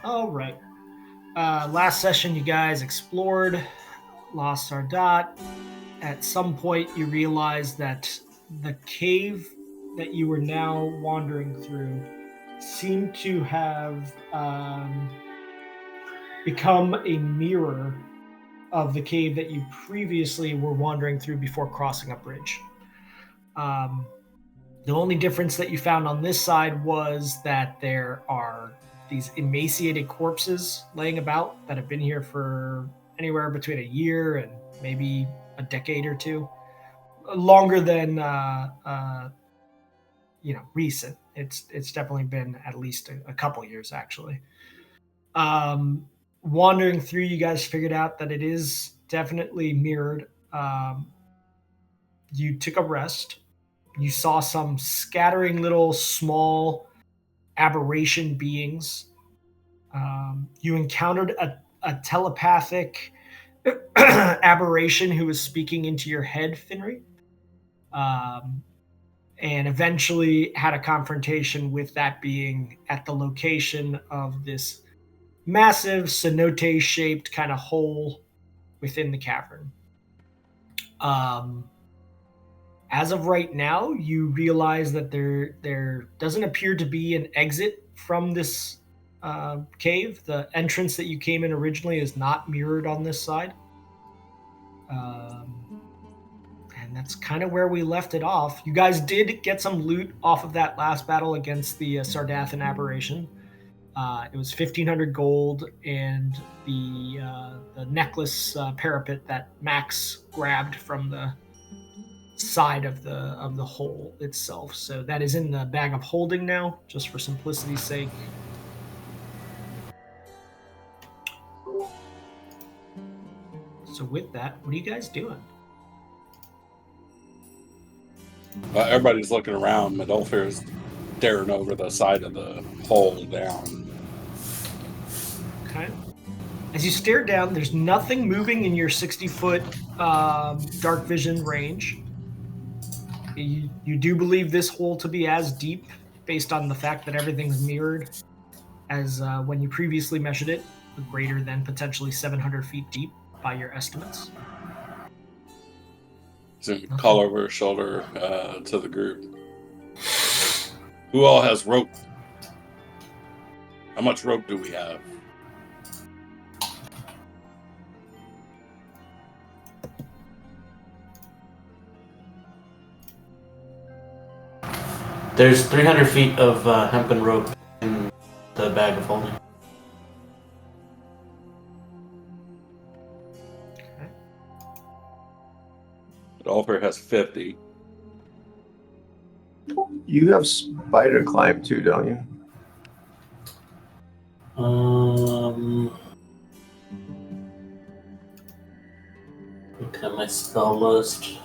All right. Last session, you guys explored Lost Sardat. At some point, you realized that the cave that you were now wandering through seemed to have become a mirror of the cave that you previously were wandering through before crossing a bridge. Um, the only difference that you found on this side was that there are these emaciated corpses laying about that have been here for anywhere between a year and maybe a decade or two, longer than recent. It's definitely been at least a couple years actually. Um, Wandering through, you guys figured out that it is definitely mirrored. You took a rest. You saw some scattering little small aberration beings. You encountered a telepathic aberration who was speaking into your head, Finry, um, and eventually had a confrontation with that being at the location of this massive cenote shaped kind of hole within the cavern. Um, as of right now, you realize that there doesn't appear to be an exit from this cave. The entrance that you came in originally is not mirrored on this side. Um, and that's kind of where we left it off. You guys did get some loot off of that last battle against the Sardathan aberration. It was 1,500 gold and the necklace parapet that Max grabbed from the side of the hole itself. So that is in the bag of holding now, just for simplicity's sake. So with that, what are you guys doing? Everybody's looking around. Medolfir is staring over the side of the hole down. Okay. As you stare down, there's nothing moving in your 60-foot dark vision range. You do believe this hole to be as deep based on the fact that everything's mirrored as when you previously measured it, greater than potentially 700 feet deep by your estimates. So call over his shoulder to the group. Who all has rope? How much rope do we have? There's 300 feet of hempen rope in the bag of holding. Okay. Medolfir has 50. You have spider climb too, don't you? Look at my spell list.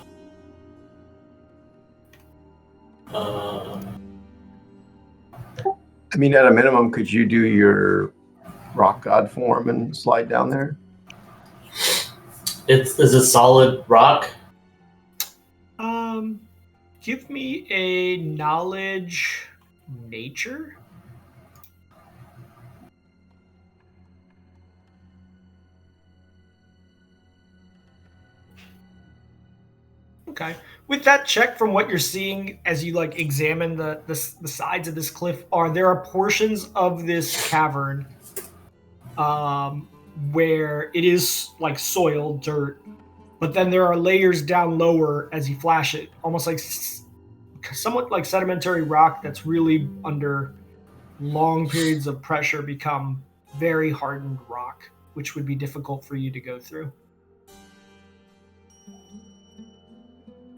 I mean, at a minimum, could you do your rock god form and slide down there? Is it solid rock? Give me a knowledge nature. Okay. With that check, from what you're seeing as you examine the sides of this cliff, there are portions of this cavern where it is like soil, dirt, but then there are layers down lower as you flash it, almost like somewhat like sedimentary rock that's really under long periods of pressure become very hardened rock, which would be difficult for you to go through.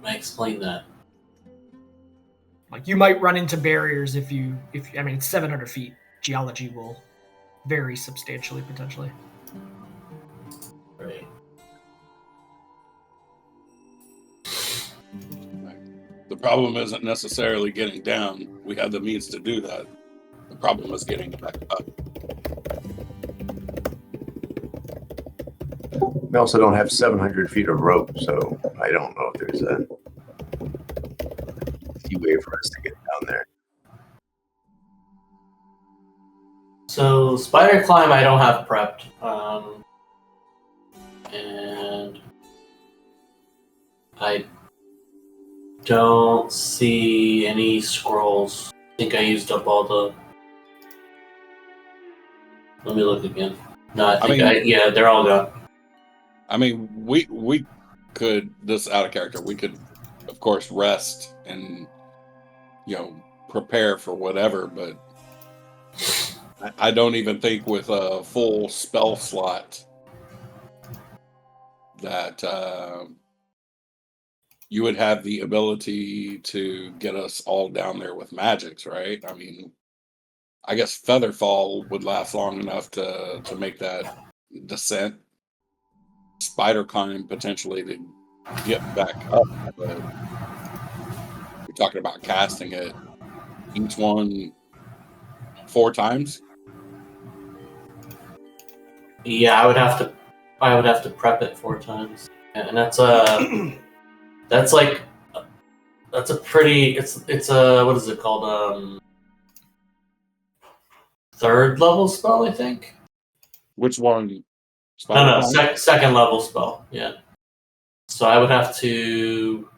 I explain that. Like you might run into barriers if I mean, it's 700 feet. Geology will vary substantially potentially. Right. The problem isn't necessarily getting down. We have the means to do that. The problem is getting back up. We also don't have 700 feet of rope, so I don't know if there's a easy way for us to get down there. So spider climb I don't have prepped. And I don't see any scrolls. I think I used up all the... Let me look again. No, I think yeah, they're all gone. I mean, we could, this out of character, we could, of course, rest and, prepare for whatever, but I don't even think with a full spell slot that you would have the ability to get us all down there with magics, right? I mean, I guess Featherfall would last long enough to make that descent. Spider climb potentially to get back up, but we're talking about casting it each one 4 times. Yeah, I would have to prep it 4 times, and that's a pretty it's a what is it called 3rd level spell, I think. Which one? No, second level spell. Yeah. So I would have to.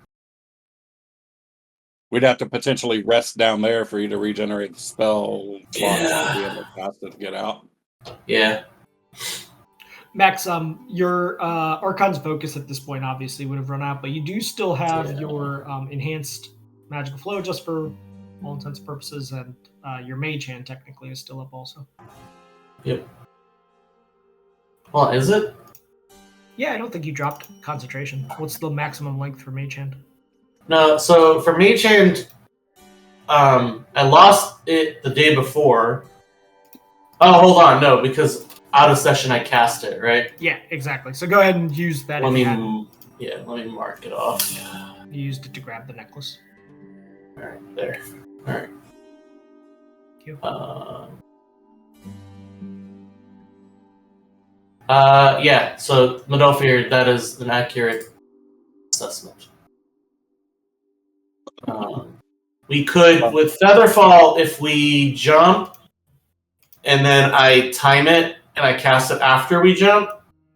We'd have to potentially rest down there for you to regenerate the spell slots to be able to cast it to get out. Yeah. Max, your Archon's focus at this point obviously would have run out, but you do still have your enhanced magical flow just for all intents and purposes, and your mage hand technically is still up also. Yep. Well, is it? Yeah, I don't think you dropped concentration. What's the maximum length for mage hand? No, so for mage hand, I lost it the day before. Oh, hold on, no, because out of session I cast it, right? Yeah, exactly. So go ahead and use that. Let me mark it off. You used it to grab the necklace. All right, there. All right. Thank you. Yeah. So Medofir, that is an accurate assessment. We could with Featherfall, if we jump and then I time it and I cast it after we jump,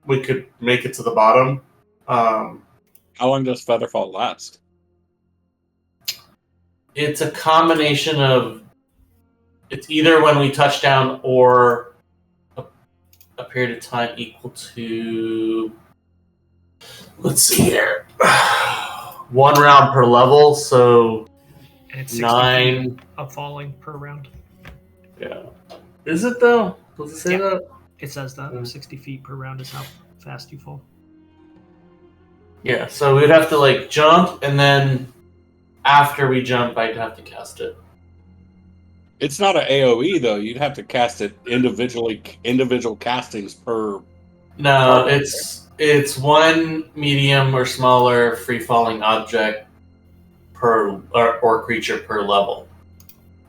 we could make it to the bottom. How long does Featherfall last? It's a combination of, it's either when we touch down or a period of time equal to, let's see here, 1 round per level, so and it's 60 9 feet of falling per round. Yeah. Is it though? Does it say that? It says that 60 feet per round is how fast you fall. Yeah, so we'd have to jump, and then after we jump, I'd have to cast it. It's not an AoE though. You'd have to cast it individual castings per. No, it's 1 medium or smaller free falling object per or creature per level.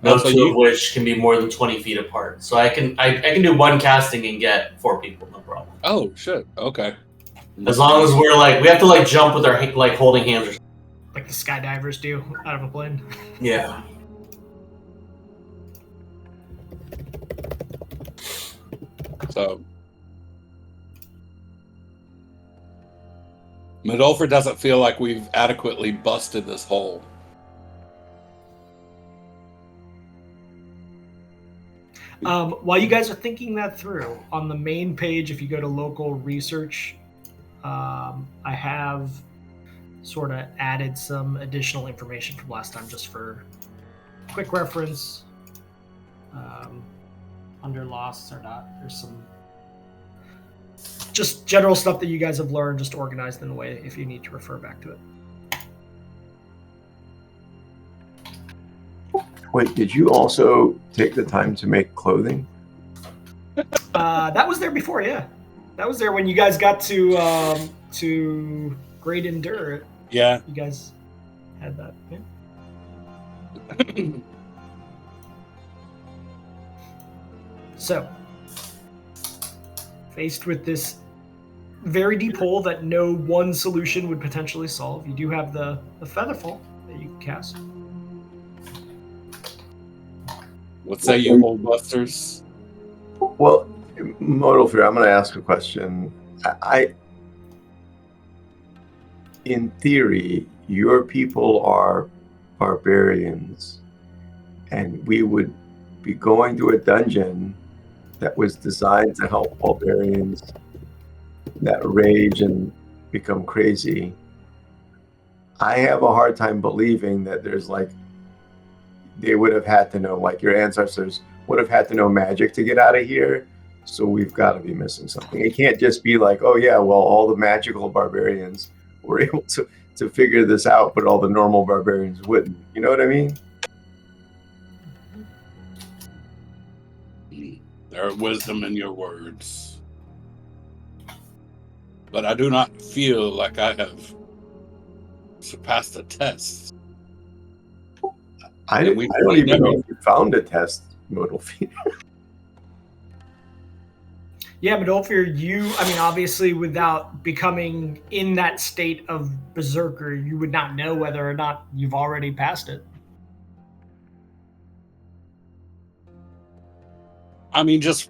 No two of which can be more than 20 feet apart. So I can do 1 casting and get 4 people, no problem. Oh shit! Okay. As long as we're we have to jump with our holding hands or something. Like the skydivers do out of a plane. Yeah. So Medolfer doesn't feel like we've adequately busted this hole. While you guys are thinking that through, on the main page, if you go to local research, I have sort of added some additional information from last time just for quick reference. Under lost or not, there's some just general stuff that you guys have learned, just organized in a way if you need to refer back to it. Wait, did you also take the time to make clothing? That was there before, yeah. That was there when you guys got to Great Endure. Yeah. You guys had that, yeah. So, faced with this very deep hole that no one solution would potentially solve, you do have the Featherfall that you can cast. What say you, old busters? Well, Modal Fear, I'm going to ask a question. In theory, your people are barbarians, and we would be going to a dungeon that was designed to help barbarians that rage and become crazy. I have a hard time believing that there's like, they would have had to know, like your ancestors would have had to know magic to get out of here. So we've got to be missing something. It can't just be like, oh yeah, well, all the magical barbarians were able to figure this out, but all the normal barbarians wouldn't. You know what I mean? There is wisdom in your words. But I do not feel like I have surpassed the test. I don't even know if you found a test, Modal Fear. Yeah, Modolfir, obviously without becoming in that state of berserker, you would not know whether or not you've already passed it. I mean, just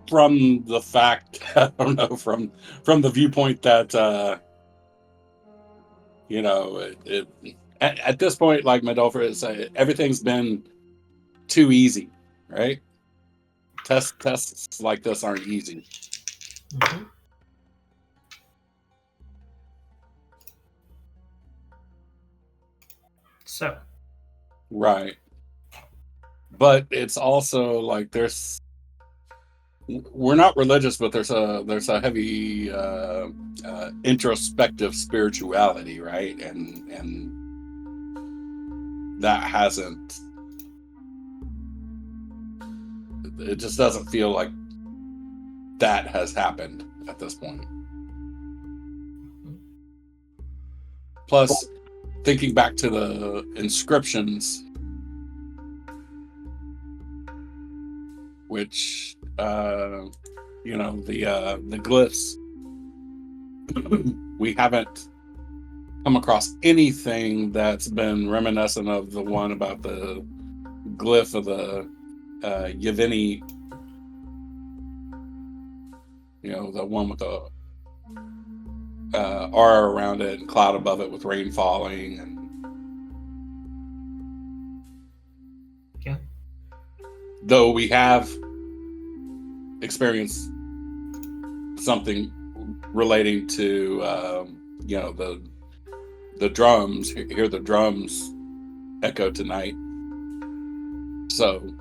from the fact, I don't know, from the viewpoint that, at this point, like Modolfir is saying, everything's been too easy, right? Tests like this aren't easy. Mm-hmm. So. Right. But it's also like we're not religious, but there's a heavy introspective spirituality, right? And that hasn't. It just doesn't feel like that has happened at this point. Plus, thinking back to the inscriptions, which the glyphs, we haven't come across anything that's been reminiscent of the one about the glyph of the Yevgeny, the one with the aura around it and cloud above it with rain falling. And yeah. Though we have experienced something relating to the drums, hear the drums echo tonight. So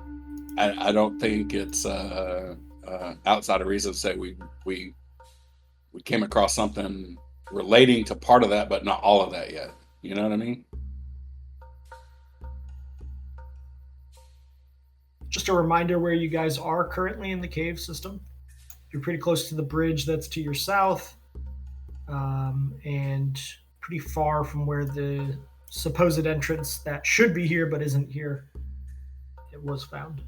I don't think it's outside of reason to say we came across something relating to part of that, but not all of that yet. You know what I mean? Just a reminder where you guys are currently in the cave system. You're pretty close to the bridge that's to your south, and pretty far from where the supposed entrance that should be here but isn't here, it was found.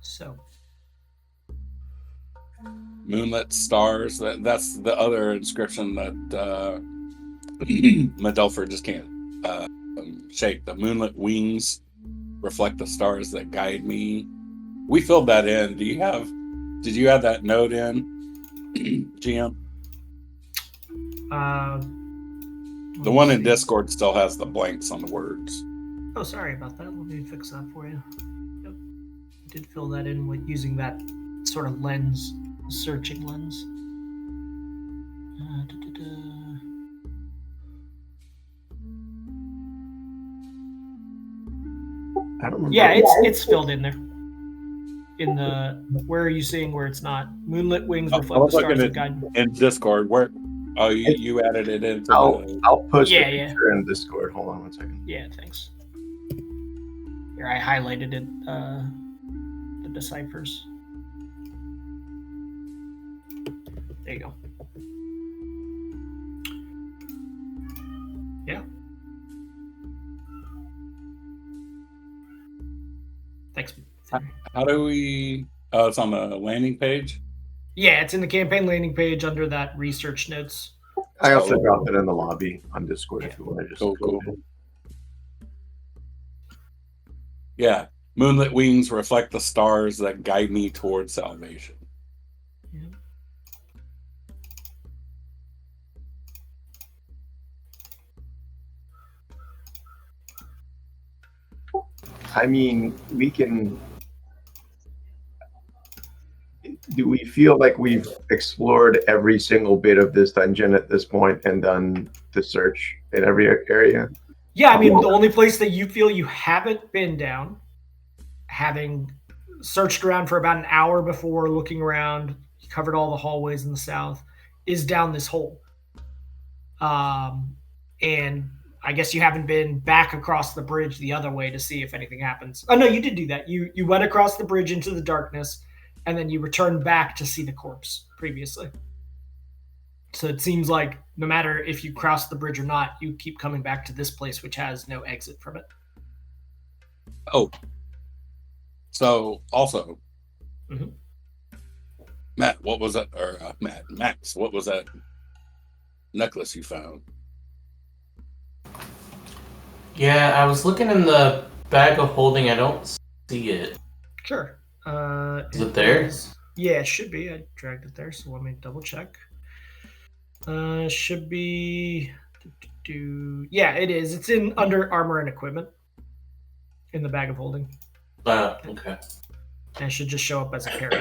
So, moonlit stars. That's the other inscription that Modolfir just can't shake. The moonlit wings reflect the stars that guide me. We filled that in. Did you have that note in, GM? The one in Discord still has the blanks on the words. Oh, sorry about that. Let me fix that for you. Yep. I did fill that in with using that sort of lens, searching lens. I don't remember. Yeah, it's filled in there. In the, where are you seeing where it's not? Moonlit wings reflect the stars that guide. In Discord, where? Oh, you added it into. I'll post a picture in Discord. Hold on 1 second. Yeah, thanks. Here, I highlighted it. The deciphers. There you go. Yeah. Thanks. How do we? Oh, it's on the landing page. Yeah, it's in the campaign landing page under that research notes. I also dropped it in the lobby on Discord if you want to just cool. Yeah. Moonlit wings reflect the stars that guide me towards salvation. Yeah. I mean, we can. Do we feel like we've explored every single bit of this dungeon at this point and done the search in every area? Yeah, I mean, the only place that you feel you haven't been down, having searched around for about an hour before, looking around, covered all the hallways in the south, is down this hole. And I guess you haven't been back across the bridge the other way to see if anything happens. Oh, no, you did do that. You went across the bridge into the darkness, and then you returned back to see the corpse previously. So it seems like no matter if you cross the bridge or not, you keep coming back to this place, which has no exit from it. Oh. So, also, Matt, what was that? Or Max, what was that necklace you found? Yeah, I was looking in the bag of holding. I don't see it. Sure. Is it there? Yeah, it should be. I dragged it there, so let me double check. Should be. Yeah, it is. It's in under armor and equipment in the bag of holding. Okay. And it should just show up as a carry.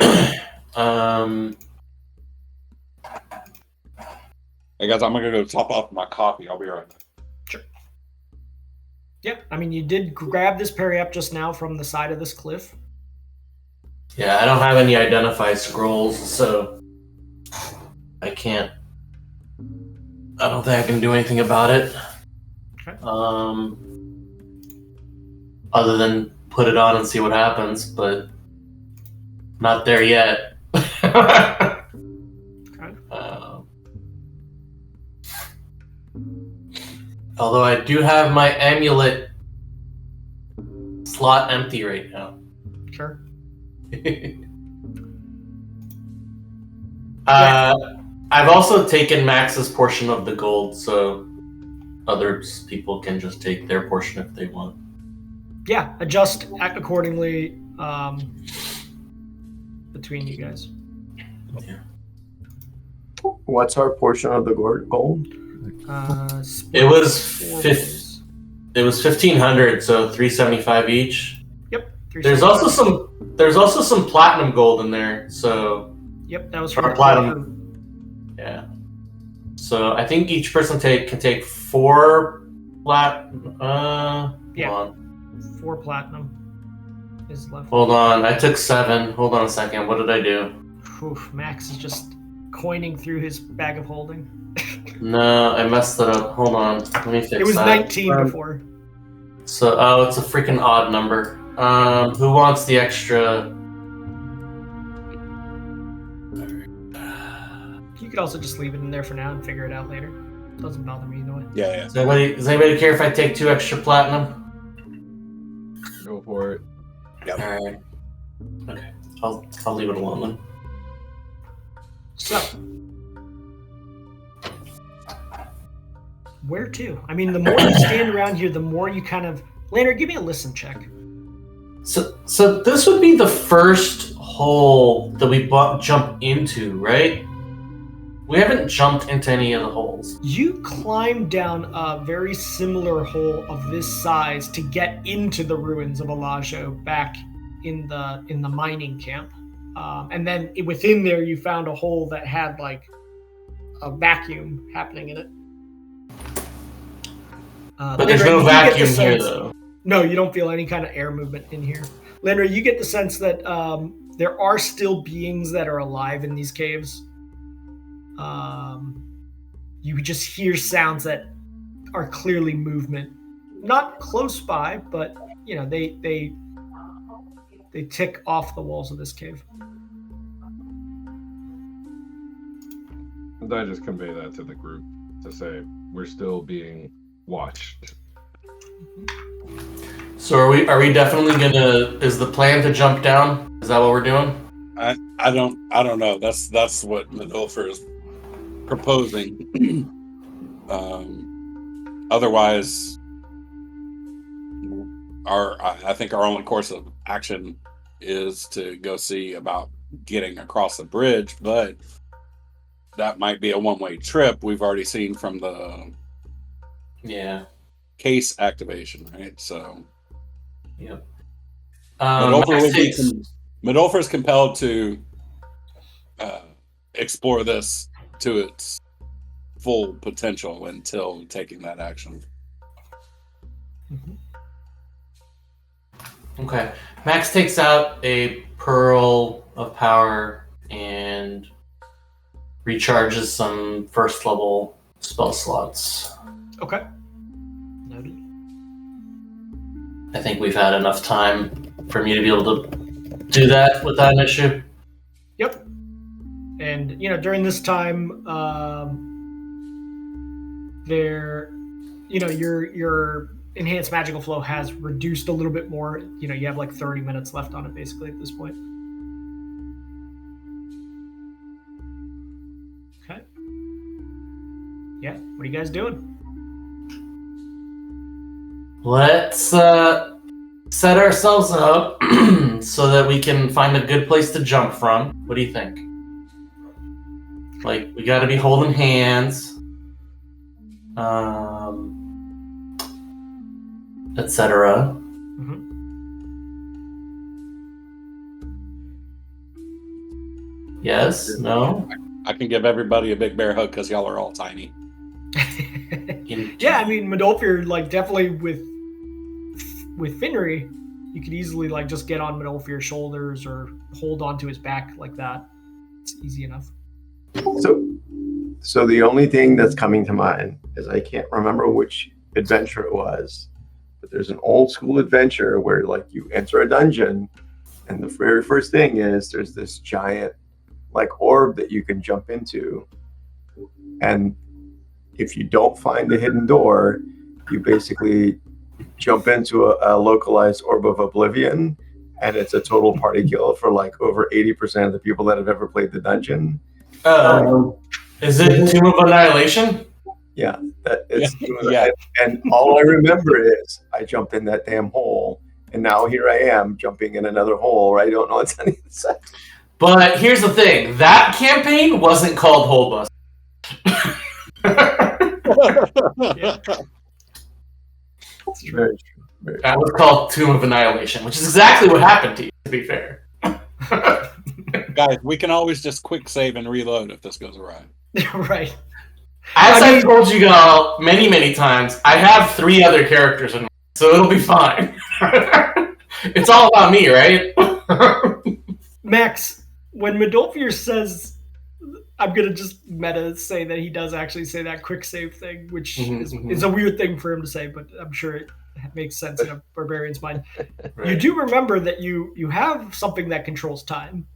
Hey guys, I'm gonna go top off my coffee. I'll be right back. Sure. Yeah, I mean, you did grab this parry up just now from the side of this cliff. Yeah, I don't have any identify scrolls, so I can't. I don't think I can do anything about it. Okay. Other than put it on and see what happens, but not there yet. Okay. Although I do have my amulet slot empty right now. Sure. I've also taken Max's portion of the gold, so other people can just take their portion if they want. Yeah, adjust accordingly between you guys. Yeah. What's our portion of the gold? It was 1,500, so 375 each. Yep. There's also some platinum gold in there, so. Yep, that was for platinum. Yeah. So I think each person can take 4 yeah. Hold on. 4 platinum is left. Hold on, I took 7. Hold on a second. What did I do? Oof, Max is just coining through his bag of holding. No, I messed it up. Hold on. Let me fix that. It was 19 before. So, it's a freaking odd number. Who wants the extra? You could also just leave it in there for now and figure it out later. Doesn't bother me either way. Yeah. Does anybody care if I take 2 extra platinum? Go for it. Yep. All right. Okay. I'll leave it alone then. So, where to? I mean, the more you stand around here, the more you kind of... Lander, give me a listen check. So this would be the first hole that we jump into, right? We haven't jumped into any of the holes. You climbed down a very similar hole of this size to get into the ruins of Alajo back in the mining camp. And then within there, you found a hole that had like a vacuum happening in it. But there's no vacuum here, though. No, you don't feel any kind of air movement in here. Landry, you get the sense that there are still beings that are alive in these caves. You just hear sounds that are clearly movement. Not close by, but, you know, they tick off the walls of this cave. And I just convey that to the group to say we're still being watched. So are we definitely gonna? Is the plan to jump down? Is that what we're doing? I don't know. That's what Manilfer is proposing. Otherwise, I think our only course of action is to go see about getting across the bridge, but that might be a one-way trip. We've already seen from the case activation, right? So, yep. Midolfer is compelled to explore this to its full potential until taking that action. Okay. Max takes out a pearl of power and recharges some first level spell slots. Okay. Noted. I think we've had enough time for me to be able to do that without an issue. Yep. And during this time, your enhanced magical flow has reduced a little bit more. You have like 30 minutes left on it basically at this point. Okay. Yeah. What are you guys doing? Let's set ourselves up so that we can find a good place to jump from. What do you think? Like, we got to be holding hands, etc. Mm-hmm. Yes? No? I can give everybody a big bear hug because y'all are all tiny. Yeah, I mean, Midolfir, like, definitely with Finnery, you could easily, like, just get on Midolfir's shoulders or hold onto his back like that. It's easy enough. So the only thing that's coming to mind is I can't remember which adventure it was, but there's an old school adventure where, like, you enter a dungeon and the very first thing is there's this giant, like, orb that you can jump into, and if you don't find the hidden door, you basically jump into a localized orb of oblivion, and it's a total party kill for like over 80% of the people that have ever played the dungeon. Is it Tomb of Annihilation? Yeah, and all I remember is I jumped in that damn hole, and now here I am jumping in another hole where I don't know what's on the other side. But here's the thing: that campaign wasn't called Hole Bust. Yeah. That's very true. That was called Tomb of Annihilation, which is exactly what happened to you, to be fair. Guys, we can always just quick save and reload if this goes awry. Right. As I told you all many, many times, I have 3 other characters in mind, so it'll be fine. It's all about me, right? Max, when Midolfir says, I'm going to just meta say that he does actually say that quick save thing, which is a weird thing for him to say, but I'm sure it makes sense in a barbarian's mind. Right. You do remember that you have something that controls time.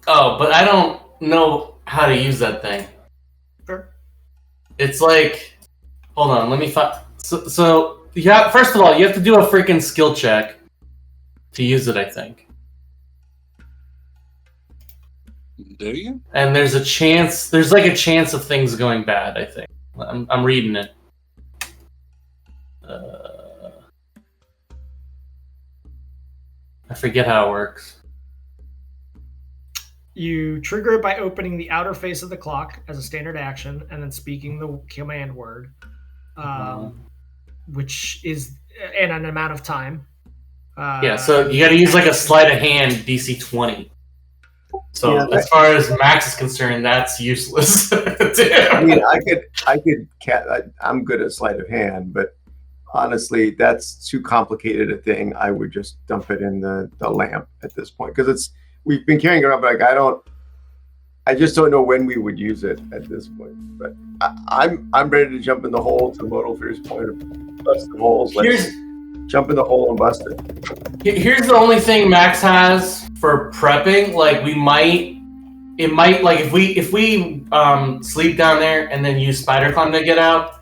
Oh, but I don't know how to use that thing. Sure. It's like, hold on, let me find. So yeah, first of all, you have to do a freaking skill check to use it, I think. Do you? And there's a chance of things going bad, I think. I'm reading it. I forget how it works. You trigger it by opening the outer face of the clock as a standard action and then speaking the command word, which is in an amount of time. So you got to use like a sleight of hand DC 20. So as far as Max is concerned, that's useless. I mean, I'm good at sleight of hand, but honestly, that's too complicated a thing. I would just dump it in the lamp at this point because we've been carrying it around, but like I just don't know when we would use it at this point. But I'm ready to jump in the hole to Modalfear's point of bust the holes. Jump in the hole and bust it. Here's the only thing Max has for prepping. Like it might like if we sleep down there and then use spider climb to get out.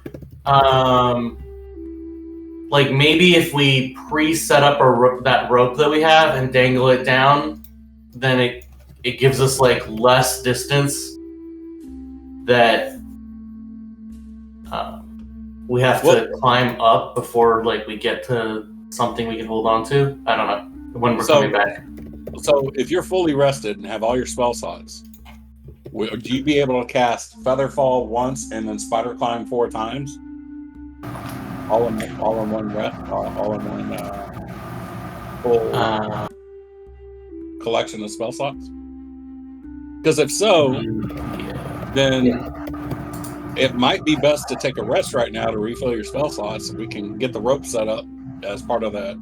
Like maybe if we pre-set up that rope that we have and dangle it down, then it gives us like less distance that we have to climb up before we get to something we can hold on to? I don't know. When we're coming back. So if you're fully rested and have all your spell slots, would you be able to cast Featherfall once and then Spider Climb 4 times? All in one rest? All in one full collection of spell slots? Because if so, then it might be best to take a rest right now to refill your spell slots so we can get the rope set up as part of that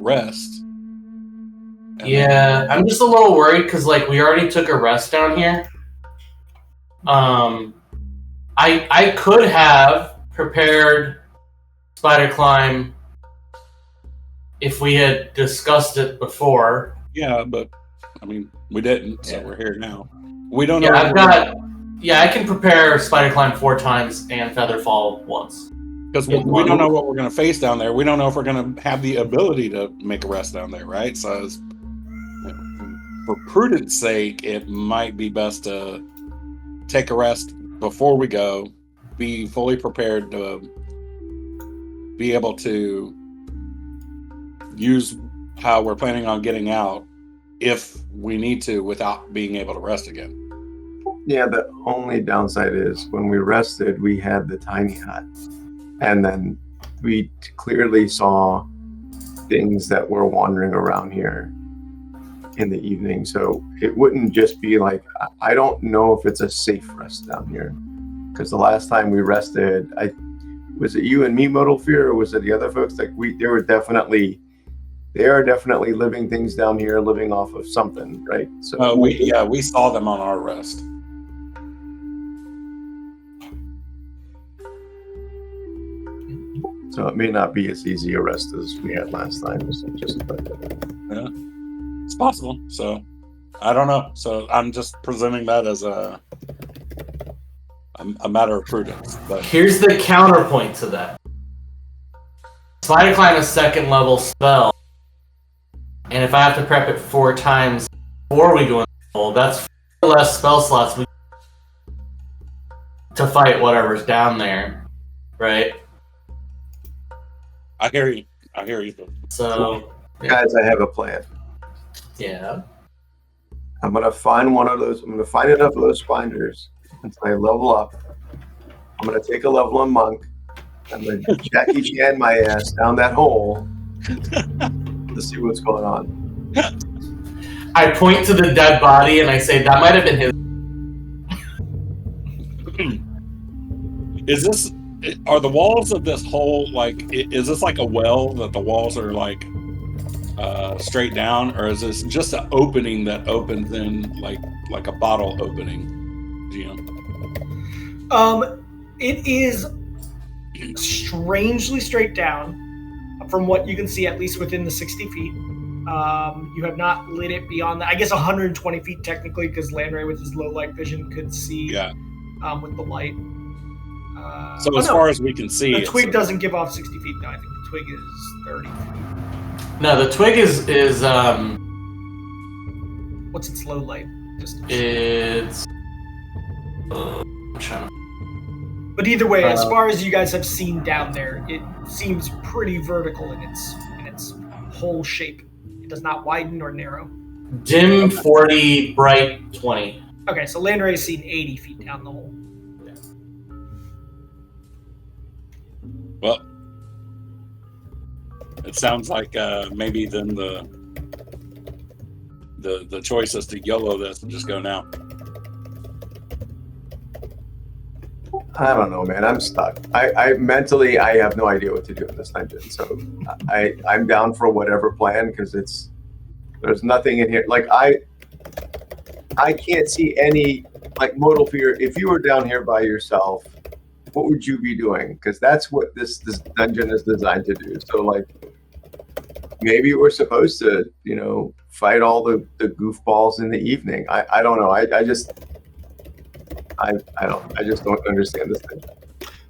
rest. I'm just a little worried because we already took a rest down here. I could have prepared Spider Climb if we had discussed it before. Yeah, but I mean we didn't, so we're here now. We don't know. I can prepare Spider Climb 4 times and Featherfall once. Because we don't know what we're going to face down there. We don't know if we're going to have the ability to make a rest down there, right? So, for prudence sake, it might be best to take a rest before we go, be fully prepared to be able to use how we're planning on getting out if we need to without being able to rest again. Yeah, the only downside is when we rested, we had the tiny hut. And then we clearly saw things that were wandering around here in the evening. So it wouldn't just be I don't know if it's a safe rest down here. Because the last time we rested, was it you and me, Modal Fear, or was it the other folks? They are definitely living things down here, living off of something, right? So we saw them on our rest. So it may not be as easy a rest as we had last time. Yeah, it's possible. So I don't know. So I'm just presenting that as a matter of prudence. But here's the counterpoint to that. Spider Climb is 2nd level spell, and if I have to prep it 4 times before we go in the hole, that's 4 less spell slots to fight whatever's down there, right? I hear you. So, guys, I have a plan. Yeah. I'm gonna find one of those. I'm gonna find enough of those binders until I level up. I'm gonna take a level in monk. I'm gonna Jackie Chan my ass down that hole to see what's going on. I point to the dead body and I say that might have been his. Are the walls of this hole is this like a well that the walls are straight down, or is this just an opening that opens in like a bottle opening, GM? It is strangely straight down from what you can see, at least within the 60 feet. You have not lit it beyond that. I guess 120 feet technically, because Landray with his low light vision could see with the light. So as far as we can see, the twig doesn't give off 60 feet. No, I think the twig is 30 feet. No, the twig is what's its low light distance? It's but either way, as far as you guys have seen down there, it seems pretty vertical in its whole shape. It does not widen or narrow. Dim 40, bright 20. Okay, so Landray has seen 80 feet down the hole. Well, it sounds like maybe then the choice is to YOLO this and just go now. I don't know, man. I'm stuck. I mentally have no idea what to do in this dungeon. So I'm down for whatever plan because there's nothing in here. I can't see any Modal Fear. If you were down here by yourself, what would you be doing? Because that's what this dungeon is designed to do. So maybe we're supposed to, fight all the goofballs in the evening. I don't know. I just don't understand this thing.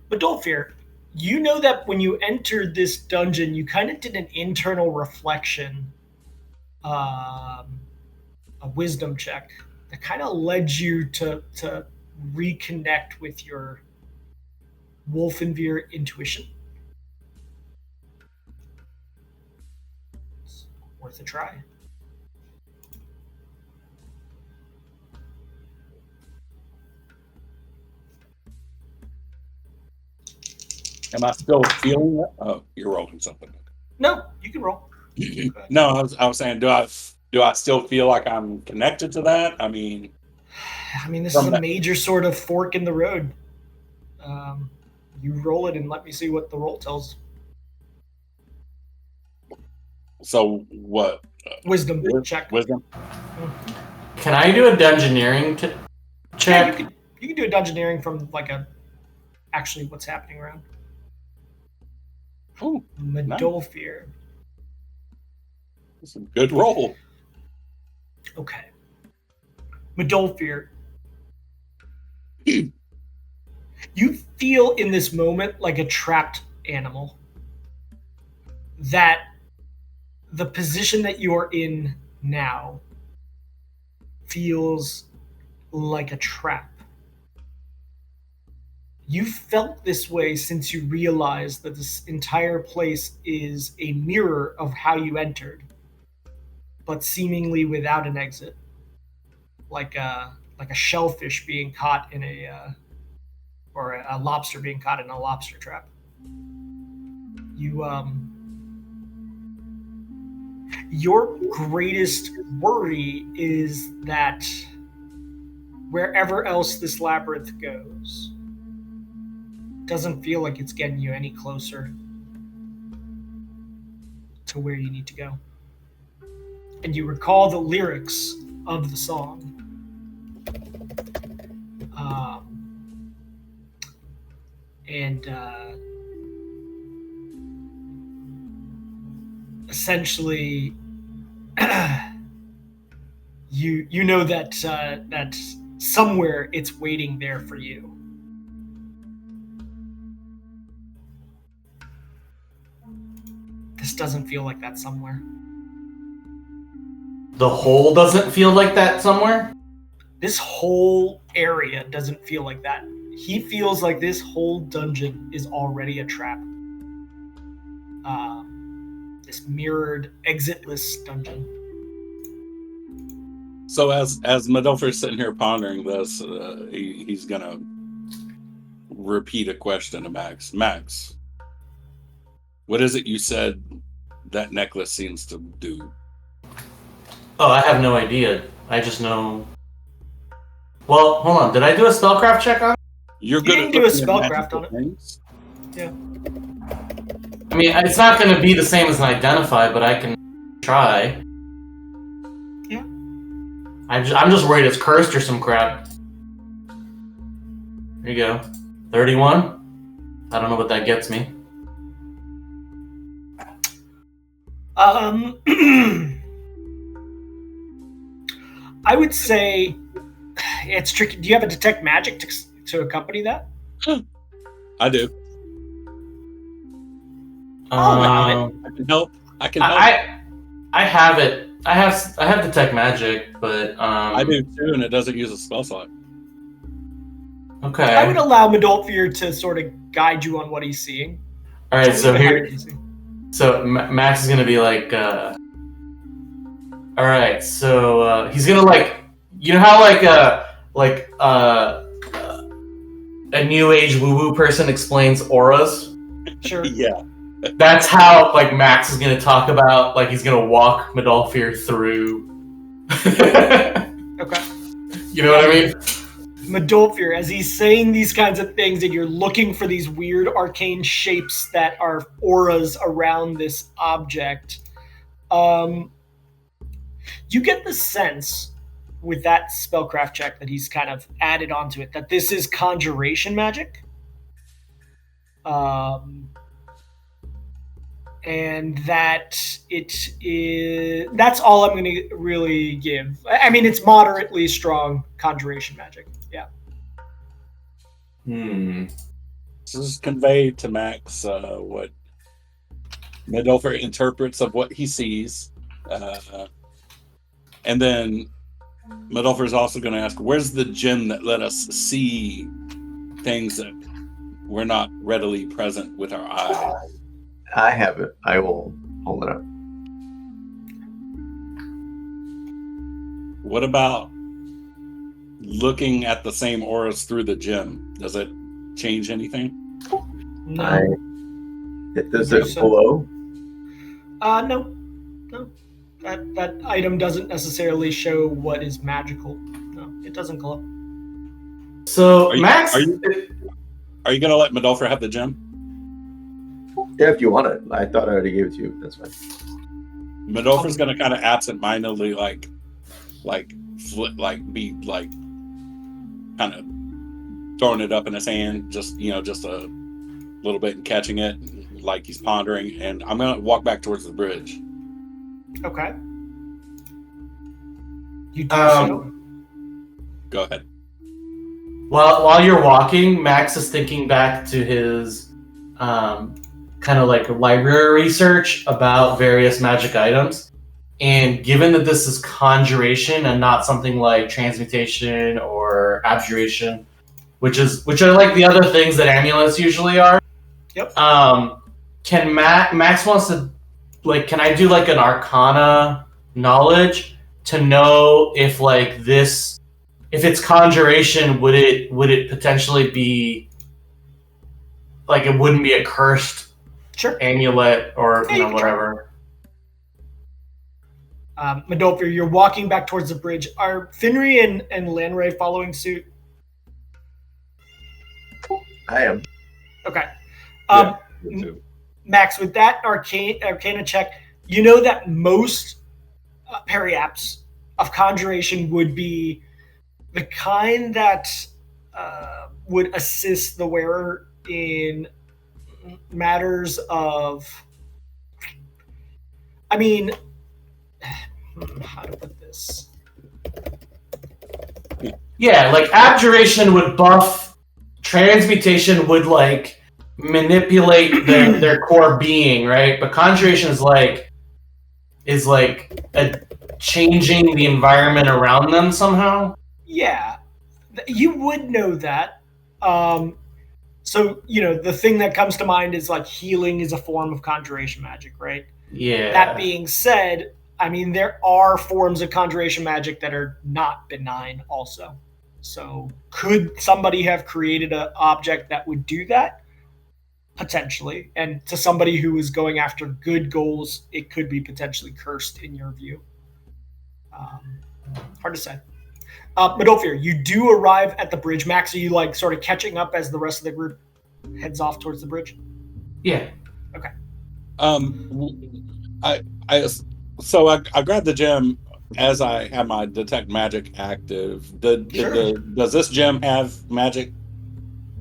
But don't fear. You know that when you entered this dungeon, you kind of did an internal reflection, a wisdom check that kind of led you to reconnect with your Wolfenveer intuition. It's worth a try. Am I still feeling it? Oh, you're rolling something. No, you can roll. No, I was saying, do I still feel like I'm connected to that? I mean, this is a major sort of fork in the road. You roll it and let me see what the roll tells. So what? Wisdom check. Wisdom. Can I do a dungeoneering check? Yeah, you can do a dungeoneering from like actually what's happening around. Ooh, Medolfir. Nice. That's a good roll. Okay. Medolfir. You feel in this moment like a trapped animal. That the position that you are in now feels like a trap. You felt this way since you realized that this entire place is a mirror of how you entered, but seemingly without an exit, like a shellfish being caught in or a lobster being caught in a lobster trap. Your greatest worry is that wherever else this labyrinth goes, doesn't feel like it's getting you any closer to where you need to go. And you recall the lyrics of the song. Essentially, you know that somewhere it's waiting there for you. This doesn't feel like that somewhere. The hole doesn't feel like that somewhere? This whole area doesn't feel like that. He feels like this whole dungeon is already a trap. This mirrored, exitless dungeon. So as Medolfer's sitting here pondering this, he's gonna repeat a question to Max. Max, what is it you said that necklace seems to do? Oh, I have no idea. I just know. Well, hold on. Did I do a spellcraft check on it? You can do a spellcraft on it. Things? Yeah. I mean, it's not going to be the same as an identify, but I can try. Yeah. I'm just worried it's cursed or some crap. There you go. 31. I don't know what that gets me. I would say it's tricky. Do you have a detect magic to accompany that? I do. I'll allow it. I can help. I have it. I have detect magic, but I do too, and it doesn't use a spell slot. Okay. I would allow Medolfir to sort of guide you on what he's seeing. All right. So here. So Max is gonna be like, all right. So he's gonna like, you know how a new age woo woo person explains auras. Sure. Yeah. That's how like Max is gonna talk about, like he's gonna walk Medolfir through. Okay. You know what I mean? Medolfir, as he's saying these kinds of things, and you're looking for these weird arcane shapes that are auras around this object, you get the sense with that spellcraft check that he's kind of added onto it that this is conjuration magic. And that it is. That's all I'm going to really give. I mean, it's moderately strong conjuration magic. Yeah. This is conveyed to Max what Medolfer interprets of what he sees, and then Medolfer's also going to ask, where's the gem that let us see things that were not readily present with our eyes? I have it. I will hold it up. What about looking at the same auras through the gem? Does it change anything? No. Does it glow? No. That item doesn't necessarily show what is magical. No, it doesn't glow. So, Max... Are you going to let Medolfer have the gem? Yeah, if you want it. I thought I already gave it to you. That's fine. Medolfer's going to kind of absent-mindedly, be kind of throwing it up in his hand, just a little bit and catching it, like he's pondering. And I'm going to walk back towards the bridge. Okay. You do so. Go ahead. While you're walking, Max is thinking back to his kind of like library research about various magic items. And given that this is conjuration and not something like transmutation or abjuration, which are like the other things that amulets usually are. Yep. Can Max wants to, like, can I do like an Arcana knowledge to know if like this, if it's conjuration, would it potentially be like, it wouldn't be a cursed amulet or whatever. Medolfer, you're walking back towards the bridge. Are Finri and Lanray following suit? I am. Okay. Me too. Max, with that Arcana check, you know that most periapts of conjuration would be the kind that would assist the wearer in matters of... I mean... how to put this? Yeah, like abjuration would buff, transmutation would like manipulate their core being, right? But conjuration is like a changing the environment around them somehow. Yeah, you would know that. So the thing that comes to mind is like healing is a form of conjuration magic, right? Yeah. That being said, I mean, there are forms of conjuration magic that are not benign also. So could somebody have created an object that would do that? Potentially. And to somebody who is going after good goals, it could be potentially cursed in your view. Hard to say. Medolfer, you do arrive at the bridge. Max, are you like sort of catching up as the rest of the group heads off towards the bridge? Yeah. Okay. So I grabbed the gem as I have my detect magic active. Does this gem have magic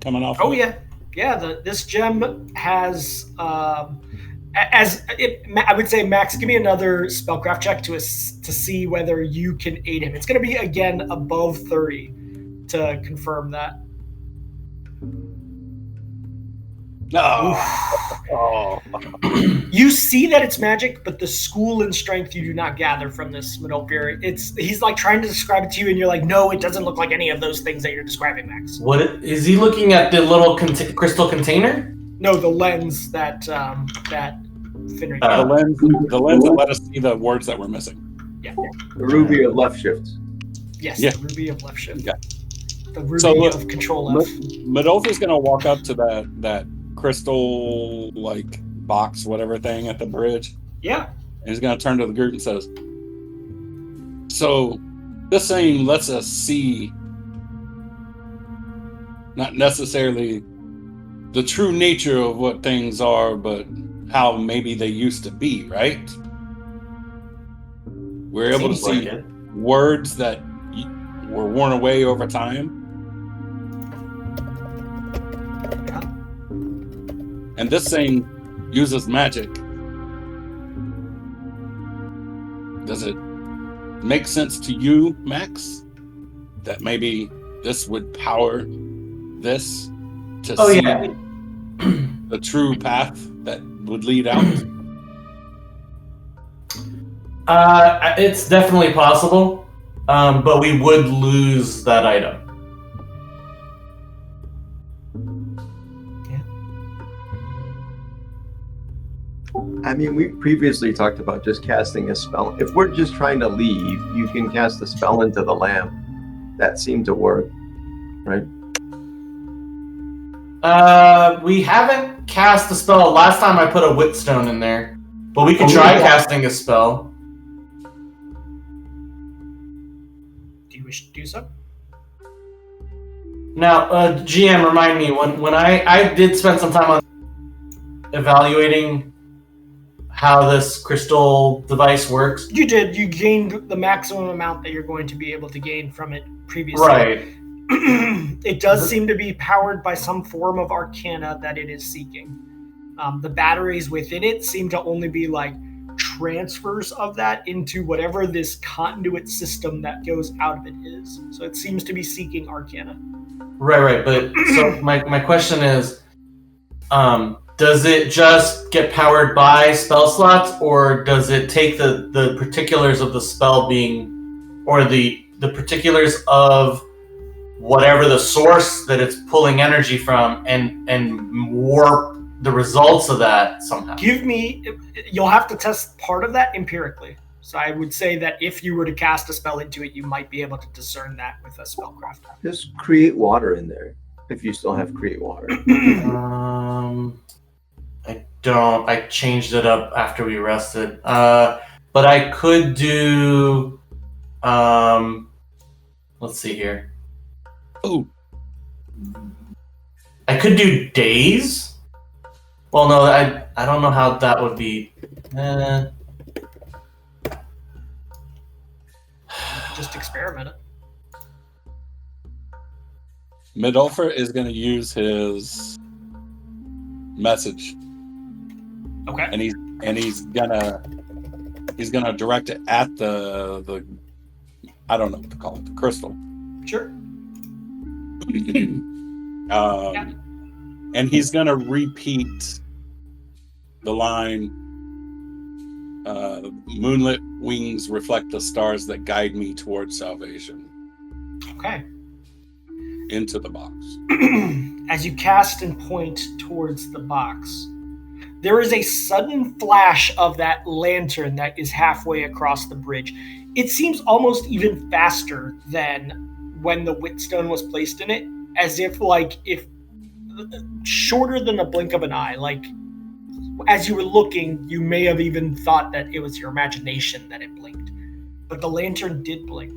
coming off? Oh yeah. This gem has I would say, Max, give me another spellcraft check to see whether you can aid him. It's going to be again above 30 to confirm that. No. Oh. You see that it's magic, but the school and strength you do not gather from this Medolfer. He's like trying to describe it to you, and you're like, no, it doesn't look like any of those things that you're describing, Max. What is he looking at? The little crystal container? No, the lens that Finnery. The lens that let us see the words that we're missing. Yeah. The ruby of left shift. Yes, yeah. The ruby of left shift. Yeah. The ruby of control F. Medolfer's gonna walk up to that crystal like box, whatever thing at the bridge. Yeah. And he's gonna turn to the group and says, "So this thing lets us see not necessarily the true nature of what things are, but how maybe they used to be, right? We're able to see words that were worn away over time. Yeah. And this thing uses magic. Does it make sense to you, Max, that maybe this would power this to see the true path that would lead out?" It's definitely possible. but we would lose that item. I mean, we previously talked about just casting a spell. If we're just trying to leave, you can cast a spell into the lamp. That seemed to work, right? We haven't cast a spell. Last time I put a Whitstone in there, but we could try casting a spell. Do you wish to do so? Now, GM, remind me, when I did spend some time on evaluating how this crystal device works. You did. You gained the maximum amount that you're going to be able to gain from it previously. Right. It does seem to be powered by some form of arcana that it is seeking. The batteries within it seem to only be like transfers of that into whatever this conduit system that goes out of it is. So it seems to be seeking arcana. Right. But so my question is, does it just get powered by spell slots, or does it take the particulars of the spell being, or the particulars of whatever the source that it's pulling energy from, and warp the results of that somehow? You'll have to test part of that empirically. So I would say that if you were to cast a spell into it, you might be able to discern that with a spellcraft. Just create water in there, if you still have create water. I don't. I changed it up after we rested. But I could do. Let's see here. Oh. I could do days. Well, no, I don't know how that would be. Just experiment it. Midolfer is going to use his message. Okay. And he's gonna direct it at the I don't know what to call it, the crystal. Sure. And he's gonna repeat the line, moonlit wings reflect the stars that guide me towards salvation. Okay. Into the box. As you cast and point towards the box, there is a sudden flash of that lantern that is halfway across the bridge. It seems almost even faster than when the Whitstone was placed in it, as if shorter than a blink of an eye. Like, as you were looking, you may have even thought that it was your imagination that it blinked. But the lantern did blink.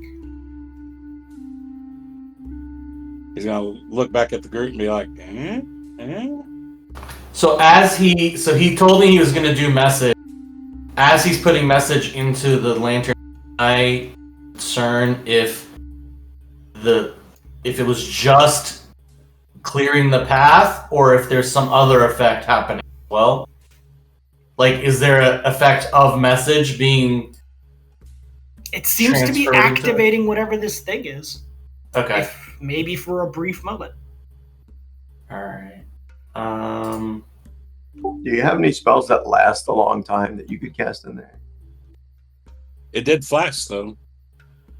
He's gonna look back at the group and be like, So he told me he was going to do message. As he's putting message into the lantern, I discern if it was just clearing the path, or if there's some other effect happening. Well, like, is there an effect of message being? It seems to be activating whatever this thing is. Okay. Maybe for a brief moment. All right. Do you have any spells that last a long time that you could cast in there? It did flash though.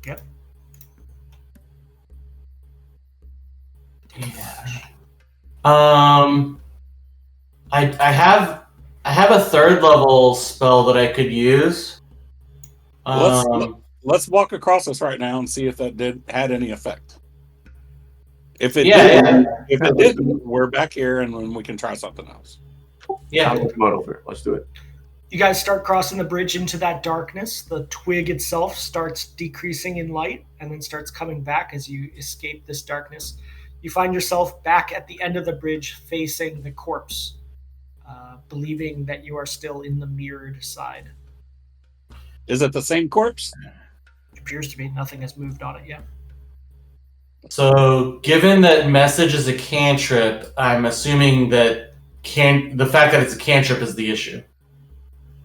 Yep. Yeah. I have a third level spell that I could use. Let's walk across this right now and see if that had any effect. If it didn't, we're back here and then we can try something else. Yeah. Come on over. Let's do it. You guys start crossing the bridge into that darkness. The twig itself starts decreasing in light and then starts coming back as you escape this darkness. You find yourself back at the end of the bridge facing the corpse, believing that you are still in the mirrored side. Is it the same corpse? It appears to be. Nothing has moved on it yet. So, given that message is a cantrip, I'm assuming that the fact that it's a cantrip is the issue.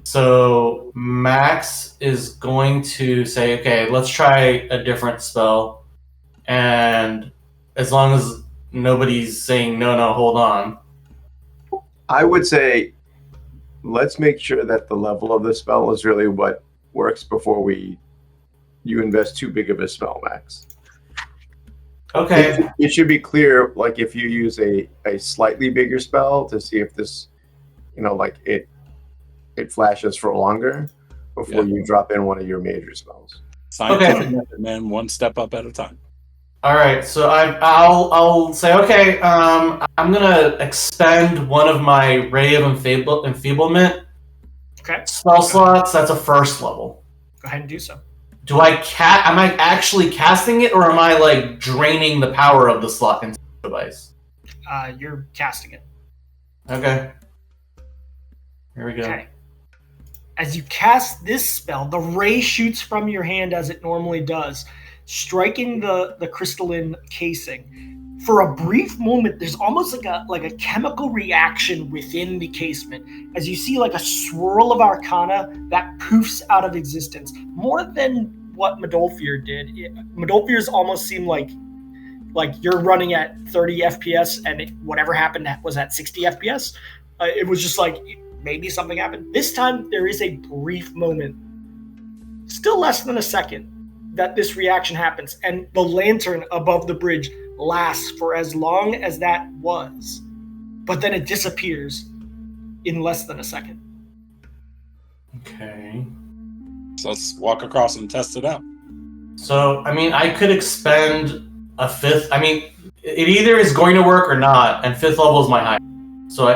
So, Max is going to say, okay, let's try a different spell. And as long as nobody's saying, no, hold on. I would say, let's make sure that the level of the spell is really what works before we you invest too big of a spell, Max. Okay. It should be clear, like if you use a slightly bigger spell to see if this, like it flashes for longer before you drop in one of your major spells. Scientific method, man. One step up at a time. All right. So I'll say, okay. I'm gonna expend one of my Ray of Enfeeblement spell slots. That's a first level. Go ahead and do so. Am I actually casting it, or am I like draining the power of the slot into the device? You're casting it. Okay. Here we go. Okay. As you cast this spell, the ray shoots from your hand as it normally does, striking the crystalline casing. For a brief moment, there's almost like a chemical reaction within the casement as you see like a swirl of arcana that poofs out of existence. More than what Modolfir did. Modolfir's almost seemed like you're running at 30 FPS and whatever happened was at 60 FPS. It was just like maybe something happened. This time there is a brief moment, still less than a second, that this reaction happens, and the lantern above the bridge lasts for as long as that was, but then it disappears in less than a second. Okay. So let's walk across and test it out. So, I mean, I could expend a fifth. I mean, it either is going to work or not, and fifth level is my high. So I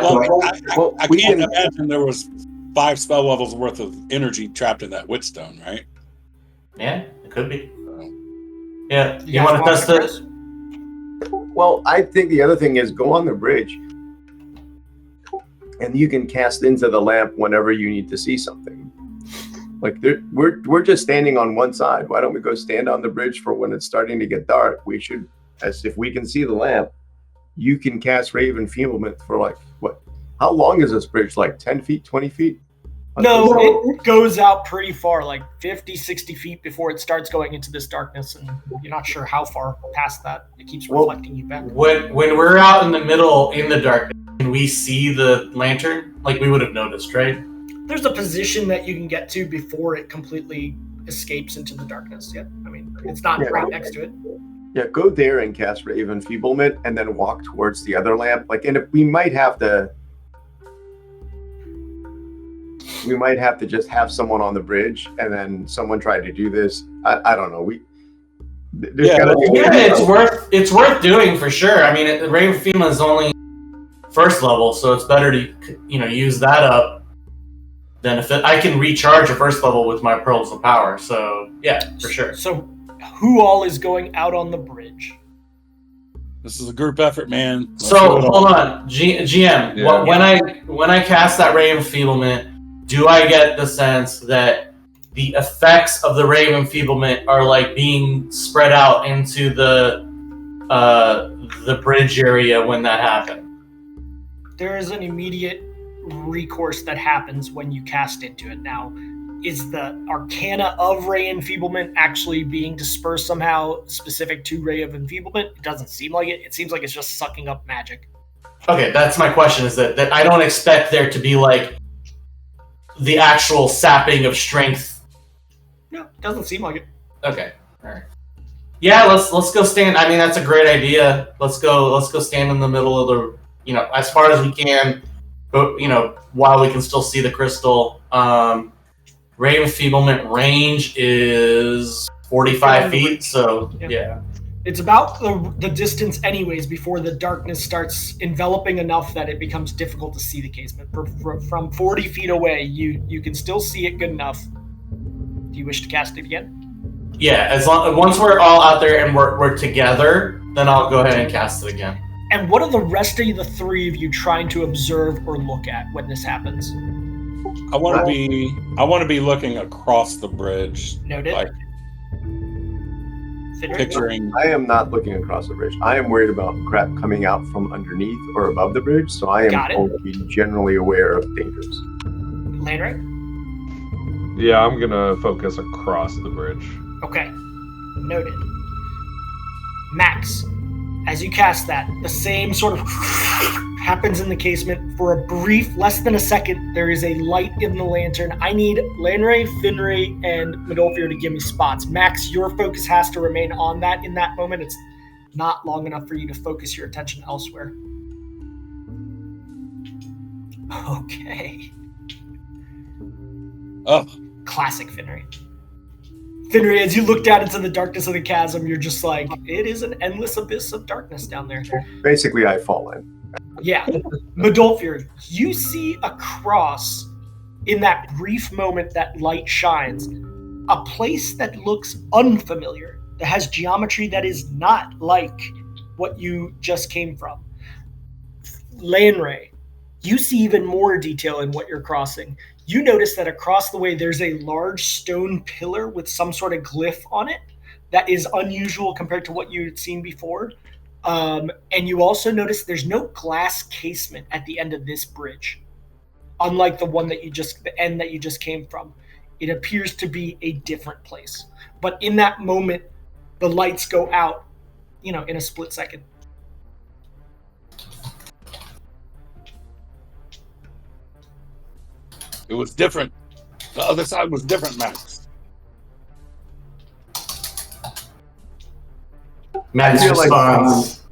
can't imagine there was 5 spell levels worth of energy trapped in that whetstone, right? Yeah, it could be. Yeah, you want to test this? Well, I think the other thing is go on the bridge, and you can cast into the lamp whenever you need to see something. Like we're just standing on one side. Why don't we go stand on the bridge for when it's starting to get dark? We should, as if we can see the lamp, you can cast Ray of Enfeeblement for like what? How long is this bridge? Like 10 feet, 20 feet? No, it goes out pretty far, like 50, 60 feet before it starts going into this darkness, and you're not sure how far past that. It keeps reflecting you back. When we're out in the middle in the darkness, can we see the lantern? Like we would have noticed, right? There's a position that you can get to before it completely escapes into the darkness. Yeah, I mean, it's not right next to it. Yeah, go there and cast Ray of Enfeeblement, and then walk towards the other lamp. Like, and if we might have to just have someone on the bridge, and then someone try to do this. I don't know. It's worth doing for sure. I mean, Ray of Enfeeblement is only first level, so it's better to use that up than if I can recharge a first level with my Pearls of Power. So yeah, for sure. So who all is going out on the bridge? This is a group effort, man. So hold on, GM. Yeah. When I cast that Ray of Enfeeblement, do I get the sense that the effects of the Ray of Enfeeblement are like being spread out into the bridge area when that happened? There is an immediate recourse that happens when you cast into it. Now, is the arcana of Ray Enfeeblement actually being dispersed somehow specific to Ray of Enfeeblement? It doesn't seem like it. It seems like it's just sucking up magic. Okay, that's my question, is that I don't expect there to be like the actual sapping of strength. No, it doesn't seem like it. Okay, all right. Yeah, let's go stand. I mean, that's a great idea. Let's go stand in the middle of the, as far as we can, but while we can still see the crystal. Ray of Enfeeblement range is 45 feet, so yeah. It's about the distance anyways before the darkness starts enveloping enough that it becomes difficult to see the casement. From 40 feet away, you can still see it good enough. Do you wish to cast it again? Yeah, once we're all out there and we're together, then I'll go ahead and cast it again. And what are the rest of the three of you trying to observe or look at when this happens? I want to be looking across the bridge. Noted. Like picturing. I am not looking across the bridge. I am worried about crap coming out from underneath or above the bridge, so I am going to be generally aware of dangers. Landry? Yeah, I'm going to focus across the bridge. Okay. Noted. Max, As you cast that, the same sort of happens in the casement. For a brief, less than a second, there is a light in the lantern. I need Lanray, Finray, and Medolfir to give me spots. Max, your focus has to remain on that in that moment. It's not long enough for you to focus your attention elsewhere. Okay. Oh. Classic Finray. Finray, as you look down into the darkness of the chasm, you're just like, it is an endless abyss of darkness down there. Basically, I fall in. Yeah. Medolfir, you see across, in that brief moment that light shines, a place that looks unfamiliar, that has geometry that is not like what you just came from. Lanray, you see even more detail in what you're crossing. You notice that across the way there's a large stone pillar with some sort of glyph on it that is unusual compared to what you'd seen before. And you also notice there's no glass casement at the end of this bridge, unlike the end that you just came from. It appears to be a different place. But in that moment, the lights go out, in a split second. It was different. The other side was different, Max. Max I feel responds.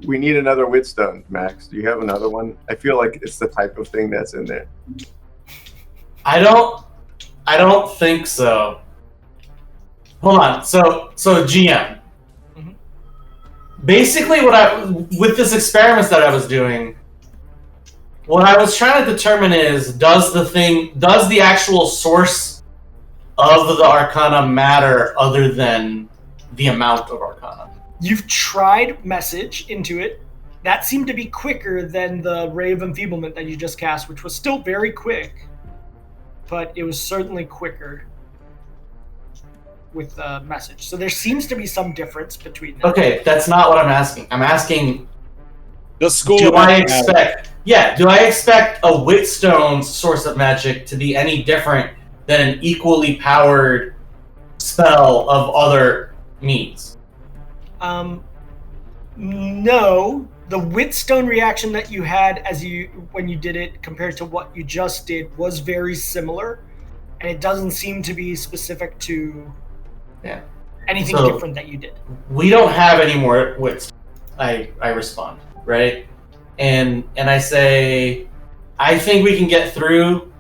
We need another Witstone, Max. Do you have another one? I feel like it's the type of thing that's in there. I don't think so. Hold on. So GM. Mm-hmm. Basically, with this experiment that I was doing, what I was trying to determine is, does the actual source of the Arcana matter other than the amount of Arcana? You've tried message into it. That seemed to be quicker than the Ray of Enfeeblement that you just cast, which was still very quick, but it was certainly quicker with the message. So there seems to be some difference between them. Okay, that's not what I'm asking. I'm asking, The school. do I expect a Witstone's source of magic to be any different than an equally powered spell of other means? No. The Witstone reaction that you had when you did it compared to what you just did was very similar, and it doesn't seem to be specific to anything different that you did. We don't have any more Witstones. I respond, right? And I say, I think we can get through.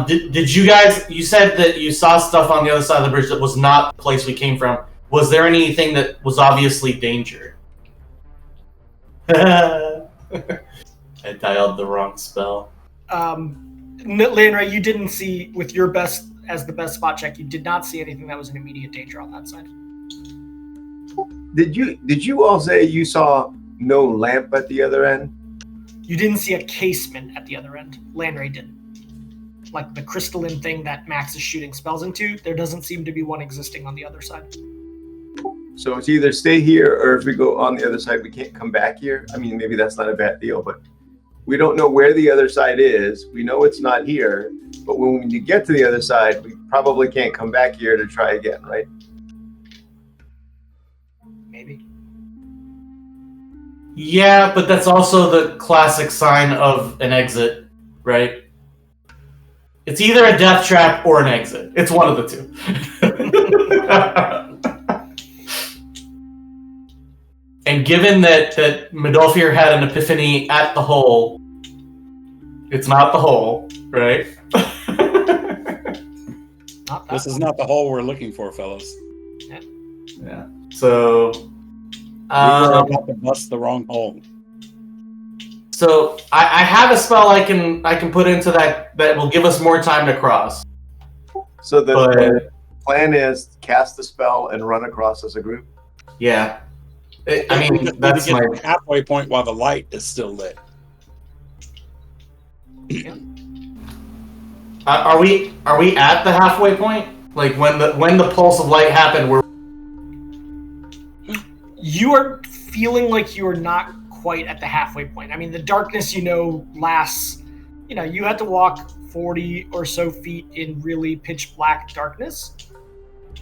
Did you guys? You said that you saw stuff on the other side of the bridge that was not the place we came from. Was there anything that was obviously danger? I dialed the wrong spell. Lanray, you didn't see, with your best as the best spot check, you did not see anything that was in immediate danger on that side. Did you all say you saw no lamp at the other end? You didn't see a casement at the other end. Lanray didn't. Like the crystalline thing that Max is shooting spells into, there doesn't seem to be one existing on the other side. So it's either stay here, or if we go on the other side, we can't come back here. I mean, maybe that's not a bad deal, but we don't know where the other side is. We know it's not here, but when you get to the other side, we probably can't come back here to try again, right? Maybe. Yeah, but that's also the classic sign of an exit, right? It's either a death trap or an exit. It's one of the two. And given that Medolfir had an epiphany at the hole, it's not the hole, right? This is not the hole we're looking for, fellas. Yeah. So we were about to bust the wrong hole. So I have a spell I can put into that will give us more time to cross. So the plan is cast the spell and run across as a group? Yeah. I mean, that's my halfway point while the light is still lit. Are we at the halfway point? Like when the pulse of light happened, you are feeling like you are not quite at the halfway point. I mean, the darkness, lasts. You had to walk 40 or so feet in really pitch black darkness.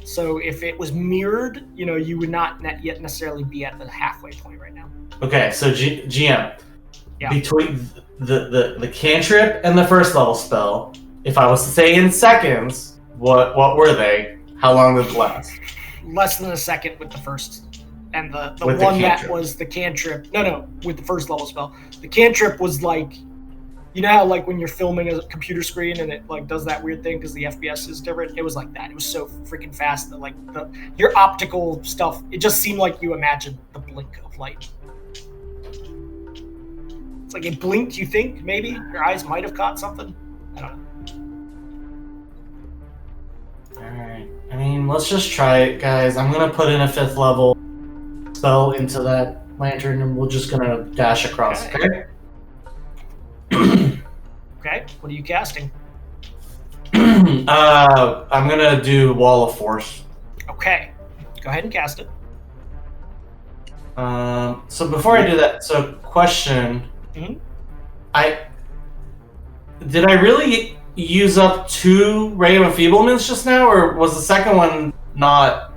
So if it was mirrored, you would not yet necessarily be at the halfway point right now. Okay, so GM, Yeah. between the cantrip and the first level spell, if I was to say in seconds, what were they? How long did it last? Less than a second with the first. And the With one the that cantrip. was the cantrip. No, with the first level spell. The cantrip was like, you know how like when you're filming a computer screen and it like does that weird thing because the FPS is different? It was like that. It was so freaking fast that like your optical stuff, it just seemed like you imagined the blink of light. It's like it blinked, you think, maybe? Your eyes might have caught something? I don't know. Alright. I mean, let's just try it, guys. I'm gonna put in a 5th level spell into that lantern and we're just gonna dash across, okay? Okay, what are you casting? I'm gonna do Wall of Force. Okay, go ahead and cast it. So before I do that, so question. Mhm. Did I really use up 2 Ray of Enfeeblements just now, or was the second one not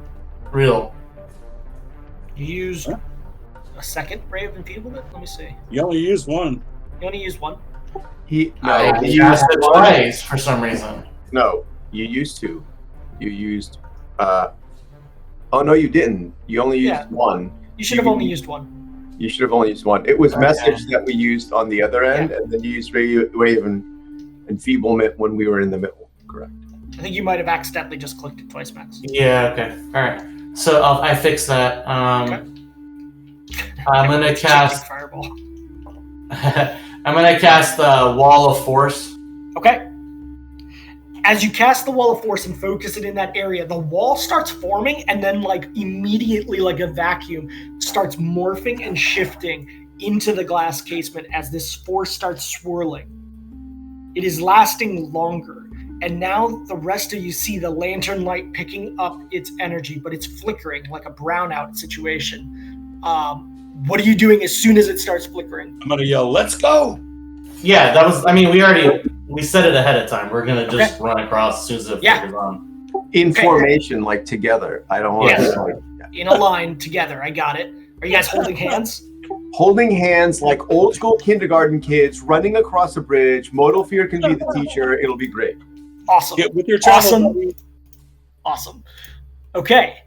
real? You used a second Ray of Enfeeblement? Let me see. You only used one. You only used one? He He cast it twice for some reason. No, you used to. You used. Oh no, you didn't. You only used Yeah. one. You should have only used one. You should have only used one. It was Okay. message that we used on the other end, and then you used ray of enfeeblement when we were in the middle. Correct. I think you might have accidentally just clicked it twice, Max. Yeah. Okay. All right. So I fixed that. I'm gonna cast. Fireball. I'm gonna cast the Wall of Force. Okay. As you cast the Wall of Force and focus it in that area, the wall starts forming and then like immediately like a vacuum starts morphing and shifting into the glass casement as this force starts swirling. It is lasting longer. And now the rest of you see the lantern light picking up its energy, but it's flickering like a brownout situation. What are you doing as soon as it starts flickering? I'm gonna yell, "Let's go!" Yeah, that was. I mean, we said it ahead of time. We're gonna just run across as soon as it flickers on. In formation, like together. I don't want Yes. to like In a line together. I got it. Are you guys holding hands? holding hands like old school kindergarten kids running across a bridge. Modal Fear can be the teacher. It'll be great. Awesome. Get with your travel, buddy. Awesome. Okay.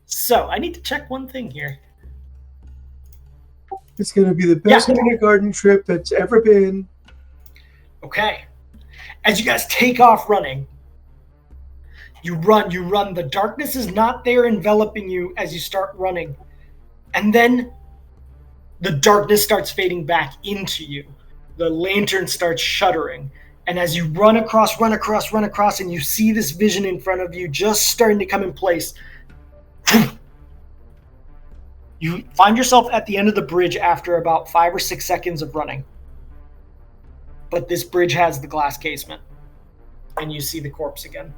So I need to check one thing here. It's gonna be the best kindergarten trip that's ever been. Okay. As you guys take off running, you run. The darkness is not there enveloping you as you start running. And then the darkness starts fading back into you. The lantern starts shuddering. And as you run across, and you see this vision in front of you just starting to come in place, you find yourself at the end of the bridge after about 5 or 6 seconds of running. But this bridge has the glass casement. And you see the corpse again.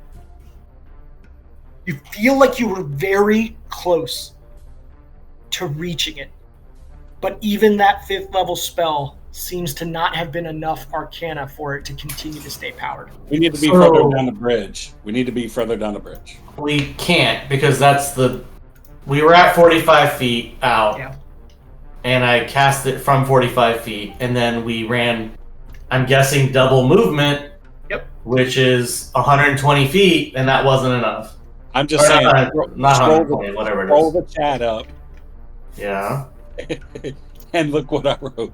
You feel like you were very close to reaching it. But even that 5th level spell seems to not have been enough arcana for it to continue to stay powered. We need to be further down the bridge. We can't, because we were at 45 feet out. Yeah. And I cast it from 45 feet, and then we ran, I'm guessing, double movement. Yep. Which is 120 feet, and that wasn't enough. I'm just saying, not 120, whatever it is. Roll the chat up. Yeah. And look what I wrote.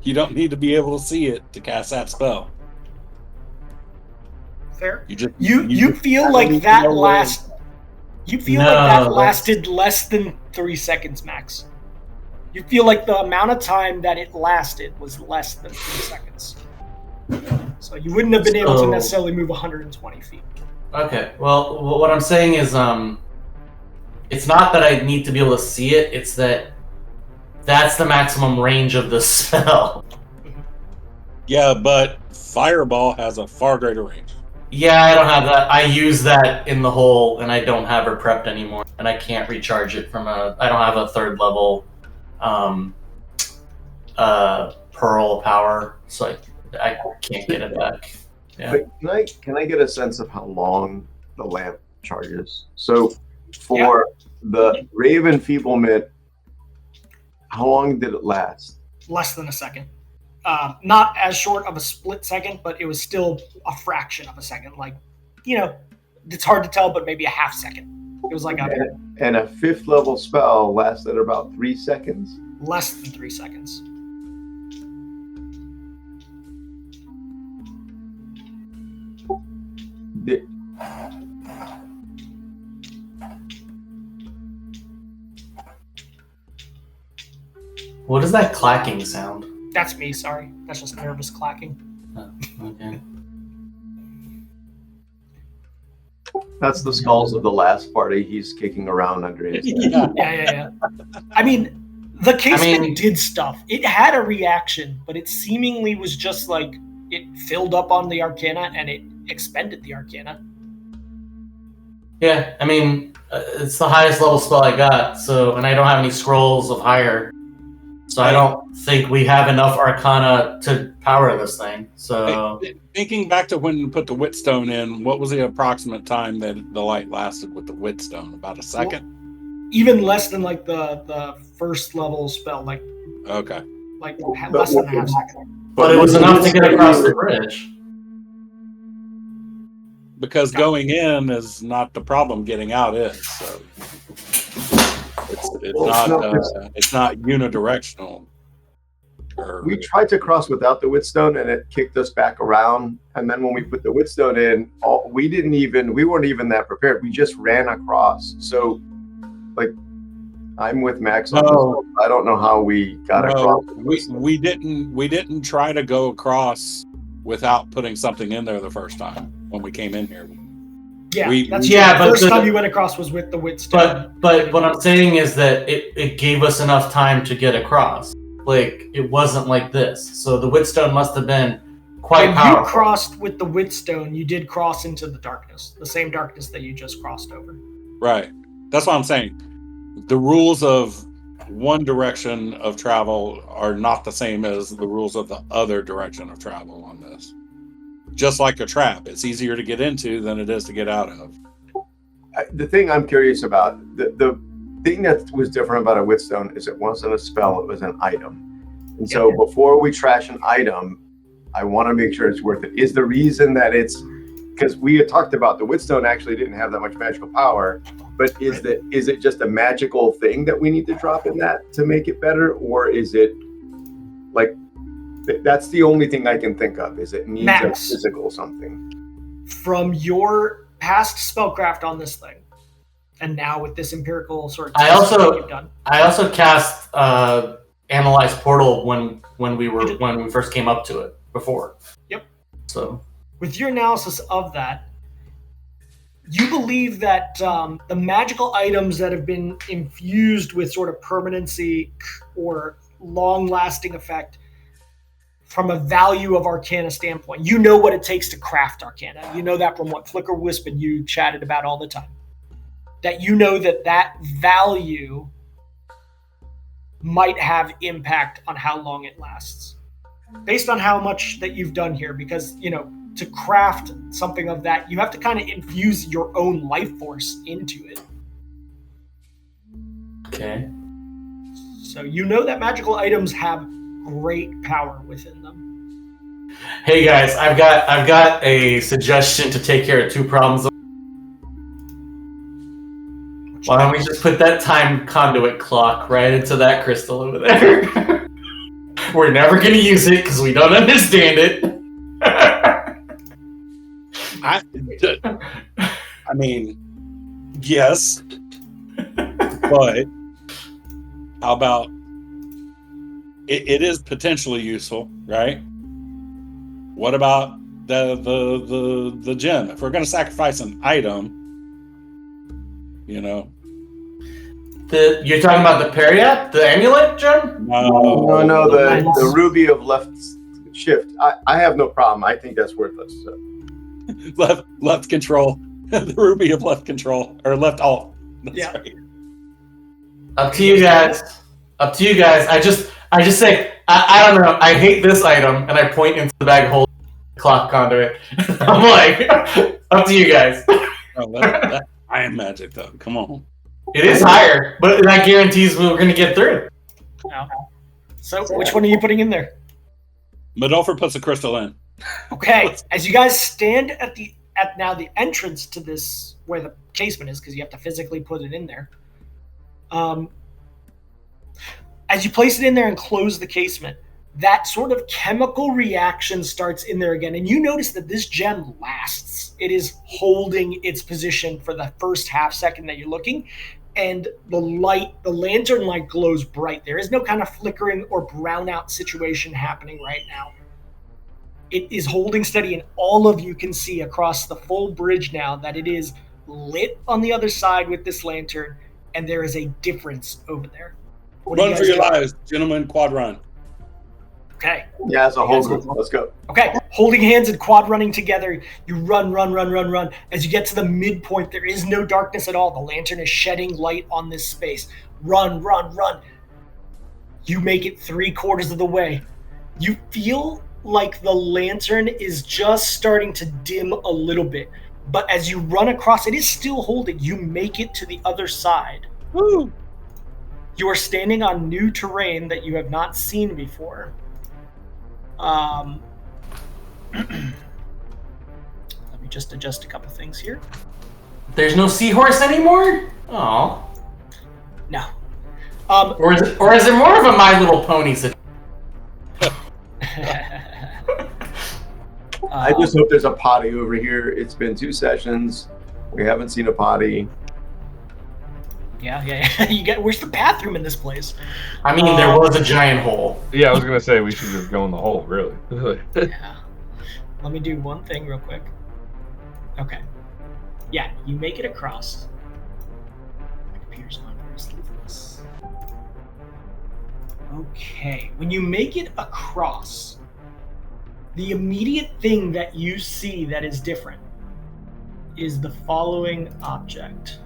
You don't need to be able to see it to cast that spell. Fair. You feel like that last. You feel like that lasted less than 3 seconds max. You feel like the amount of time that it lasted was less than 3 seconds. So you wouldn't have been able to necessarily move 120 feet. Okay. Well, what I'm saying is, it's not that I need to be able to see it. It's that's the maximum range of the spell. Yeah, but Fireball has a far greater range. Yeah, I don't have that. I use that in the hole, and I don't have her prepped anymore, and I can't recharge it from I don't have a 3rd level, Pearl power, so I can't get it back. Yeah. But can I get a sense of how long the lamp charges. So for the Rave Enfeeblement, how long did it last? Less than a second. Not as short of a split second, but it was still a fraction of a second. Like, it's hard to tell, but maybe a half second. It was like and a 5th level spell lasted about 3 seconds. Less than 3 seconds. What is that clacking sound? That's me, sorry. That's just nervous clacking. Oh, okay. That's the skulls of the last party he's kicking around under his head. Yeah. I mean, the casement did stuff. It had a reaction, but it seemingly was just like it filled up on the Arcana and it expended the Arcana. Yeah, I mean, it's the highest level spell I got, and I don't have any scrolls of higher. So I don't think we have enough Arcana to power this thing. So thinking back to when you put the Whetstone in, what was the approximate time that the light lasted with the Whetstone? About a second? Well, even less than like the first level spell, like less than a half second. But it was enough to get across the bridge. Because going in is not the problem, getting out is. So it's not unidirectional. We tried to cross without the Whetstone and it kicked us back around. And then when we put the Whetstone in, we weren't even that prepared. We just ran across. So, like, I'm with Max on this. I don't know how we got across. We didn't try to go across without putting something in there the first time when we came in here. Yeah, but the first time you went across was with the Whetstone. But what I'm saying is that it gave us enough time to get across. Like, it wasn't like this. So the Whetstone must have been quite powerful. When you crossed with the Whetstone, you did cross into the darkness. The same darkness that you just crossed over. Right. That's what I'm saying. The rules of one direction of travel are not the same as the rules of the other direction of travel on this. Just like a trap, it's easier to get into than it is to get out of. The thing I'm curious about, the thing that was different about a Whetstone is it wasn't a spell, it was an item. And so before we trash an item, I want to make sure it's worth it. Is the reason that it's, because we had talked about the Whetstone actually didn't have that much magical power, but is it just a magical thing that we need to drop in that to make it better? Or is it like, that's the only thing I can think of, is it needs a physical something? From your past spellcraft on this thing, and now with this empirical sort of I also cast Analyze Portal when we first came up to it before. Yep. So with your analysis of that, you believe that the magical items that have been infused with sort of permanency or long-lasting effect from a value of Arcana standpoint, you know what it takes to craft Arcana. You know that from what Flicker Wisp and you chatted about all the time. That you know that value might have impact on how long it lasts. Based on how much that you've done here, because, to craft something of that, you have to kind of infuse your own life force into it. Okay. So you know that magical items have great power within them. Hey guys, I've got a suggestion to take care of two problems. Why don't we just put that time conduit clock right into that crystal over there? We're never going to use it because we don't understand it. I mean, yes, but how about it is potentially useful, right? What about the gem? If we're going to sacrifice an item, you're talking about the Periapt, the amulet gem? No, the ruby of left shift. I have no problem. I think that's worthless. So. left control, the ruby of left control or left alt. Yeah. Right. Up to you guys. I just say I don't know. I hate this item, and I point into the bag hole clock conduit. I'm like, up to you guys. That's iron magic, though. Come on. It is higher, but that guarantees we're going to get through. No. So, which one are you putting in there? Medolfer puts a crystal in. Okay. As you guys stand at the entrance to this, where the casement is, because you have to physically put it in there. As you place it in there and close the casement, that sort of chemical reaction starts in there again, and you notice that this gem lasts. It is holding its position for the first half second that you're looking, and the lantern light glows bright. There is no kind of flickering or brownout situation happening right now. It is holding steady, and all of you can see across the full bridge now that it is lit on the other side with this lantern, and there is a difference over there. Run for your lives, gentlemen. Quad run. Okay. Yeah, as a whole group. Let's go. Okay. Holding hands and quad running together, you run. As you get to the midpoint, there is no darkness at all. The lantern is shedding light on this space. Run. You make it 3/4 of the way. You feel like the lantern is just starting to dim a little bit. But as you run across, it is still holding. You make it to the other side. Woo! You are standing on new terrain that you have not seen before. Let me just adjust a couple things here. There's no seahorse anymore? Oh. No. Or is it more of a My Little Pony situation? I just hope there's a potty over here. It's been 2 sessions. We haven't seen a potty. Yeah. Where's the bathroom in this place? I mean, there was a giant hole. Yeah, I was gonna say we should just go in the hole, really. Yeah. Let me do one thing real quick. Okay. Yeah, you make it across. My computer's on first. Leave this. Okay. When you make it across, the immediate thing that you see that is different is the following object.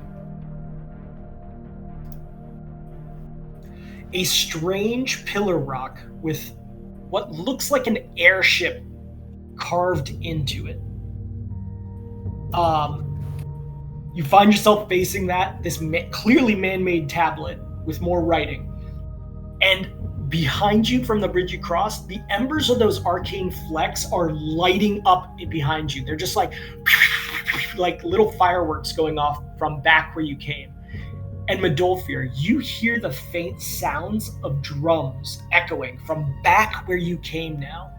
A strange pillar rock with what looks like an airship carved into it. You find yourself facing this clearly man-made tablet with more writing. And behind you from the bridge you cross, the embers of those arcane flecks are lighting up behind you. They're just like little fireworks going off from back where you came. And Medolfer, you hear the faint sounds of drums echoing from back where you came now.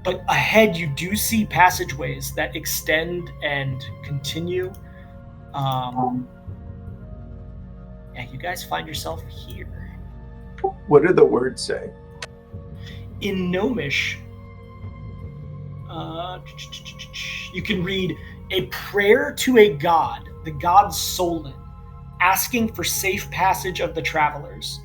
But ahead you do see passageways that extend and continue. And you guys find yourself here. What do the words say? In Gnomish, you can read a prayer to a god, the god Solin, asking for safe passage of the travelers.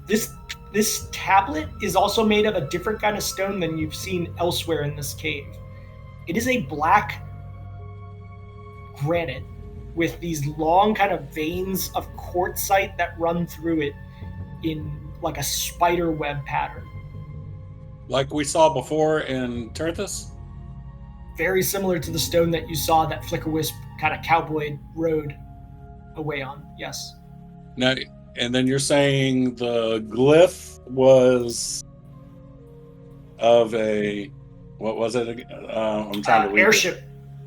This tablet is also made of a different kind of stone than you've seen elsewhere in this cave. It is a black granite with these long kind of veins of quartzite that run through it in like a spider web pattern. Like we saw before in Terthus? Very similar to the stone that you saw that Flickerwisp kind of cowboy rode away on, yes. Now, and then you're saying the glyph was of a, what was it? I'm trying to read airship.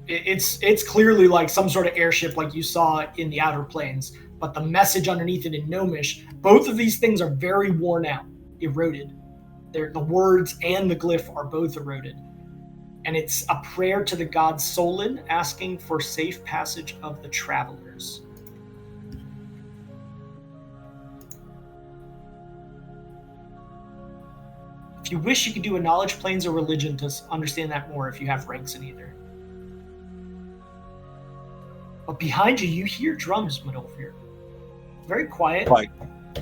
It's clearly like some sort of airship like you saw in the Outer Plains, but the message underneath it in Gnomish, both of these things are very worn out, eroded. The words and the glyph are both eroded. And it's a prayer to the god Solin asking for safe passage of the travelers. If you wish, you could do a knowledge, planes, or religion to understand that more if you have ranks in either. But behind you, you hear drums, Medolfer. Very quiet.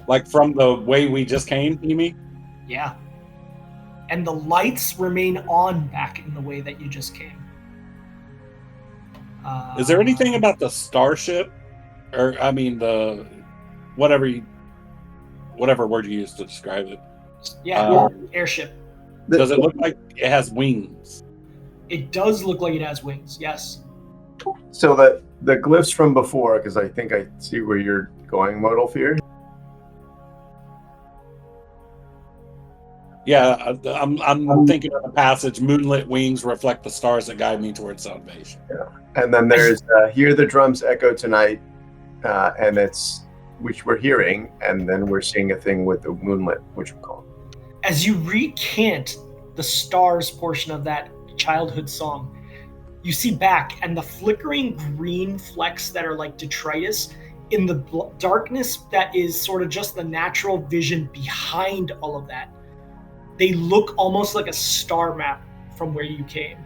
Like from the way we just came, you mean? Yeah. And the lights remain on back in the way that you just came. Is there anything about the starship, or I mean the whatever word you use to describe it? Yeah, airship. Does it look like it has wings? It does look like it has wings, yes. So the glyphs from before, because I think I see where you're going, Modal Fear. Yeah, I'm thinking of the passage. Moonlit wings reflect the stars that guide me towards salvation. Yeah, and then there's hear the drums echo tonight, and it's which we're hearing, and then we're seeing a thing with the moonlit, which we call. As you recant the stars portion of that childhood song, you see back, and the flickering green flecks that are like detritus in the darkness that is sort of just the natural vision behind all of that. They look almost like a star map from where you came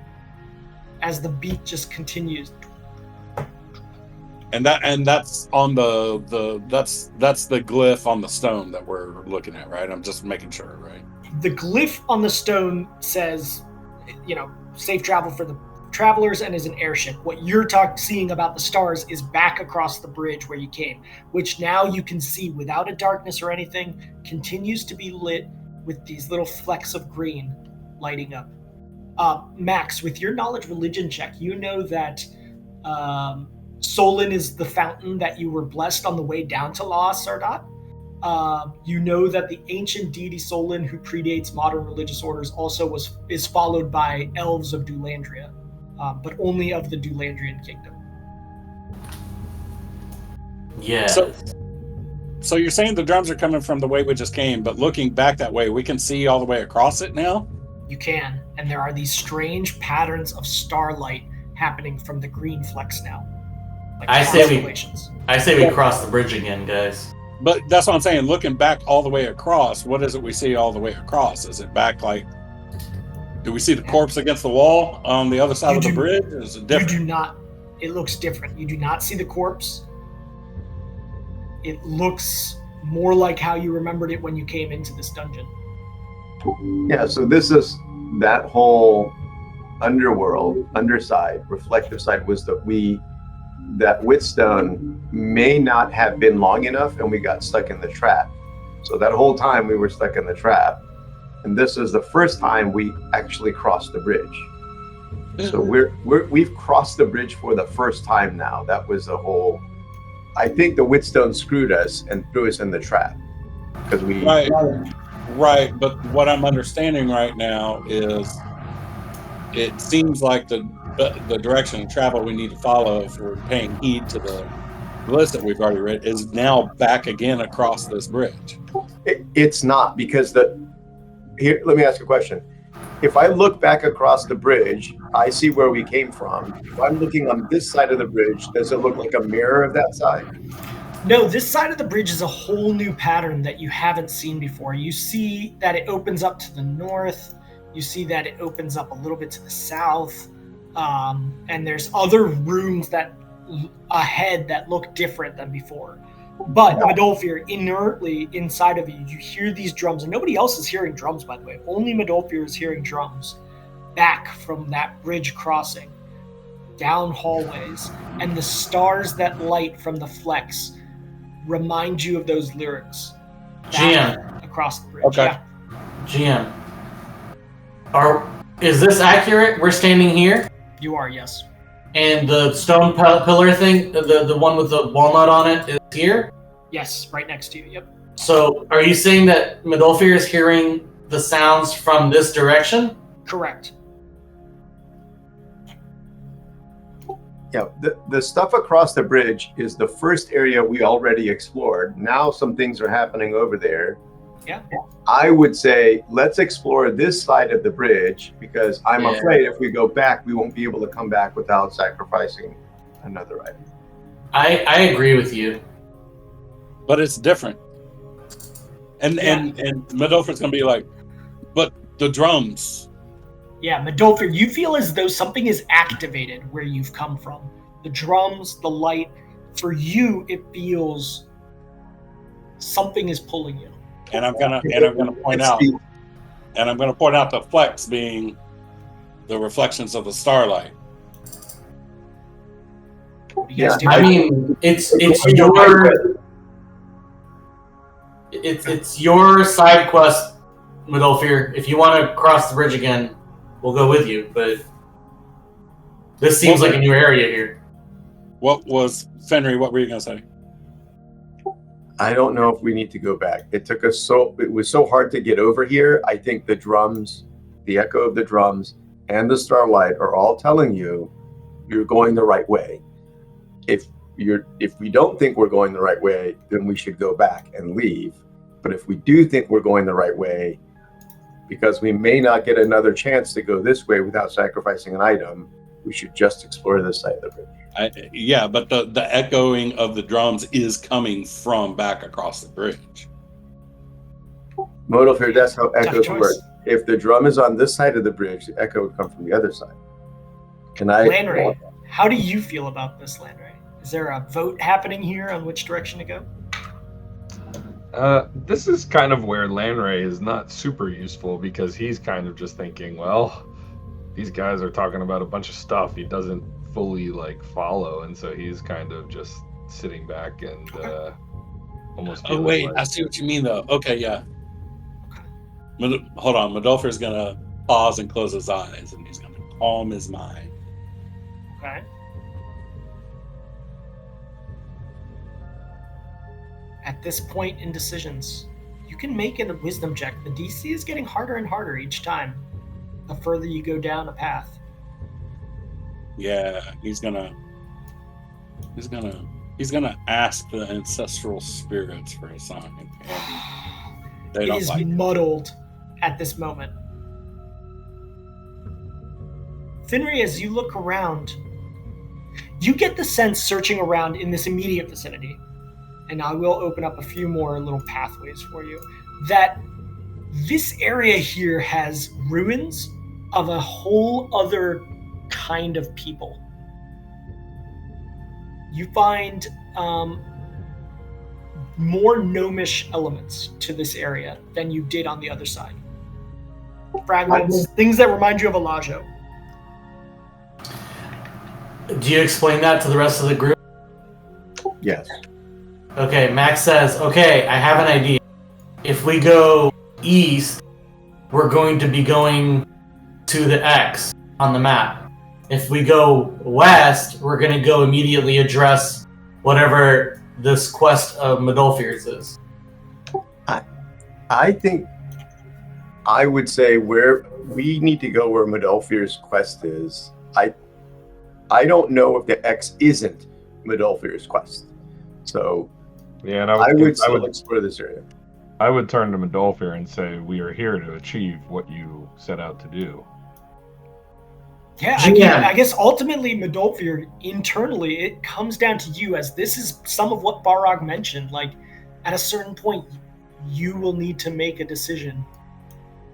as the beat just continues. And that's on that's the glyph on the stone that we're looking at, right? I'm just making sure, right? The glyph on the stone says, safe travel for the travelers and is an airship. What you're seeing about the stars is back across the bridge where you came, which now you can see without a darkness or anything, continues to be lit with these little flecks of green lighting up. Max, with your knowledge religion check, you know that Solon is the fountain that you were blessed on the way down to La Sardat. You know that the ancient deity Solon, who predates modern religious orders, also is followed by elves of Dulandria, but only of the Dulandrian kingdom. Yeah. So you're saying the drums are coming from the way we just came, but looking back that way, we can see all the way across it now? You can, and there are these strange patterns of starlight happening from the green flecks now. Like I say we cross the bridge again, guys. But that's what I'm saying. Looking back all the way across, what is it we see all the way across? Is it back like? Do we see the corpse against the wall on the other side of the bridge? Or is it different? You do not. It looks different. You do not see the corpse. It looks more like how you remembered it when you came into this dungeon. Yeah, so this is that whole underworld, underside, reflective side was that Whetstone may not have been long enough and we got stuck in the trap. So that whole time we were stuck in the trap. And this is the first time we actually crossed the bridge. So we've crossed the bridge for the first time now. That was the whole. I think the Whetstone screwed us and threw us in the trap because we. Right. But what I'm understanding right now is, it seems like the direction of travel we need to follow, if we're paying heed to the list that we've already read, is now back again across this bridge. It's not, because here. Let me ask you a question. If I look back across the bridge, I see where we came from. If I'm looking on this side of the bridge, does it look like a mirror of that side? No, this side of the bridge is a whole new pattern that you haven't seen before. You see that it opens up to the north. You see that it opens up a little bit to the south. And there's other rooms ahead that look different than before. But Modolfir, inertly inside of you, you hear these drums, and nobody else is hearing drums, by the way. Only Modolfir is hearing drums back from that bridge crossing, down hallways, and the stars that light from the flecks remind you of those lyrics. GM. Across the bridge. Okay. Yeah. GM. Is this accurate? We're standing here? You are, yes. And the stone pillar thing, the one with the walnut on it, is here? Yes, right next to you, yep. So are you saying that Modolfir is hearing the sounds from this direction? Correct. Yeah, the stuff across the bridge is the first area we already explored. Now some things are happening over there. Yeah. I would say let's explore this side of the bridge, because I'm afraid if we go back, we won't be able to come back without sacrificing another item. I agree with you. But it's different. And Modolfir's going to be like, but the drums. Yeah, Modolfir, you feel as though something is activated where you've come from. The drums, the light. For you, it feels something is pulling you. And I'm gonna point out the flecks being the reflections of the starlight. Yeah, I mean, it's your side quest Medolfir, if you want to cross the bridge again, we'll go with you. But this seems like a new area here. What was Fenry? What were you gonna say? I don't know if we need to go back. It was so hard to get over here. I think the drums, the echo of the drums, and the starlight are all telling you you're going the right way. If we don't think we're going the right way, then we should go back and leave. But if we do think we're going the right way, because we may not get another chance to go this way without sacrificing an item, we should just explore this side of the bridge. Yeah, but the echoing of the drums is coming from back across the bridge. Modalfair, that's how echoes work. If the drum is on this side of the bridge, the echo would come from the other side. Landry, how do you feel about this, Landry? Is there a vote happening here on which direction to go? This is kind of where Landry is not super useful because he's kind of just thinking, well, these guys are talking about a bunch of stuff he doesn't fully follow, and so he's kind of just sitting back and almost. Oh wait, I see what you mean though. Okay, yeah. Hold on, Medolfir's gonna pause and close his eyes, and he's gonna calm his mind. Okay. At this point in decisions, you can make a wisdom check. The DC is getting harder and harder each time, the further you go down a path. Yeah, he's gonna ask the ancestral spirits for a sign. They don't it is like muddled at this moment. Finri, as you look around, you get the sense searching around in this immediate vicinity, and I will open up a few more little pathways for you, that this area here has ruins of a whole other kind of people. You find more gnomish elements to this area than you did on the other side. Fragments, things that remind you of Alajo. Do you explain that to the rest of the group? Yes. Okay, Max says, okay, I have an idea. If we go east, we're going to be going to the X on the map. If we go west, we're going to go immediately address whatever this quest of Medolfir's is. I think I would say where we need to go where Medolfir's quest is. I don't know if the X isn't Medolfir's quest. So yeah, and I would still explore this area. I would turn to Medolfir and say, we are here to achieve what you set out to do. Yeah, I guess ultimately, Medolfir, internally, it comes down to you, as this is some of what Barog mentioned. At a certain point, you will need to make a decision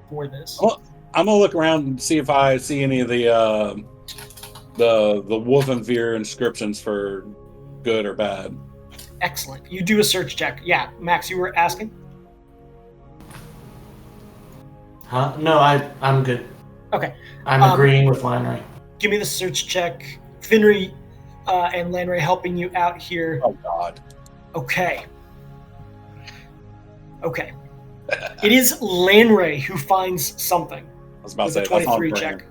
for this. Well, I'm gonna look around and see if I see any of the Wolfenveer inscriptions for good or bad. Excellent. You do a search check. Yeah, Max, you were asking? Huh? No, I'm good. Okay. I'm agreeing with Landry. Give me the search check. Finry and Landry helping you out here. Oh, God. Okay. It is Landry who finds something. I was about to say, a 23 check.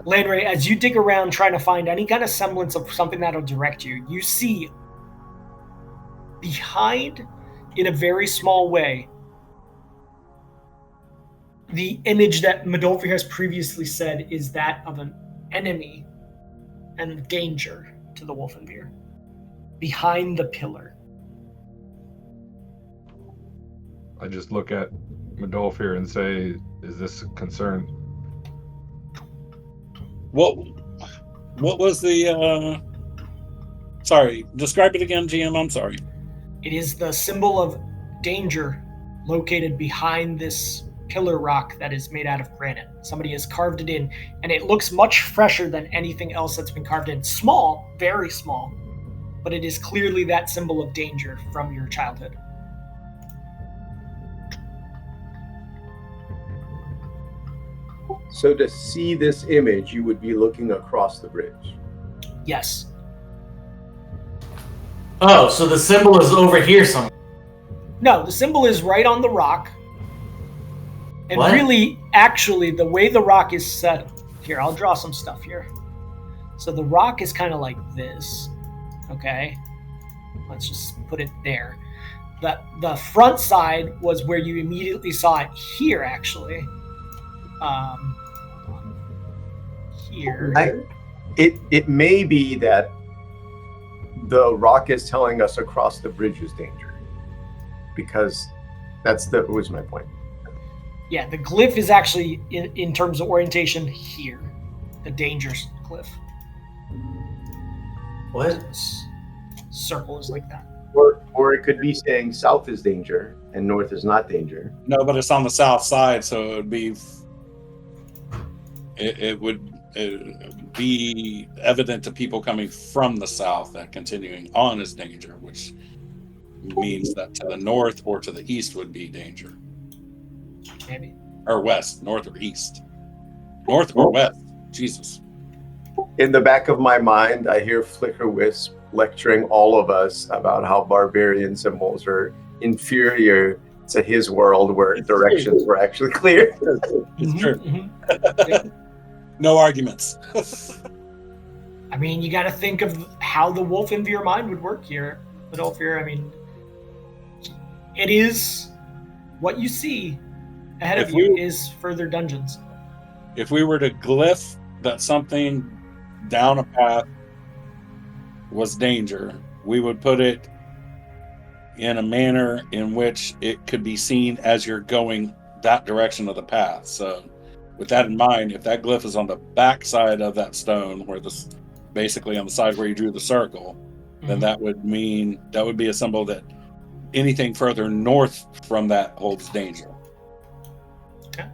Landry, as you dig around trying to find any kind of semblance of something that'll direct you, you see behind, in a very small way, the image that Medolfir has previously said is that of an enemy and danger to the Wolfenveer. Behind the pillar. I just look at Medolfir and say, is this a concern? What was the... Sorry, describe it again, GM, I'm sorry. It is the symbol of danger located behind this pillar rock that is made out of granite. Somebody has carved it in, and it looks much fresher than anything else that's been carved in. Small, very small, but it is clearly that symbol of danger from your childhood. So to see this image, you would be looking across the bridge. Yes. Oh, so the symbol is over here somewhere. No, the symbol is right on the rock. And really, actually, the way the rock is set here, I'll draw some stuff here. So the rock is kind of like this, okay? Let's just put it there. The front side was where you immediately saw it here, actually. Here. It may be that the rock is telling us across the bridge is danger, because that was my point. Yeah, the glyph is actually, in terms of orientation, here. The danger glyph. What? Circle is like that. Or it could be saying south is danger and north is not danger. No, but it's on the south side, so it would be evident to people coming from the south that continuing on is danger, which means that to the north or to the east would be danger. Maybe. Or west, north or east. North or west. Jesus. In the back of my mind, I hear Flicker Wisp lecturing all of us about how barbarian symbols are inferior to his world where directions were actually clear. It's true. Mm-hmm. No arguments. I mean, you got to think of how the wolf into your mind would work here. Adolfir, I mean, it is what you see ahead of you is further dungeons. If we were to glyph that something down a path was danger, we would put it in a manner in which it could be seen as you're going that direction of the path. So with that in mind, if that glyph is on the back side of that stone, where this basically on the side where you drew the circle, then that would mean that would be a symbol that anything further north from that holds danger. Okay.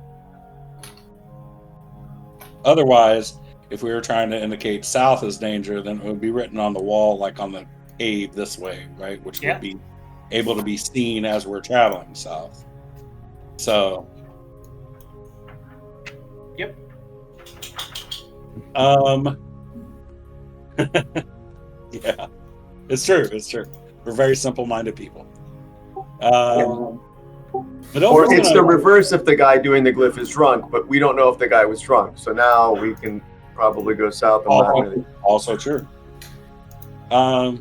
Otherwise, if we were trying to indicate south as danger, then it would be written on the wall, like on the cave this way, right? Which would be able to be seen as we're traveling south. So, yep. Yeah, it's true. It's true. We're very simple-minded people. But or it's the reverse if the guy doing the glyph is drunk, but we don't know if the guy was drunk. So now we can probably go south. Also true. I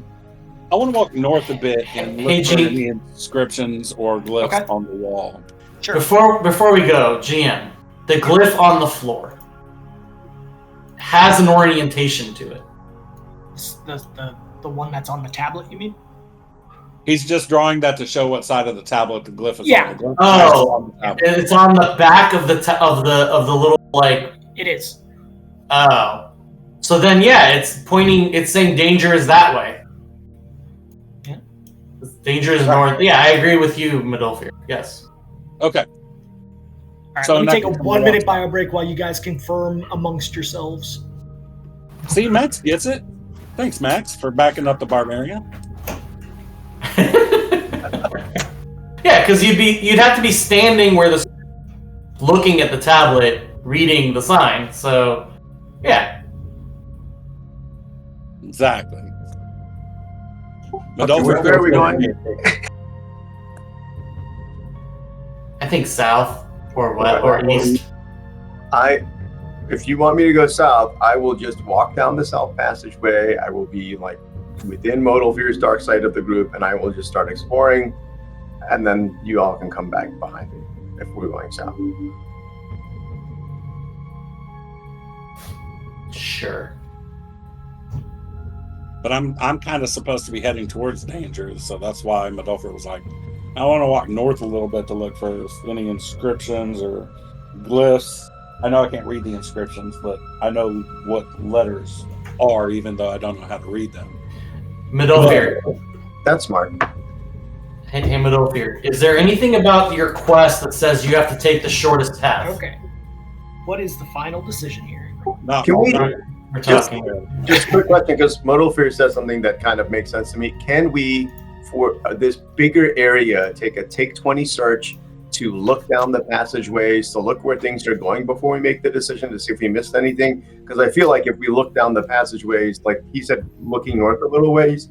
want to walk north a bit and look for any inscriptions or glyphs on the wall. Sure. Before we go, GM, the glyph on the floor has an orientation to it. The one that's on the tablet, you mean? He's just drawing that to show what side of the tablet the glyph is on. Oh, it's on the back of the little like. It is. Oh, so then it's pointing. It's saying danger is that way. Yeah. Danger is north. Yeah, I agree with you, Medolfir. Yes. Okay. All right, so let me take a 1 minute bio break while you guys confirm amongst yourselves. See, Max gets it. Thanks, Max, for backing up the barbarian. Yeah, because you'd have to be standing where looking at the tablet, reading the sign. So, yeah. Exactly. But where are we going? I think south or west or east. If you want me to go south, I will just walk down the south passageway. I will be like within Modalfir's dark side of the group, and I will just start exploring, and then you all can come back behind me if we're going south. Sure. But I'm kind of supposed to be heading towards danger, so that's why Modalfir was like, I want to walk north a little bit to look for any inscriptions or glyphs. I know I can't read the inscriptions, but I know what letters are, even though I don't know how to read them. Medolfir. That's smart. Hey, Medolfir. Is there anything about your quest that says you have to take the shortest path? Okay. What is the final decision here? Can we We're talking. Just a quick question, because Modalfir says something that kind of makes sense to me. Can we, for this bigger area, take a Take 20 search to look down the passageways, to look where things are going before we make the decision to see if we missed anything? Because I feel like if we look down the passageways, like he said, looking north a little ways,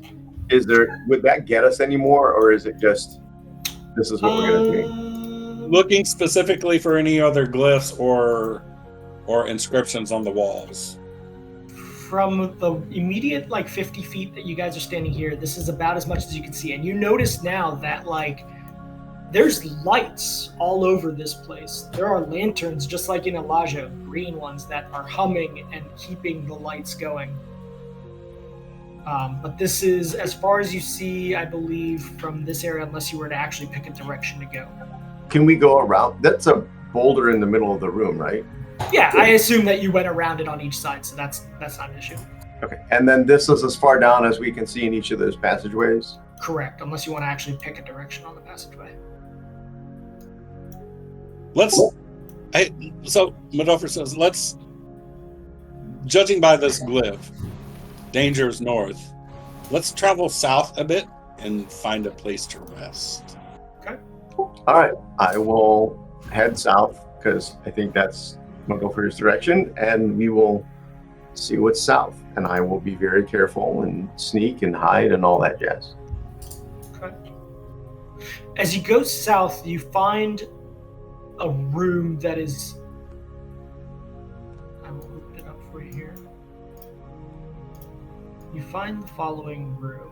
would that get us anymore, or is it just this is what we're gonna do? looking specifically for any other glyphs or inscriptions on the walls. From the immediate 50 feet that you guys are standing here, this is about as much as you can see. And you notice now that there's lights all over this place. There are lanterns, just like in Elijah, green ones that are humming and keeping the lights going. But this is as far as you see, I believe, from this area, unless you were to actually pick a direction to go. Can we go around? That's a boulder in the middle of the room, right? Yeah, I assume that you went around it on each side, so that's not an issue. Okay, and then this is as far down as we can see in each of those passageways? Correct, unless you want to actually pick a direction on the passageway. So Madoffer says, judging by this glyph, danger is north. Let's travel south a bit and find a place to rest. Okay. All right, I will head south because I think that's Madoffer's direction, and we will see what's south. And I will be very careful and sneak and hide and all that jazz. Okay. As you go south, you find a room that is... I will open it up for you here. You find the following room.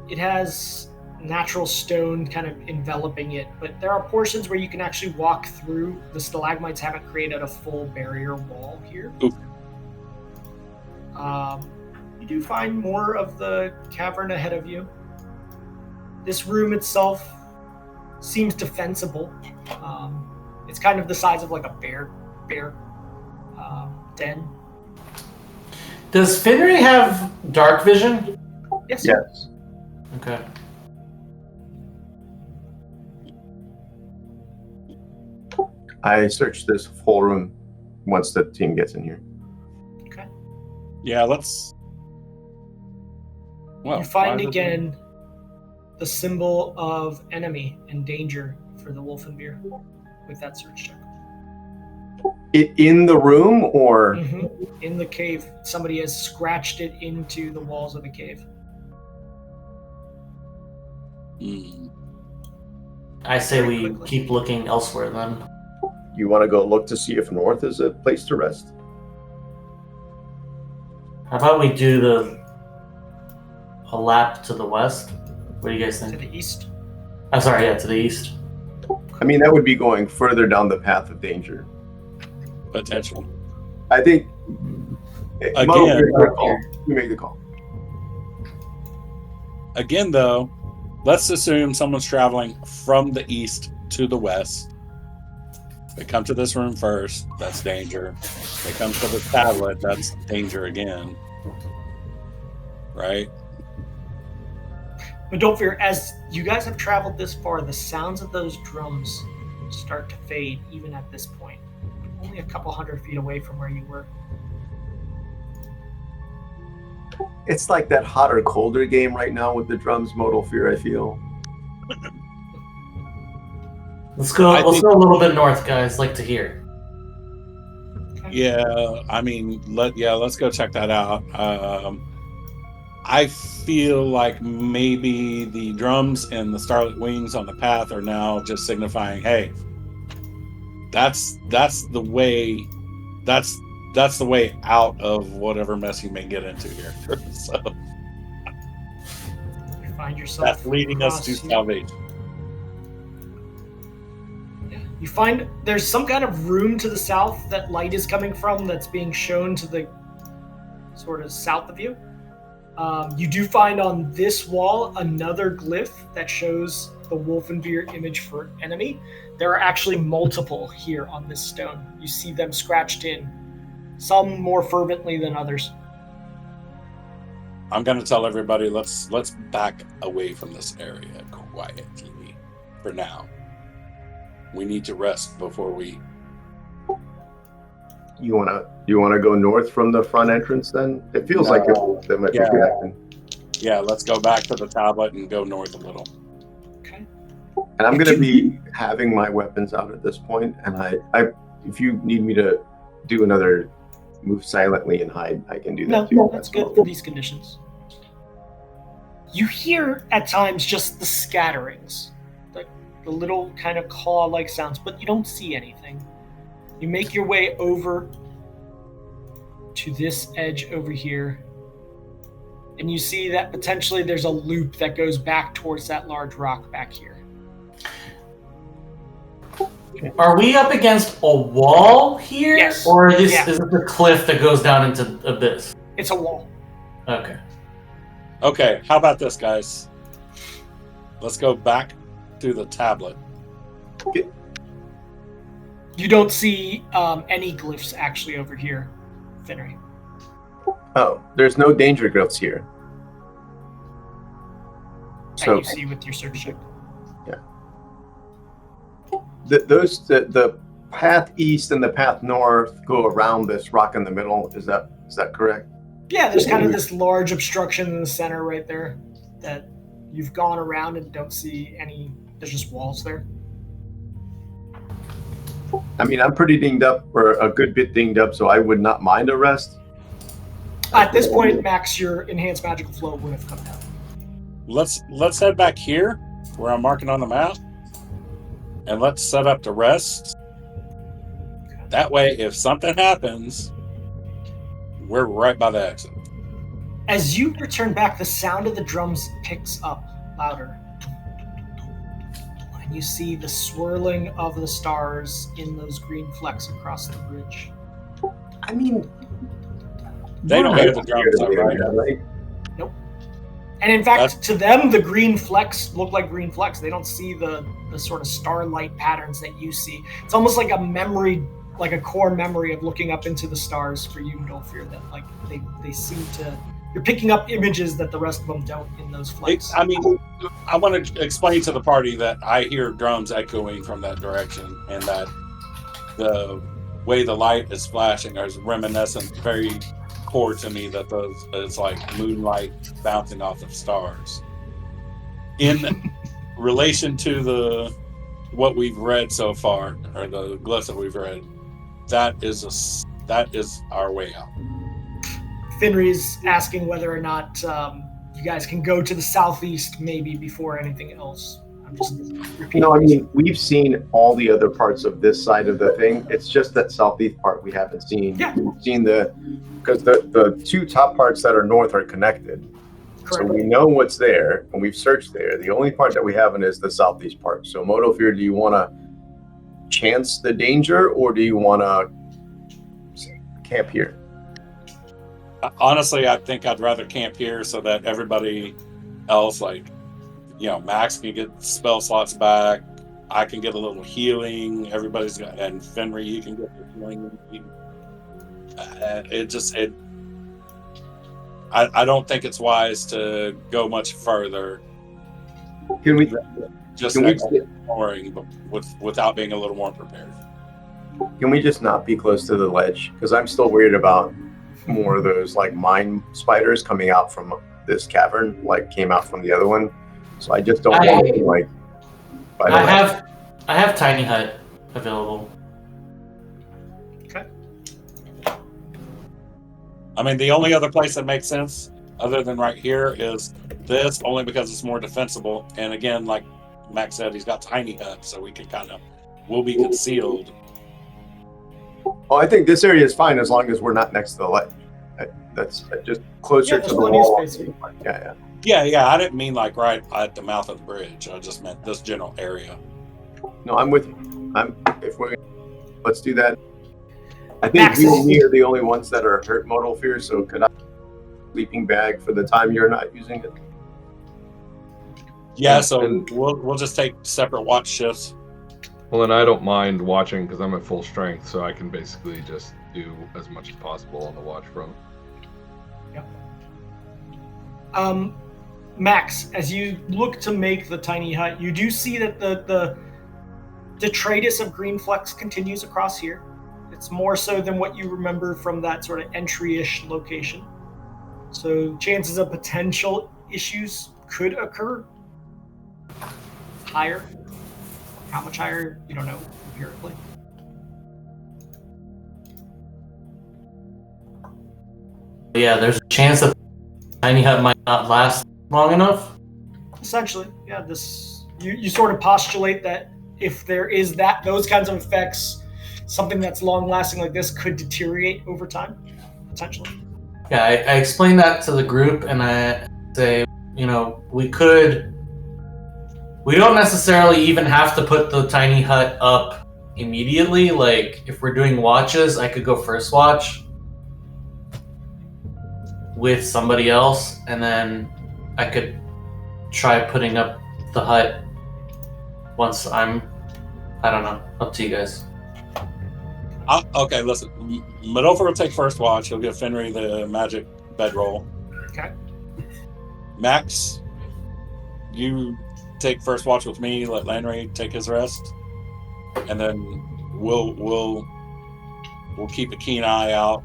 It has natural stone kind of enveloping it, but there are portions where you can actually walk through. The stalagmites haven't created a full barrier wall here. You do find more of the cavern ahead of you. This room itself seems defensible. It's kind of the size of a bear den. Does Finry have dark vision? Yes. Yes. Okay. I searched this whole room once the team gets in here. Okay. Yeah, let's... Well, you find again the symbol of enemy and danger for the Wolfenbeer with that search check. In the room, or? Mm-hmm. In the cave. Somebody has scratched it into the walls of the cave. I say we keep looking elsewhere then. You want to go look to see if north is a place to rest? How about we do a lap to the west? What do you guys think? To the east? I'm sorry, yeah, to the east. I mean, that would be going further down the path of danger. Potential. I think... Again, you make the call. Again, though, let's assume someone's traveling from the east to the west. They come to this room first, that's danger. They come to the tablet, that's danger again. Right? But don't fear, as you guys have traveled this far, the sounds of those drums start to fade even at this point. Only a couple 100 feet away from where you were. It's like that hotter, colder game right now with the drums, Modal Fear, I feel. Let's go a little bit north, guys. Like to hear. Yeah, I mean, let's go check that out. I feel like maybe the drums and the Starlit Wings on the path are now just signifying, hey, that's the way out of whatever mess you may get into here. So You find yourself that's leading us to salvation. You find there's some kind of room to the south that light is coming from that's being shown to the sort of south of you. You do find on this wall another glyph that shows the Wolfenbeer image for enemy. There are actually multiple here on this stone. You see them scratched in, some more fervently than others. I'm going to tell everybody, let's back away from this area quietly for now. We need to rest before we... You wanna go north from the front entrance then? It feels like that might be connecting. Yeah, let's go back to the tablet and go north a little. Okay. And I'm gonna be having my weapons out at this point, and I if you need me to do another move silently and hide, I can do that too. No, that's good for these conditions. You hear at times just the scatterings, the little kind of claw-like sounds, but you don't see anything. You make your way over to this edge over here, and you see that potentially there's a loop that goes back towards that large rock back here. Are we up against a wall here? Yes. Or is this a cliff that goes down into abyss? It's a wall. Okay. Okay, how about this, guys? Let's go back to the tablet. You don't see any glyphs actually over here, Finnery. Oh, there's no danger glyphs here. That you see with your search check. Yeah. The path east and the path north go around this rock in the middle. Is that correct? Yeah, there's kind of this large obstruction in the center right there that you've gone around and don't see any. There's just walls there. I mean, I'm pretty dinged up, or a good bit dinged up, so I would not mind a rest. At this point, Max, your enhanced magical flow would have come down. Let's head back here where I'm marking on the map, and let's set up to rest. That way, if something happens, we're right by the exit. As you return back, the sound of the drums picks up louder. And you see the swirling of the stars in those green flecks across the bridge. I mean, they don't hear the drums, though, right? Nope. And in fact, to them, the green flecks look like green flecks. They don't see the sort of starlight patterns that you see. It's almost like a memory, like a core memory of looking up into the stars for you, Dolfir, that like they seem to... You're picking up images that the rest of them don't in those flecks. I mean, I want to explain to the party that I hear drums echoing from that direction, and that the way the light is flashing is reminiscent, very core to me, that it's like moonlight bouncing off of stars. In relation to what we've read so far, or the glyphs that we've read, that is our way out. Finry's asking whether or not you guys can go to the southeast maybe before anything else. I'm just repeating. No, I mean, we've seen all the other parts of this side of the thing. It's just that southeast part we haven't seen. Yeah. We've seen because the two top parts that are north are connected. Correct. So we know what's there, and we've searched there. The only part that we haven't is the southeast part. So Modofir, do you want to chance the danger, or do you want to camp here? Honestly, I think I'd rather camp here so that everybody else, like, Max can get spell slots back. I can get a little healing. Everybody's got, and Fenrir, you can get the healing. I don't think it's wise to go much further. Can we just exploring, but without being a little more prepared? Can we just not be close to the ledge? Because I'm still worried about more of those like mine spiders coming out from this cavern, like came out from the other one. So I just don't want to like. I have tiny hut available. Okay. I mean, the only other place that makes sense other than right here is this, only because it's more defensible. And again, like Max said, he's got tiny hut, so we'll be concealed. Oh, I think this area is fine as long as we're not next to the ledge. That's just closer to the wall. Yeah. I didn't mean like right at the mouth of the bridge. I just meant this general area. No, I'm with you. Let's do that. I think you and me are the only ones that are hurt modal fear. So could I sleeping bag for the time you're not using it? Yeah. So we'll just take separate watch shifts. Well, and I don't mind watching because I'm at full strength, so I can basically just do as much as possible on the watch front. Yeah. Max, as you look to make the tiny hut, you do see that the detritus of green flecks continues across here. It's more so than what you remember from that sort of entry-ish location. So chances of potential issues could occur. Higher. How much higher? You don't know empirically. Yeah, there's a chance that tiny hut might not last long enough. Essentially, yeah. This You sort of postulate that if there is those kinds of effects, something that's long-lasting like this could deteriorate over time, potentially. Yeah, I explained that to the group, and I say, we don't necessarily even have to put the tiny hut up immediately. Like, if we're doing watches, I could go first watch with somebody else, and then I could try putting up the hut once I don't know, up to you guys. Okay, listen. Madofer will take first watch. He'll give Fenry the magic bedroll. Okay. Max, you take first watch with me. Let Landry take his rest, and then we'll keep a keen eye out.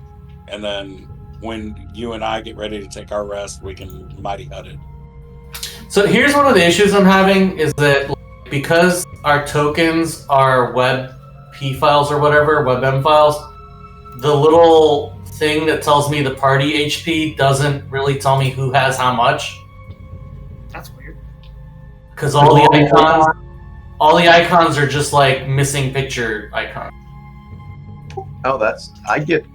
And then when you and I get ready to take our rest, we can mighty hut it. So here's one of the issues I'm having is that because our tokens are WebP files or whatever, WebM files, the little thing that tells me the party HP doesn't really tell me who has how much. That's weird. Because all the icons are just like missing picture icons. Oh, I get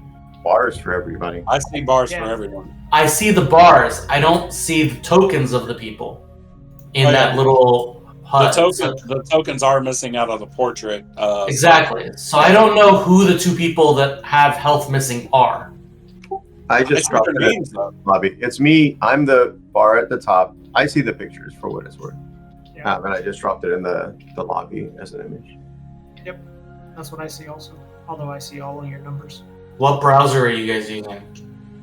bars for everybody. I see bars for everyone. I see the bars. I don't see the tokens of the people in that little hut. The tokens are missing out of the portrait. Exactly. So I don't know who the two people that have health missing are. I just dropped it in the lobby. It's me. I'm the bar at the top. I see the pictures for what it's worth. Yeah. And I just dropped it in the lobby as an image. Yep. That's what I see also. Although I see all of your numbers. What browser are you guys using?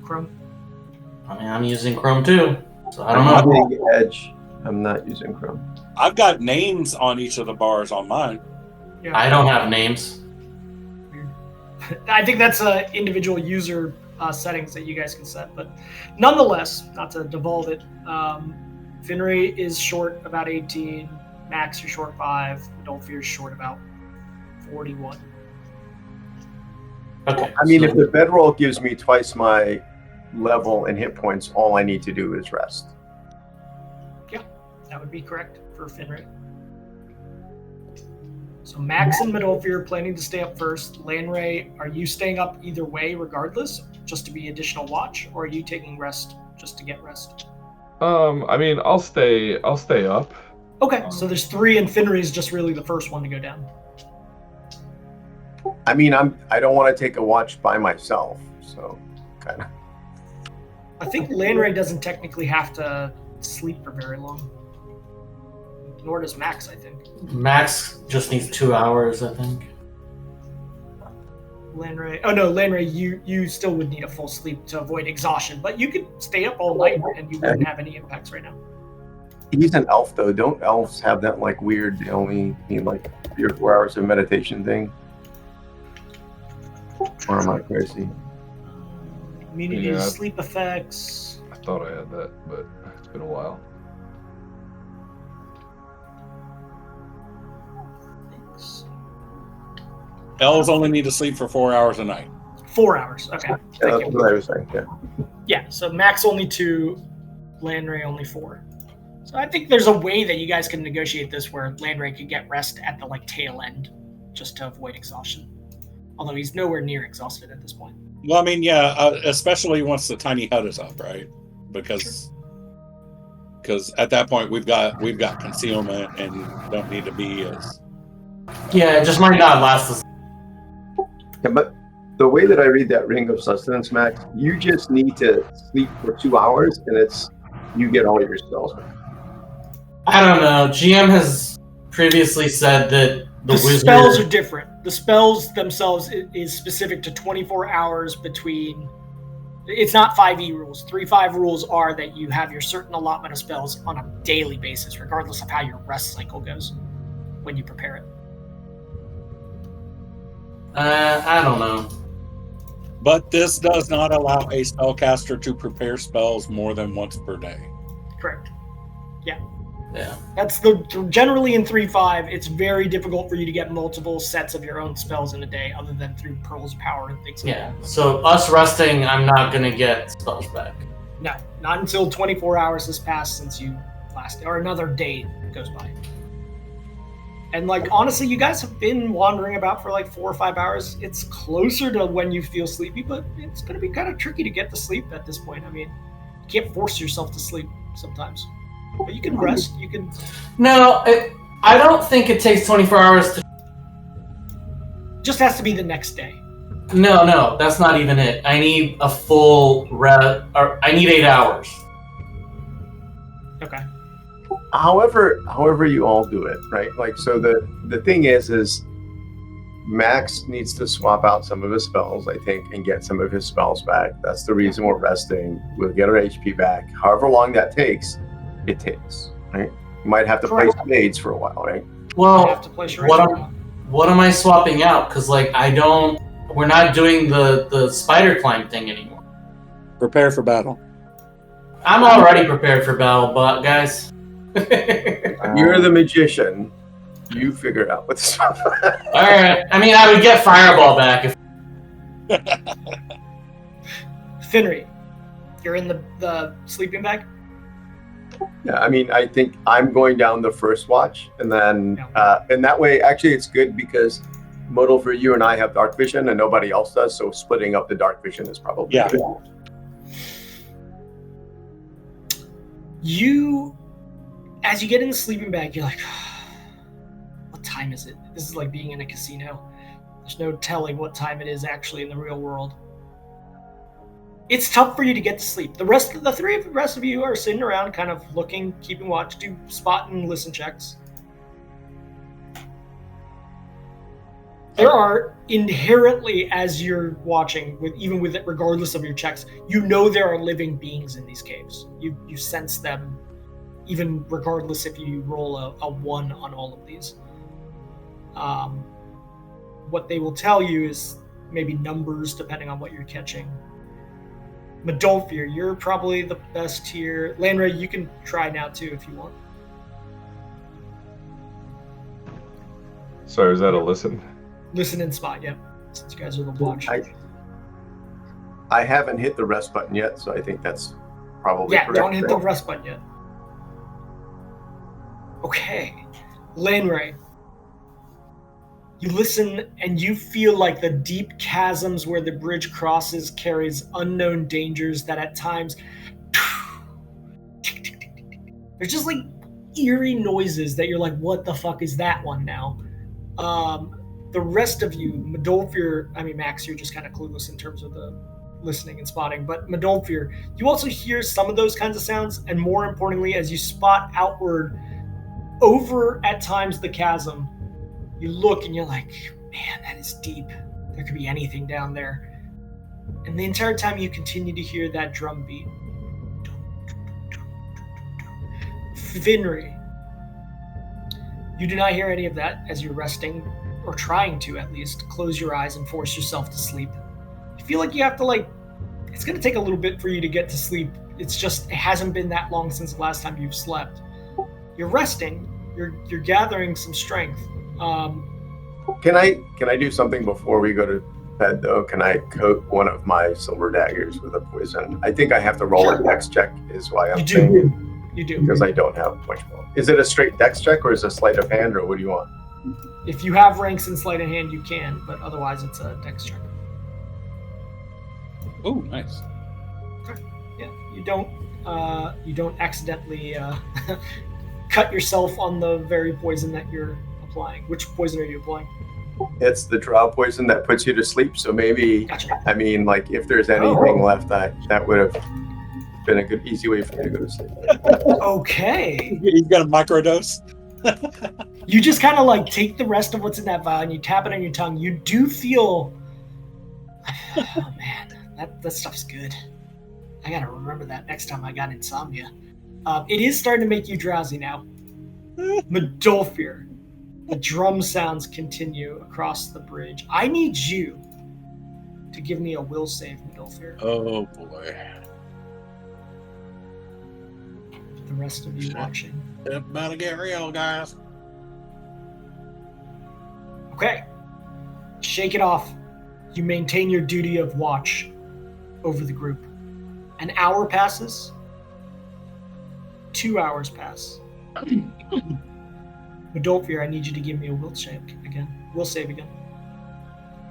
Chrome. I mean, I'm using Chrome too. So I don't I'm know. using Edge. I'm not using Chrome. I've got names on each of the bars on mine. Yeah. I don't have names. Weird. I think that's individual user settings that you guys can set. But nonetheless, not to devolve it, Finray is short about 18. Max, you're short 5. Dolphy is short about 41. Okay. I mean, if the bedroll gives me twice my level and hit points, all I need to do is rest. That would be correct for Finray. So Max and Midolfi are planning to stay up first. Lanray, are you staying up either way regardless, just to be additional watch, or are you taking rest just to get rest? I mean, I'll stay up. Okay, so there's 3 and Finray is just really the first one to go down. I mean, I don't want to take a watch by myself, so kind of. I think Lanray doesn't technically have to sleep for very long. Nor does Max, I think. Max just needs 2 hours, I think. Lanray. Oh no, Lanray, you still would need a full sleep to avoid exhaustion, but you could stay up all night and you wouldn't have any impacts right now. He's an elf, though. Don't elves have that like weird? They only need like 3 or 4 hours of meditation thing. Or am I crazy? Immunity Yeah. to sleep effects. I thought I had that, but it's been a while. Elves only need to sleep for 4 hours a night. 4 hours. Okay. Yeah, Thank that's you. what I was saying. Yeah. Yeah, so Max only 2, Lanray only 4. So I think there's a way that you guys can negotiate this where Lanray could get rest at the tail end, just to avoid exhaustion. Although he's nowhere near exhausted at this point. Well, I mean, yeah, especially once the tiny hut is up, right? Because at that point we've got concealment and don't need to be as. Yeah, it just might not last as. Yeah, but the way that I read that Ring of Sustenance, Max, you just need to sleep for 2 hours, and you get all your spells back. I don't know. GM has previously said that the wizard... spells are different. The spells themselves is specific to 24 hours between. It's not 5e rules. 3-5 rules are that you have your certain allotment of spells on a daily basis, regardless of how your rest cycle goes when you prepare it. I don't know. But this does not allow a spellcaster to prepare spells more than once per day. Correct. Yeah. Yeah. That's generally in 3-5, it's very difficult for you to get multiple sets of your own spells in a day, other than through Pearl's Power and things like that. So us resting, I'm not gonna get spells back. No, not until 24 hours has passed since you last, or another day goes by. And like honestly, you guys have been wandering about for like 4 or 5 hours. It's closer to when you feel sleepy, but it's going to be kind of tricky to get to sleep at this point. I mean, you can't force yourself to sleep sometimes, but you can rest. You can. No, I don't think it takes 24 hours to. Just has to be the next day. No, that's not even it. I need a full rest, or I need 8 hours. Okay. However you all do it, right? Like, so the thing is Max needs to swap out some of his spells, I think, and get some of his spells back. That's the reason we're resting. We'll get our HP back. However long that takes, it takes, right? You might have to play spades for a while, right? Well, have to play what am I swapping out? Because like we're not doing the spider climb thing anymore. Prepare for battle. I'm already prepared for battle, but guys. You're the magician. You figure out what's up. Alright. I mean, I would get Fireball back if... Finry, you're in the sleeping bag? Yeah, I mean, I think I'm going down the first watch, and then and that way, actually, it's good because Modal, for you and I have dark vision, and nobody else does, so splitting up the dark vision is probably good. As you get in the sleeping bag, you're like, what time is it? This is like being in a casino. There's no telling what time it is actually in the real world. It's tough for you to get to sleep. The rest of you are sitting around kind of looking, keeping watch, do spot and listen checks. There are inherently, as you're watching, regardless of your checks, you know there are living beings in these caves. You sense them, even regardless if you roll a 1 on all of these. What they will tell you is maybe numbers, depending on what you're catching. Medolfir, you're probably the best here. Lanray, you can try now too if you want. So is that a listen? Listen and spot, yep. Since you guys are the watch. I haven't hit the rest button yet, so I think that's probably correct. Don't hit the rest button yet. Okay. Lanray. You listen and you feel like the deep chasms where the bridge crosses carries unknown dangers that at times there's just like eerie noises that you're like, what the fuck is that one now? The rest of you, Max, you're just kind of clueless in terms of the listening and spotting, but Medolfir, you also hear some of those kinds of sounds, and more importantly, as you spot outward over at times the chasm, you look and you're like, man, that is deep. There could be anything down there. And the entire time you continue to hear that drum beat. Finry, you do not hear any of that as you're resting, or trying to at least, close your eyes and force yourself to sleep. You feel like you have to it's going to take a little bit for you to get to sleep. It's just, it hasn't been that long since the last time you've slept. You're resting, you're gathering some strength. Can I do something before we go to bed though? Can I coat one of my silver daggers with a poison? I think I have to roll a dex check is why I'm saying. You do. Because I don't have much more. Is it a straight dex check or is it a sleight of hand or what do you want? If you have ranks in sleight of hand, you can, but otherwise it's a dex check. Oh, nice. Okay. Yeah, you don't accidentally cut yourself on the very poison that you're applying. Which poison are you applying? It's the drow poison that puts you to sleep. So maybe, gotcha. I mean, like if there's anything left, that would have been a good, easy way for me to go to sleep. Okay. You've got a microdose. You just kind of take the rest of what's in that vial and you tap it on your tongue. You do feel, oh man, that stuff's good. I gotta remember that next time I got insomnia. It is starting to make you drowsy now. Medolfir, the drum sounds continue across the bridge. I need you to give me a will save, Medolfir. Oh boy. The rest of you watching. It's about to get real, guys. Okay. Shake it off. You maintain your duty of watch over the group. An hour passes. 2 hours pass. Modolfir, I need you to give me a will save again. Will save again.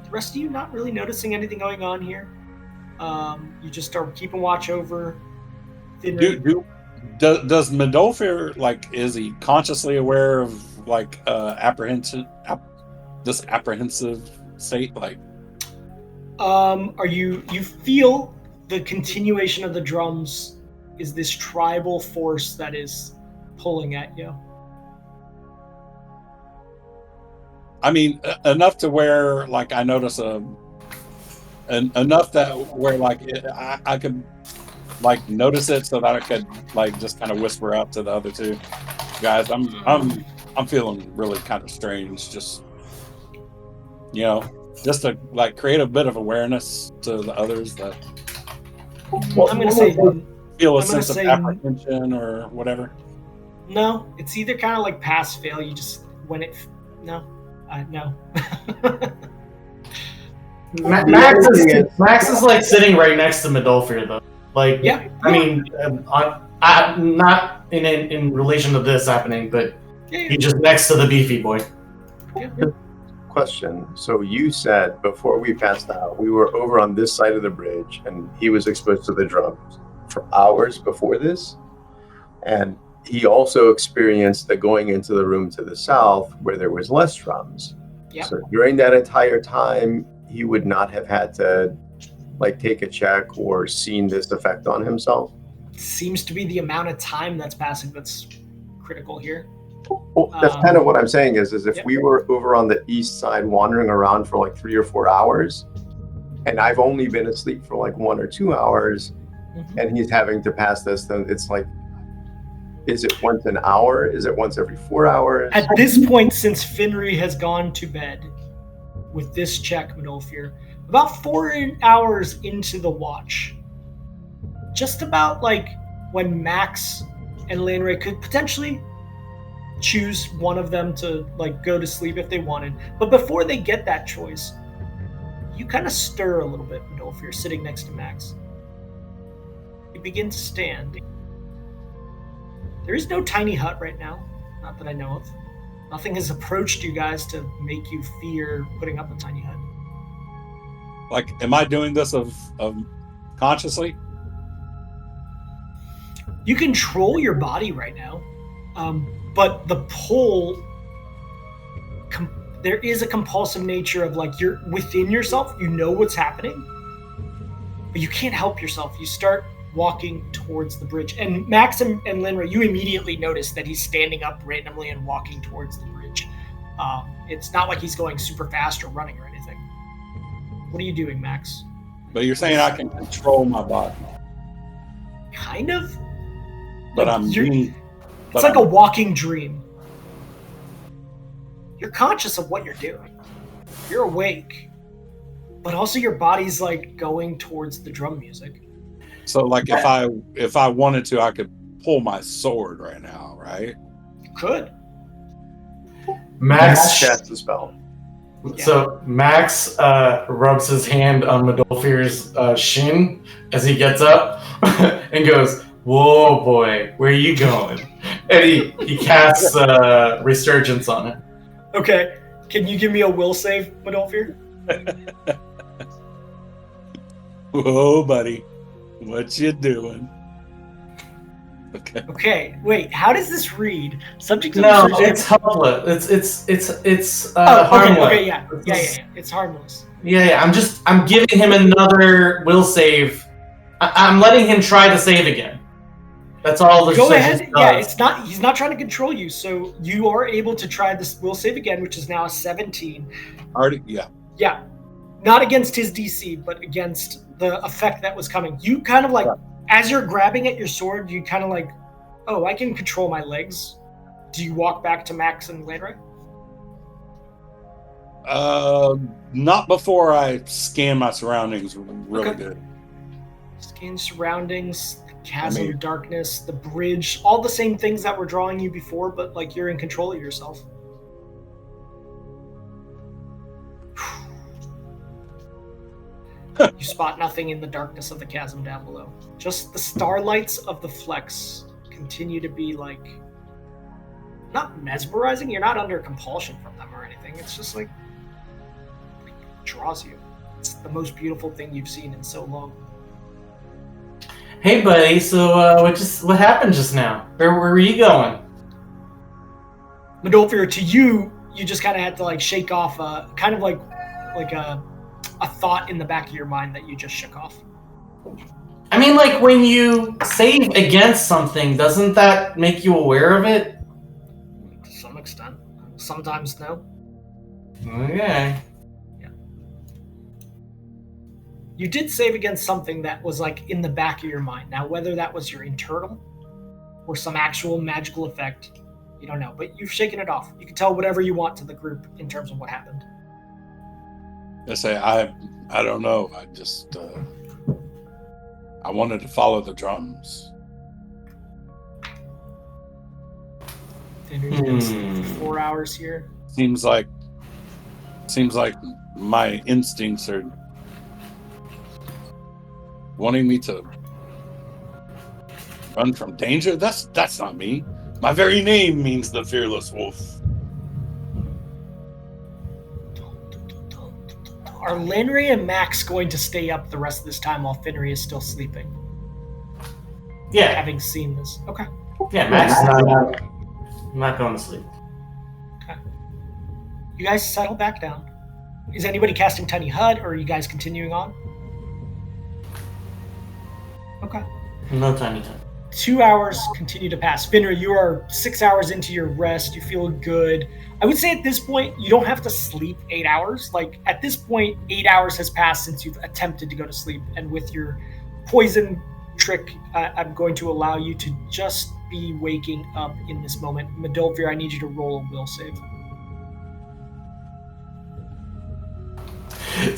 The rest of you not really noticing anything going on here. You just start keeping watch over. Does Modolfir, like, is he consciously aware of, like, this apprehensive state? Like, you feel the continuation of the drums is this tribal force that is pulling at you. I mean, enough to where, like, I notice enough that where, like, I could, like, notice it so that I could, like, just kind of whisper out to the other two guys. I'm feeling really kind of strange. Just, you know, just to, like, create a bit of awareness to the others that I'm going to say feel a sense of apprehension or whatever. No, it's either kind of like pass fail. You just no. Max is like sitting right next to Modolfir though. Like, yeah. I mean, not in relation to this happening, but he's just next to the beefy boy. Yeah. Question. So you said before we passed out, we were over on this side of the bridge, and he was exposed to the drums for hours before this, and he also experienced the going into the room to the south where there was less drums. Yeah. So during that entire time, he would not have had to, like, take a check or seen this effect on himself. Seems to be the amount of time that's passing that's critical here. Well, that's kind of what I'm saying is if we were over on the east side wandering around for like 3 or 4 hours, and I've only been asleep for like 1 or 2 hours, and he's having to pass this, then it's like, is it once an hour? Is it once every 4 hours? At this point, since Finri has gone to bed with this check, Modolfir, about 4 hours into the watch, just about like when Max and Lanray could potentially choose one of them to, like, go to sleep if they wanted. But before they get that choice, you kind of stir a little bit, Modolfir, sitting next to Max. You begin to stand. There is no tiny hut right now, not that I know of. Nothing has approached you guys to make you fear putting up a tiny hut. Like, am I doing this of consciously? You control your body right now, but the pull, there is a compulsive nature of, like, you're within yourself, you know what's happening, but you can't help yourself. You start walking towards the bridge. And Max and Linra, you immediately notice that he's standing up randomly and walking towards the bridge. It's not like he's going super fast or running or anything. What are you doing, Max? But you're saying I can control my body. Kind of. But Like, it's like a walking dream. You're conscious of what you're doing. You're awake. But also your body's, like, going towards the drum music. So, like, if I wanted to, I could pull my sword right now, right? You could. Max casts the spell. So Max rubs his hand on Modolfir's shin as he gets up and goes, "Whoa, boy, where are you going?" And he casts Resurgence on it. Okay, can you give me a will save, Modolfir? Whoa, buddy, what you doing? Okay. Okay, wait. How does this read? Subject to No, research. it's helpless. It's harmless. harmless. Okay, yeah. It's harmless. Yeah. I'm giving him another will save. I'm letting him try to save again. That's all the Go ahead. does. Yeah, he's not trying to control you, so you are able to try this will save again, which is now a 17. Already, yeah. Yeah. Not against his DC, but against the effect that was coming. You kind of like, as you're grabbing at your sword, you kind of like, oh, I can control my legs. Do you walk back to Max and Landry? Not before I scan my surroundings really good. Scan surroundings, the chasm, darkness, the bridge, all the same things that were drawing you before, but like you're in control of yourself. You spot nothing in the darkness of the chasm down below. Just the starlights of the flex continue to be like not mesmerizing. You're not under compulsion from them or anything. It's just like it draws you. It's the most beautiful thing you've seen in so long. Hey, buddy. So, what happened just now? Where were you going? Medolfir, to you, you just kind of had to like shake off, kind of like a thought in the back of your mind that you just shook off. I mean, like when you save against something, doesn't that make you aware of it? To some extent. Sometimes no. Okay. Yeah. You did save against something that was like in the back of your mind. Now, whether that was your internal or some actual magical effect, you don't know. But you've shaken it off. You can tell whatever you want to the group in terms of what happened. I say, I don't know. I just, I wanted to follow the drums. Dinner's been sleeping for 4 hours here. Seems like my instincts are wanting me to run from danger. That's not me. My very name means the fearless wolf. Are Lenry and Max going to stay up the rest of this time while Finry is still sleeping? Yeah. Having seen this. Okay. Yeah, Max is not going to sleep. Okay. You guys settle back down. Is anybody casting Tiny Hut, or are you guys continuing on? Okay. No Tiny Hut. 2 hours continue to pass. Finry, you are 6 hours into your rest. You feel good. I would say at this point, you don't have to sleep 8 hours. Like, at this point, 8 hours has passed since you've attempted to go to sleep. And with your poison trick, I'm going to allow you to just be waking up in this moment. Medolfir, I need you to roll a will save.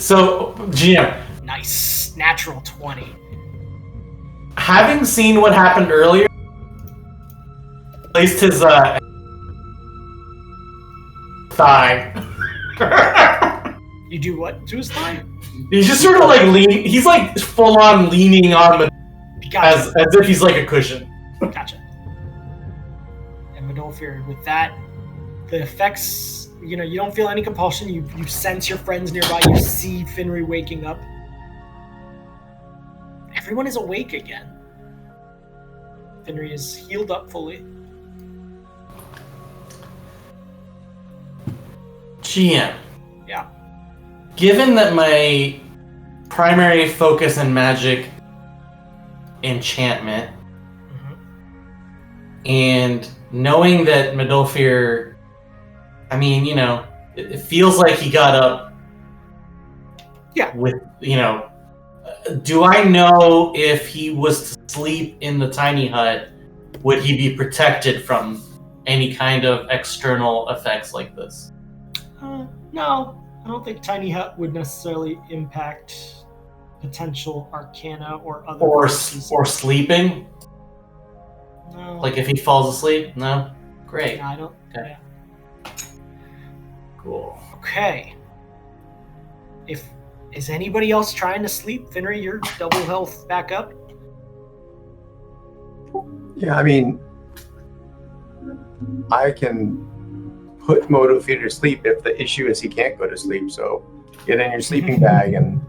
So, GM. Nice. Natural 20. Having seen what happened earlier, placed his thigh. You do what to his thigh? He's just sort of like leaning. He's like full on leaning on the Gotcha. as if he's like a cushion. Gotcha. And Medolfir, with that, the effects, you don't feel any compulsion. You sense your friends nearby. You see Finry waking up. Everyone is awake again. Finry is healed up fully. GM. Yeah. Given that my primary focus in magic enchantment, and knowing that Medolfir, I mean, it feels like he got up. Yeah. With, do I know if he was to sleep in the tiny hut, would he be protected from any kind of external effects like this? No, I don't think Tiny Hut would necessarily impact potential arcana or other or forces. or sleeping. No. Like if he falls asleep? No? Great. Yeah, I don't. Okay. Yeah. Cool. Okay. Is anybody else trying to sleep? Finry, you're double health back up? Yeah, I mean, I can put Medolfir to sleep if the issue is he can't go to sleep. So get in your sleeping bag, and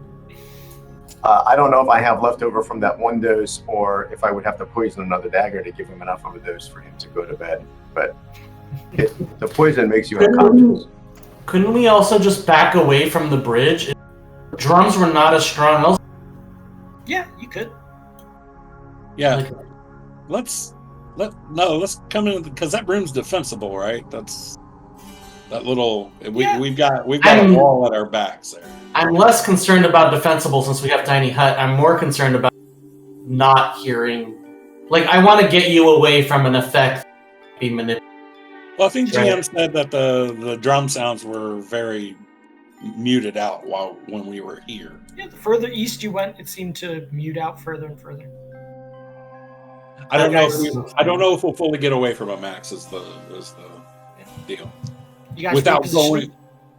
I don't know if I have leftover from that one dose, or if I would have to poison another dagger to give him enough of a dose for him to go to bed. But the poison makes you unconscious. Couldn't we also just back away from the bridge? Drums were not as strong. Yeah, you could. Yeah. Let's come in, because that room's defensible, right? That's that little. We've got a wall at our backs there. I'm less concerned about defensible since we have tiny hut. I'm more concerned about not hearing. Like, I want to get you away from an effect being manipulated. Well, I think GM said that the drum sounds were very muted out when we were here. Yeah, the further east you went, it seemed to mute out further and further. I don't know if we'll fully get away from it, Max, is the deal. You guys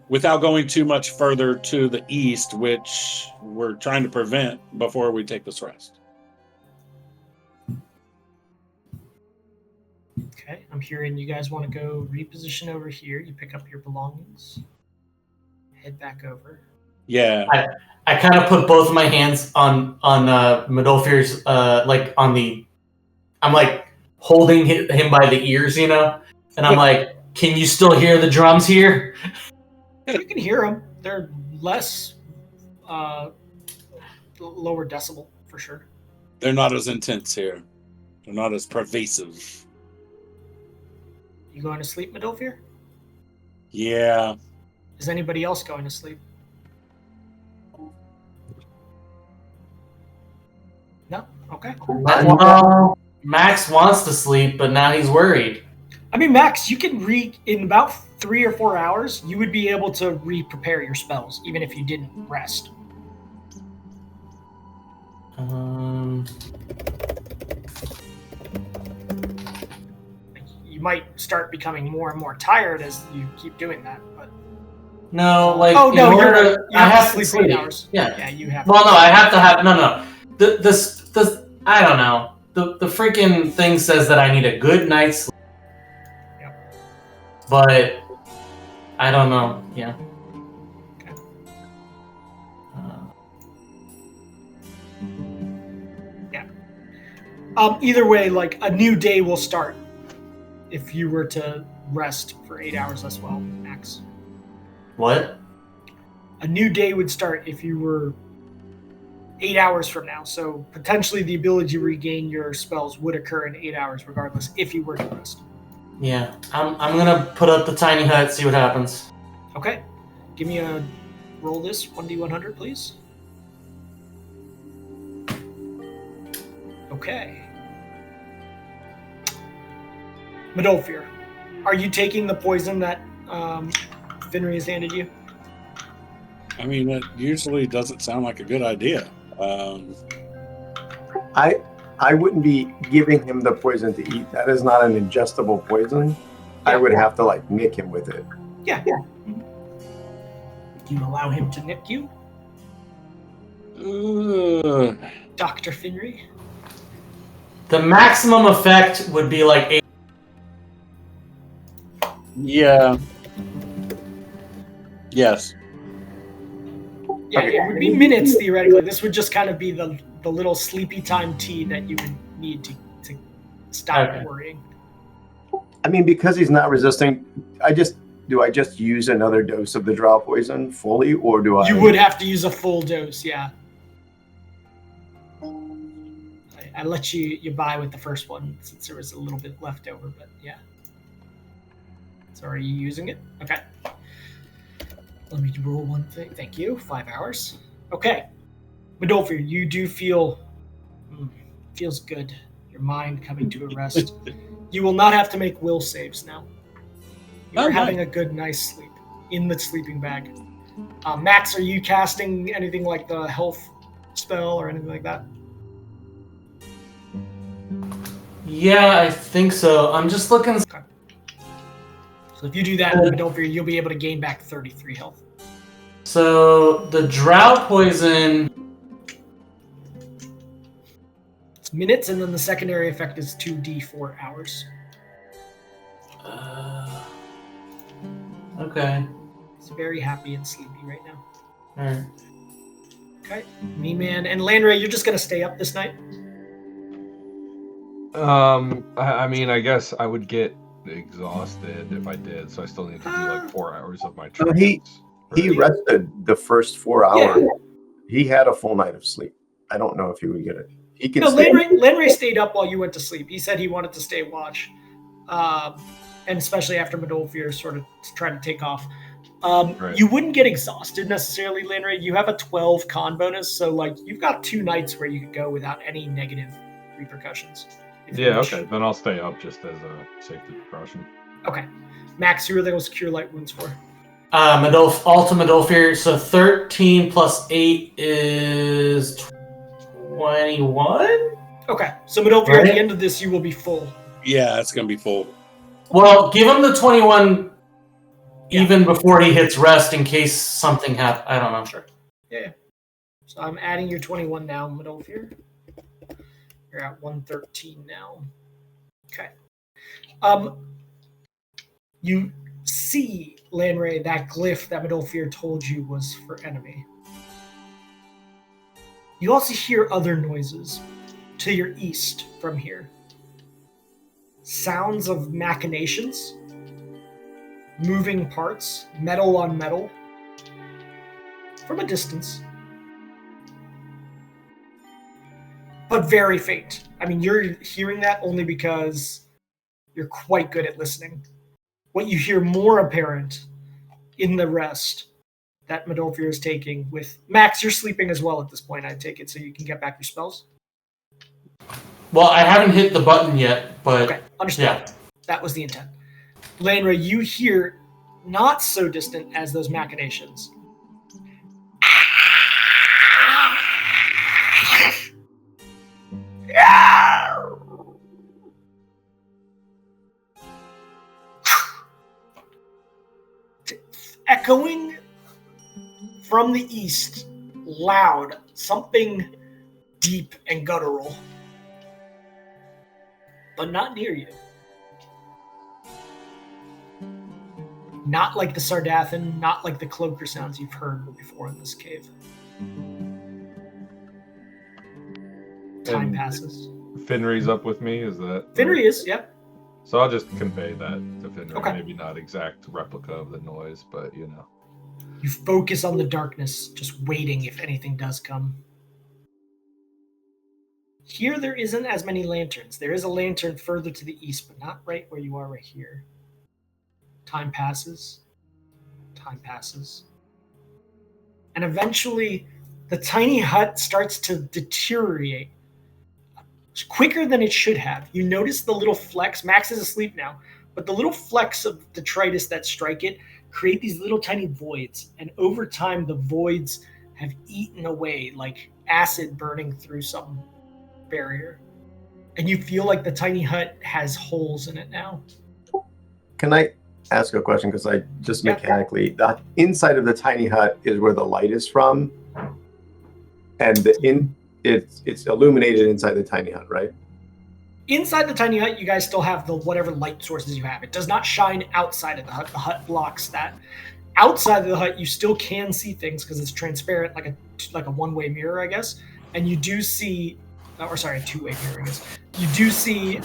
without going too much further to the east, which we're trying to prevent before we take this rest. Okay, I'm hearing you guys want to go reposition over here. You pick up your belongings, head back over. Yeah. I kind of put both of my hands on Medolfir's like on the. I'm like holding him by the ears, and I'm like, "Can you still hear the drums here?" You can hear them. They're less lower decibel for sure. They're not as intense here. They're not as pervasive. You going to sleep, Medolfir? Yeah. Is anybody else going to sleep? No? Okay. Well, Max wants to sleep, but now he's worried. I mean, Max, you can in about 3 or 4 hours, you would be able to re-prepare your spells, even if you didn't rest. You might start becoming more and more tired as you keep doing that, but... No, like, I have to sleep 8 hours. Yeah, you have Well, no, I have to have... No. I don't know. The freaking thing says that I need a good night's sleep. Yep. But I don't know. Yeah. Okay. Either way, like, a new day will start if you were to rest for 8 hours as well, Max. What? A new day would start if you were 8 hours from now. So potentially the ability to regain your spells would occur in 8 hours regardless if you were to rest. Yeah. I'm gonna put up the tiny hut, see what happens. Okay. Give me a roll this 1d100, please. Okay. Medolfir, are you taking the poison that Finry has handed you? I mean, it usually doesn't sound like a good idea. I wouldn't be giving him the poison to eat. That is not an ingestible poison. I would have to like nick him with it. Yeah. Do you allow him to nick you? Dr. Finry? The maximum effect would be like 8. Yeah. Yes. Yeah, okay. It would be minutes theoretically. This would just kind of be the little sleepy time tea that you would need to stop worrying. I mean, because he's not resisting, do I just use another dose of the drow poison fully, or do I? You would have to use a full dose, yeah. I let you buy with the first one since there was a little bit left over, but yeah. So are you using it? Okay. Let me roll one thing. Thank you. 5 hours. Okay. Medolfir, you do feel... feels good. Your mind coming to a rest. You will not have to make will saves now. You're having a good, nice sleep in the sleeping bag. Max, are you casting anything like the health spell or anything like that? Yeah, I think so. I'm just looking... Okay. So if you do that, Medolfir, you'll be able to gain back 33 health. So the drow poison... It's minutes, and then the secondary effect is 2d4 hours. Okay. He's very happy and sleepy right now. Alright. Okay. Me-Man. And Landray, you're just going to stay up this night? I mean, I guess I would get exhausted if I did, so I still need to do like 4 hours of my trance. He rested the first 4 hours. Yeah. He had a full night of sleep. I don't know if he would get it. He can. No, Landray stayed up while you went to sleep. He said he wanted to stay watch, and especially after Medolfir sort of tried to take off. Right. You wouldn't get exhausted necessarily, Landray. You have a 12 con bonus, so like you've got 2 nights where you could go without any negative repercussions. Yeah, okay. Then I'll stay up just as a safety precaution. Okay. Max, who are those Cure Light Wounds for? Alta Medolfir, so 13 plus 8 is 21? Okay, so Medolfir, at the end of this, you will be full. Yeah, it's going to be full. Well, give him the 21 even before he hits rest in case something happens. I don't know. Sure. Yeah. So I'm adding your 21 now, Medolfir. You're at 113 now. Okay. You see, Lanray, that glyph that Midolfir told you was for enemy. You also hear other noises to your east from here. Sounds of machinations, moving parts, metal on metal, from a distance. But very faint. I mean, you're hearing that only because you're quite good at listening. What you hear more apparent in the rest that Midolfir is taking with... Max, you're sleeping as well at this point, I take it, so you can get back your spells? Well, I haven't hit the button yet, but... Okay, understand. Yeah. That was the intent. Lanra, you hear not so distant as those machinations. Echoing from the east, loud, something deep and guttural, but not near you. Not like the Sardathan, not like the cloaker sounds you've heard before in this cave. Time passes. Finry's up with me, is that? Finry is, yep. So I'll just convey that to Finry. Okay. Maybe not exact replica of the noise, but you know. You focus on the darkness, just waiting if anything does come. Here there isn't as many lanterns. There is a lantern further to the east, but not right where you are right here. Time passes. Time passes. And eventually, the tiny hut starts to deteriorate quicker than it should have. You notice the little flecks. Max is asleep now, but the little flecks of detritus that strike it create these little tiny voids. And over time, the voids have eaten away like acid burning through some barrier. And you feel like the tiny hut has holes in it now. Can I ask a question? Because I just mechanically, the inside of the tiny hut is where the light is from, and it's illuminated inside the tiny hut, right? Inside the tiny hut, you guys still have the whatever light sources you have. It does not shine outside of the hut. The hut blocks that. Outside of the hut, you still can see things because it's transparent, like a one-way mirror, I guess. And you do see, a two-way mirror, I guess. You do see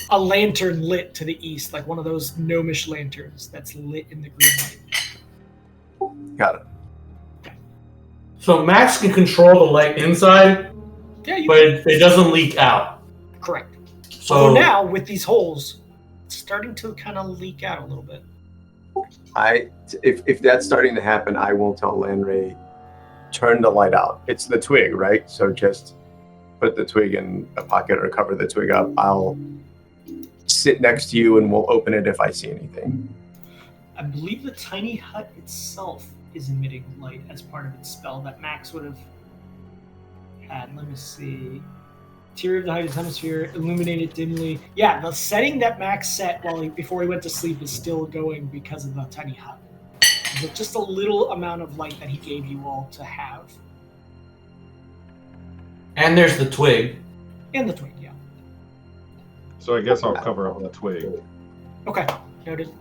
a lantern lit to the east, like one of those gnomish lanterns that's lit in the green light. Got it. So Max can control the light inside, but it doesn't leak out. Correct. So now, with these holes, it's starting to kind of leak out a little bit. If that's starting to happen, I will tell Lanray, turn the light out. It's the twig, right? So just put the twig in a pocket or cover the twig up. I'll sit next to you and we'll open it if I see anything. I believe the tiny hut itself is emitting light as part of its spell that Max would have had. Let me see. Interior of the hut is hemisphere, illuminated dimly. Yeah, the setting that Max set before he went to sleep is still going because of the tiny hut. There's just a little amount of light that he gave you all to have. And there's the twig. And the twig, yeah. So I guess I'll cover up the twig. Okay, noted.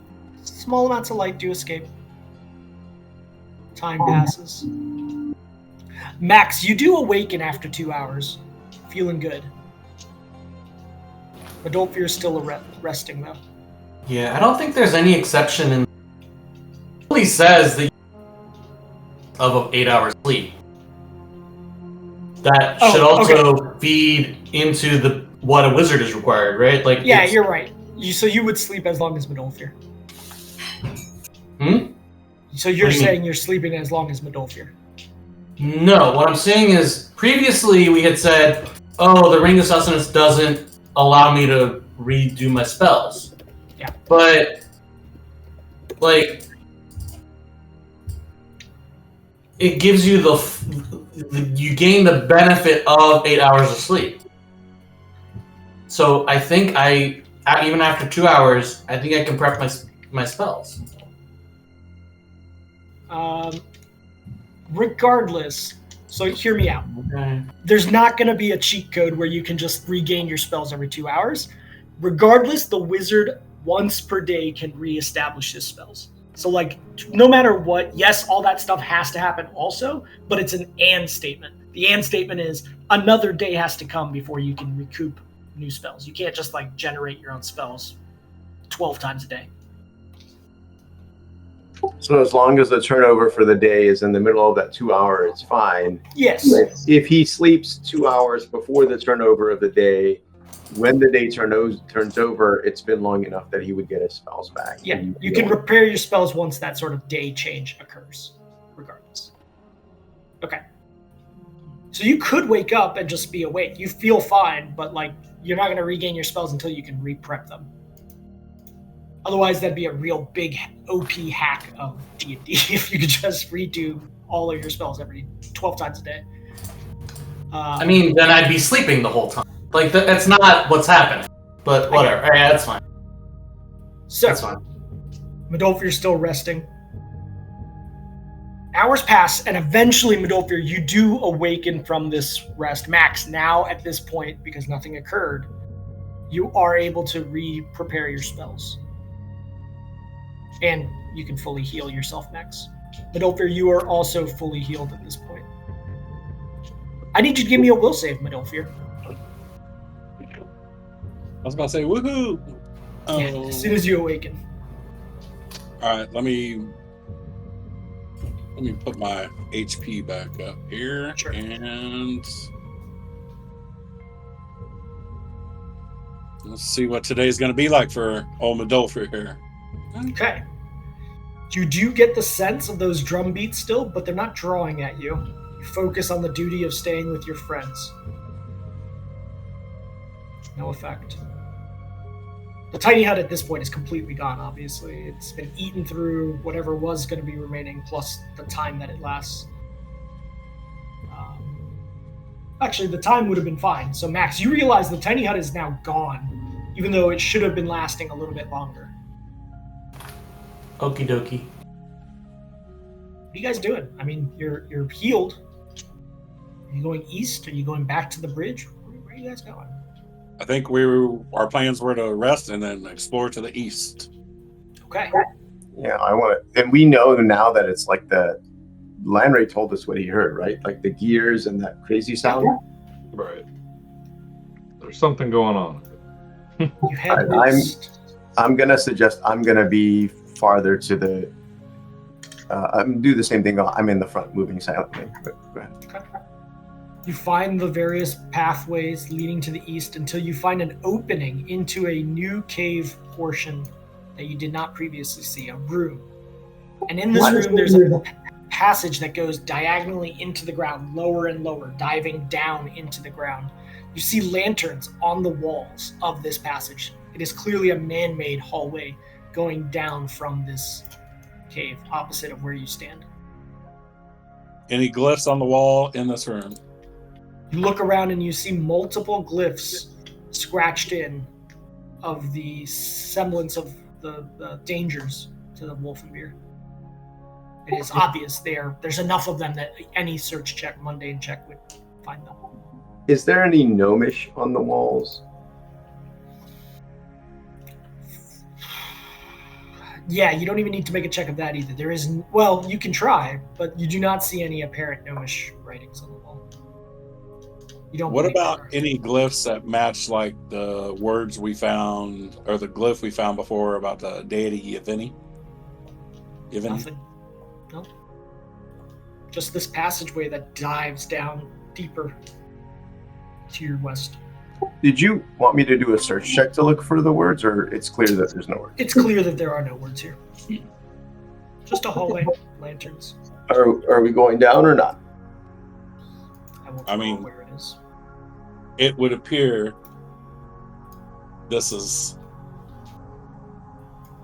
Small amounts of light do escape. Time passes. Max, you do awaken after 2 hours. Feeling good. Adolfir is still resting, though. Yeah, I don't think there's any exception in... It only says that of 8 hours sleep. That should also feed into what a wizard is required, right? Like, yeah, you're right. So you would sleep as long as Midolfir. So you're saying you're sleeping as long as Midolfir? No, what I'm saying is, previously we had said, the Ring of Sustenance doesn't allow me to redo my spells. Yeah. But, it gives you you gain the benefit of 8 hours of sleep. So I think even after 2 hours, I think I can prep my spells. Regardless, So hear me out. Okay. There's not going to be a cheat code where you can just regain your spells every 2 hours. Regardless, the wizard once per day can reestablish his spells. So like, no matter what, yes, all that stuff has to happen also, but it's an and statement. The and statement is another day has to come before you can recoup new spells. You can't just like generate your own spells 12 times a day. So as long as the turnover for the day is in the middle of that 2 hour, it's fine. Yes. If he sleeps 2 hours before the turnover of the day, when the day turns over, it's been long enough that he would get his spells back. Yeah, you can repair your spells once that sort of day change occurs, regardless. Okay. So you could wake up and just be awake. You feel fine, but like you're not going to regain your spells until you can re-prep them. Otherwise, that'd be a real big OP hack of D&D if you could just redo all of your spells every 12 times a day. I mean, then I'd be sleeping the whole time. Like, that's not what's happening. But whatever. Yeah, that's fine. So, That's fine. Medolfir's still resting. Hours pass, and eventually, Medolfir, you do awaken from this rest. Max, now at this point, because nothing occurred, you are able to re-prepare your spells. And you can fully heal yourself, Max. Medolfir, you are also fully healed at this point. I need you to give me a will save, Medolfir. I was about to say, woohoo! Yeah, as soon as you awaken. All right, let me put my HP back up here, Sure. and let's see what today's going to be like for old Medolfir here. Okay. You do get the sense of those drum beats still, but they're not drawing at you. You focus on the duty of staying with your friends. No effect. The tiny hut at this point is completely gone, obviously. It's been eaten through whatever was going to be remaining, plus the time that it lasts. Actually, the time would have been fine. So, Max, you realize the tiny hut is now gone, even though it should have been lasting a little bit longer. Okie dokie. What are you guys doing? I mean, you're healed. Are you going east? Are you going back to the bridge? Where are you guys going? I think our plans were to rest and then explore to the east. Okay. Yeah, I want to, and we know now that it's like the Landray told us what he heard, right? Like the gears and that crazy sound. Right. There's something going on. You head I'm gonna suggest I'm gonna be farther to the. I'm do the same thing. I'm in the front, moving silently. But go ahead. Okay. You find the various pathways leading to the east until you find an opening into a new cave portion that you did not previously see, a room. And in this room, there's a passage that goes diagonally into the ground, lower and lower, diving down into the ground. You see lanterns on the walls of this passage. It is clearly a man-made hallway going down from this cave, opposite of where you stand. Any glyphs on the wall in this room? You look around and you see multiple glyphs scratched in of the semblance of the dangers to the Wolfenbeer. It is obvious there's enough of them that any search check, mundane check, would find them. Is there any gnomish on the walls? Yeah, you don't even need to make a check of that either. There is, well, you can try, but you do not see any apparent gnomish writings on the wall. You don't. What about any glyphs that match like the words we found, or the glyph we found before about the deity Yeveni? Nothing. No. Just this passageway that dives down deeper to your west. Did you want me to do a search check to look for the words, or it's clear that there's no words? It's clear that there are no words here. Just a hallway, lanterns. Are we going down or not? I mean, where it is. It would appear this is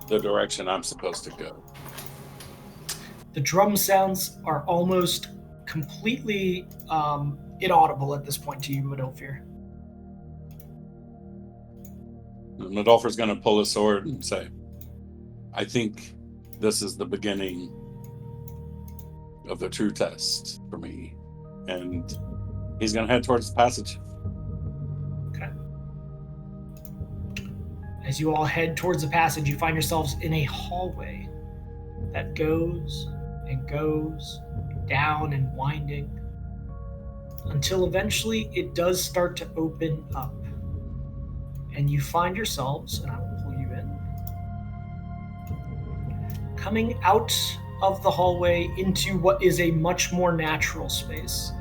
the direction I'm supposed to go. The drum sounds are almost completely inaudible at this point to you, Medolfir. Medolfir's going to pull his sword and say, I think this is the beginning of the true test for me. and he's going to head towards the passage. Okay. As you all head towards the passage, you find yourselves in a hallway that goes and goes down and winding until eventually it does start to open up. And you find yourselves, and I will pull you in, coming out of the hallway into what is a much more natural space.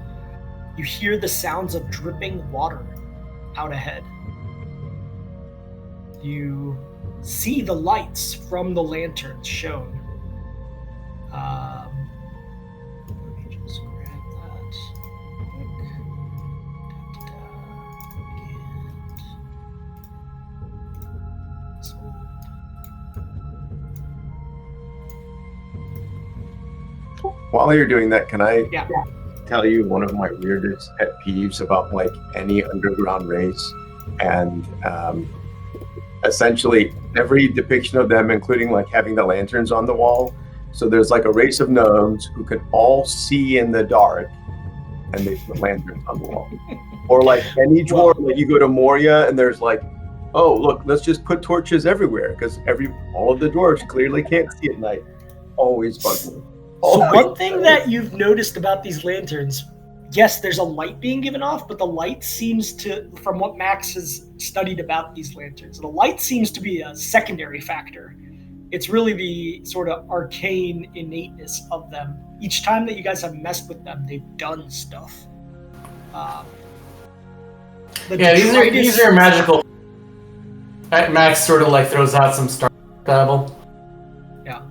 You hear the sounds of dripping water out ahead. You see the lights from the lanterns shown. Let me just grab that quick. While you're doing that, can I Yeah. tell you one of my weirdest pet peeves about like any underground race? And essentially every depiction of them, including like having the lanterns on the wall. So there's like a race of gnomes who can all see in the dark, and they put lanterns on the wall. Or like any dwarf, like you go to Moria and there's like, oh look, let's just put torches everywhere because all of the dwarves clearly can't see at night. Always bugs me. So one thing that you've noticed about these lanterns, yes, there's a light being given off, but the light seems to, from what Max has studied about these lanterns, the light seems to be a secondary factor. It's really the sort of arcane innateness of them. Each time that you guys have messed with them, they've done stuff. These are magical. Max sort of like throws out some star babble. Yeah.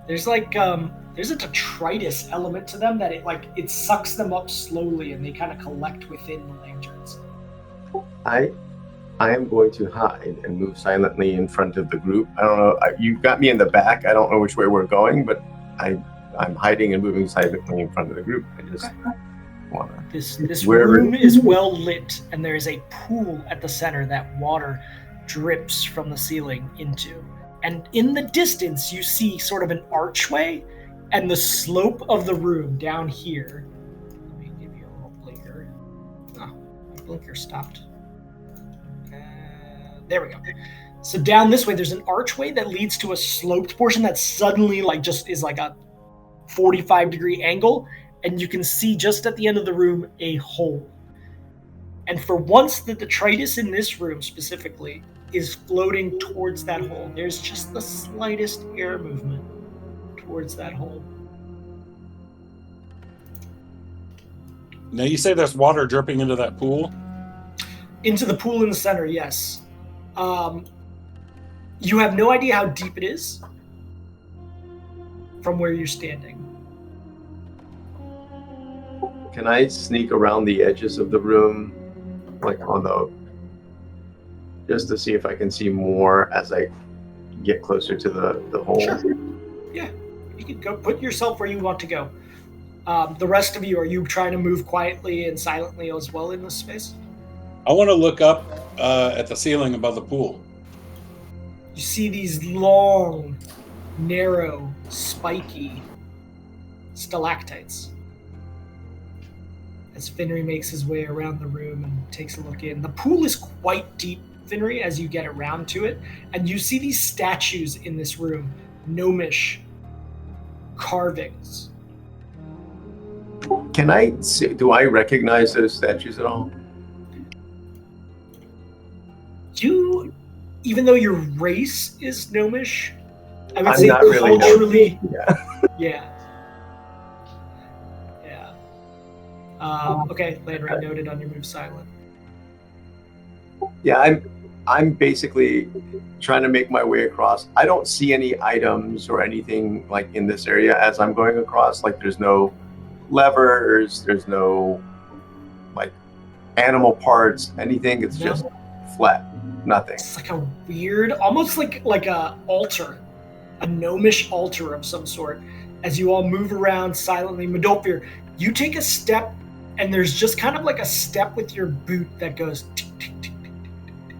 There's like there's a detritus element to them that it sucks them up slowly and they kind of collect within the lanterns. I am going to hide and move silently in front of the group. I don't know. You've got me in the back. I don't know which way we're going, but I'm hiding and moving silently in front of the group. I just want to. This room is well lit, and there is a pool at the center that water drips from the ceiling into. And in the distance, you see sort of an archway and the slope of the room down here. Let me give you a little blinker. Oh, my blinker stopped. There we go. So down this way, there's an archway that leads to a sloped portion that suddenly just is like a 45-degree angle, and you can see just at the end of the room a hole. And for once, the detritus in this room specifically is floating towards that hole. There's just the slightest air movement towards that hole. Now you say there's water dripping into that pool? Into the pool in the center, yes. You have no idea how deep it is from where you're standing. Can I sneak around the edges of the room, like just to see if I can see more as I get closer to the hole? Sure. Yeah, you can go put yourself where you want to go. The rest of you, are you trying to move quietly and silently as well in this space? I want to look up at the ceiling above the pool. You see these long, narrow, spiky stalactites. As Finnery makes his way around the room and takes a look in. The pool is quite deep, Finnery, as you get around to it. And you see these statues in this room. Gnomish carvings. Can I see, do I recognize those statues at all? You, even though your race is Gnomish, I would I'm say not really culturally, Yeah. okay, Landry noted on your move silent. Yeah, I'm basically trying to make my way across. I don't see any items or anything like in this area as I'm going across. Like there's no levers, there's no like animal parts, anything. It's just flat, nothing. It's like a weird, almost like a altar, a gnomish altar of some sort. As you all move around silently, Medolfir, you take a step, and there's just kind of like a step with your boot that goes tick, tick, tick, tick, tick, tick, tick,